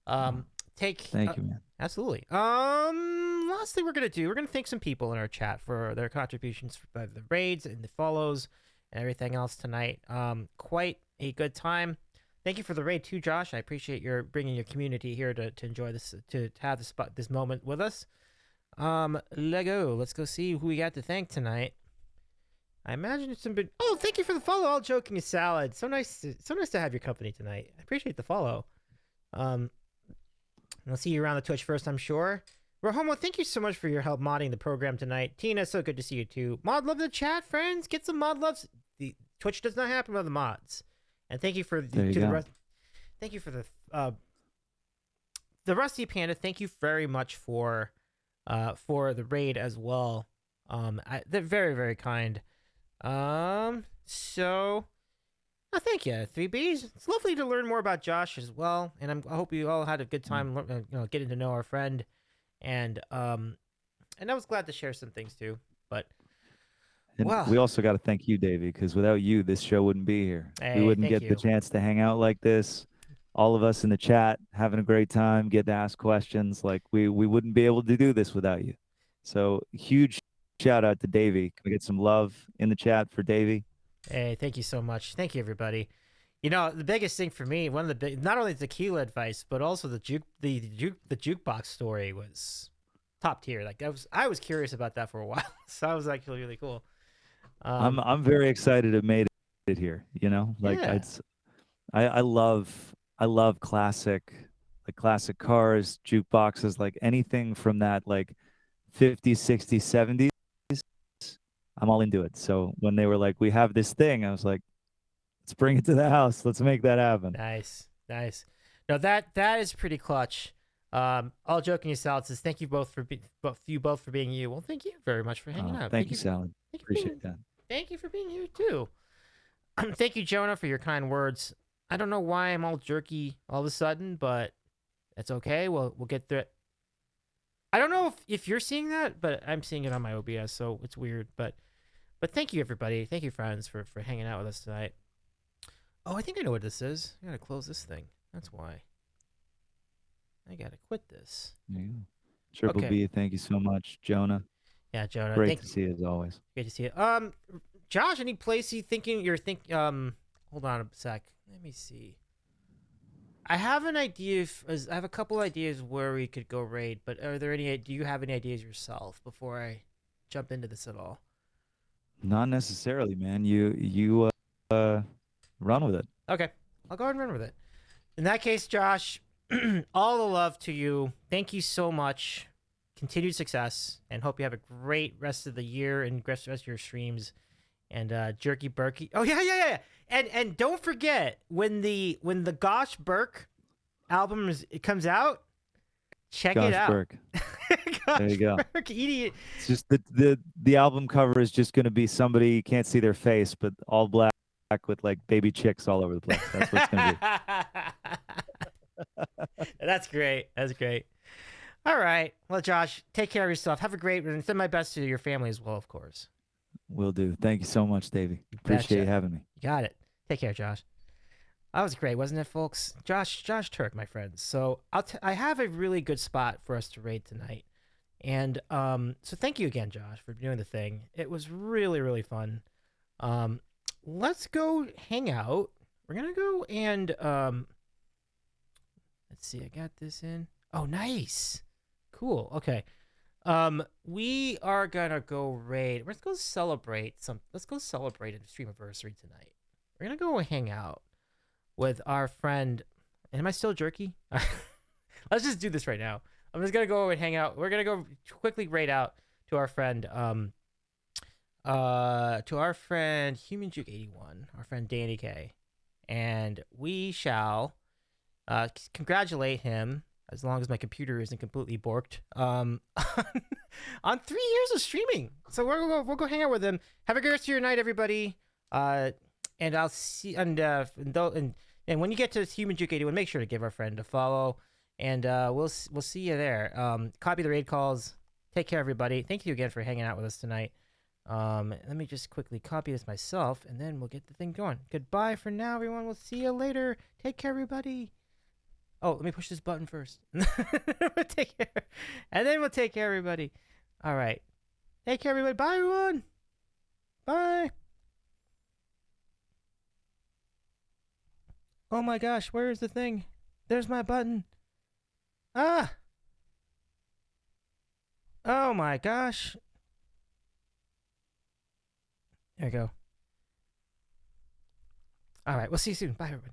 Thank you, man. Absolutely. Last thing we're gonna thank some people in our chat for their contributions for the raids and the follows and everything else tonight. Quite a good time. Thank you for the raid too, Josh. I appreciate your bringing your community here to enjoy this, to have this moment with us. Let's go see who we got to thank tonight. I imagine it's some big. Oh, thank you for the follow. All joking aside, so nice to have your company tonight. I appreciate the follow. I'll see you around the Twitch first, I'm sure. Rohomo, thank you so much for your help modding the program tonight. Tina, so good to see you too. Mod love the chat, friends. Get some mod loves. The Twitch does not happen without the mods. And thank you for thank you for the Rusty Panda. Thank you very much for the raid as well. They're very, very kind. So thank you, 3Bs. It's lovely to learn more about Josh as well, and I hope you all had a good time, getting to know our friend, and I was glad to share some things too. But we also got to thank you, Davey, because without you, this show wouldn't be here. We wouldn't get the chance to hang out like this. All of us in the chat having a great time, get to ask questions. Like we wouldn't be able to do this without you. So huge shout out to Davey. Can we get some love in the chat for Davey? Hey, thank you so much. Thank you, everybody. The biggest thing for me, one of the not only the tequila advice, but also the jukebox story was top tier. Like I was curious about that for a while, so that was actually really cool. I'm very excited it made it here. I love classic cars, jukeboxes, like anything from that like 50s, 60s, 70s. I'm all into it. So when they were like, we have this thing, I was like, let's bring it to the house. Let's make that happen. Nice. No, that is pretty clutch. All joking aside, says thank you both for being you. Well, thank you very much for hanging out. Thank you, Salad. Appreciate that. Thank you for being here too. Thank you, Jonah, for your kind words. I don't know why I'm all jerky all of a sudden, but that's okay. We'll get through it. I don't know if you're seeing that, but I'm seeing it on my OBS, so it's weird. But thank you, everybody. Thank you, friends, for hanging out with us tonight. Oh, I think I know what this is. I gotta close this thing. That's why. I gotta quit this. There you go. Triple Okay. B, thank you so much, Jonah. Yeah, Jonah. Great to see you as always. Great to see you. Josh, any place you're thinking? Hold on a sec. Let me see. I have an idea. I have a couple ideas where we could go raid, but are there any? Do you have any ideas yourself before I jump into this at all? Not necessarily, man. You run with it. Okay, I'll go ahead and run with it. In that case, Josh, all the love to you. Thank you so much. Continued success, and hope you have a great rest of the year and rest of your streams. And Jerky Berkey. Oh yeah. And don't forget when the Gosh Burke album it comes out, check it out. Burke. Gosh There you go. Burke, idiot. It's just the album cover is just going to be somebody, you can't see their face, but all black with like baby chicks all over the place. That's what it's going to be. That's great. That's great. All right. Well, Josh, take care of yourself. Have a great one. Send my best to your family as well, of course. Will do. Thank you so much, Davey. Appreciate you having me. You got it. Take care, Josh. That was great, wasn't it, folks? Josh Taerk, my friends. So I have a really good spot for us to raid tonight, and so thank you again, Josh, for doing the thing. It was really, really fun. Let's go hang out. We're gonna go and let's see. I got this in. Oh, nice. Cool. Okay. We are gonna go raid. Let's go celebrate Let's go celebrate a stream anniversary tonight. We're gonna go hang out with our friend. Am I still jerky? Let's just do this right now. I'm just gonna go and hang out. We're gonna go quickly raid out to our friend, Human Juke 81, our friend Danny K, and we shall congratulate him. As long as my computer isn't completely borked, on 3 years of streaming. So we'll go hang out with him. Have a great rest of your night, everybody. And I'll see. And when you get to Human Juke 81, make sure to give our friend a follow. And we'll see you there. Copy the raid calls. Take care, everybody. Thank you again for hanging out with us tonight. Let me just quickly copy this myself, and then we'll get the thing going. Goodbye for now, everyone. We'll see you later. Take care, everybody. Oh, let me push this button first. Take care. And then we'll take care, everybody. All right. Take care, everybody. Bye, everyone. Bye. Oh, my gosh. Where is the thing? There's my button. Ah. Oh, my gosh. There we go. All right. We'll see you soon. Bye, everybody.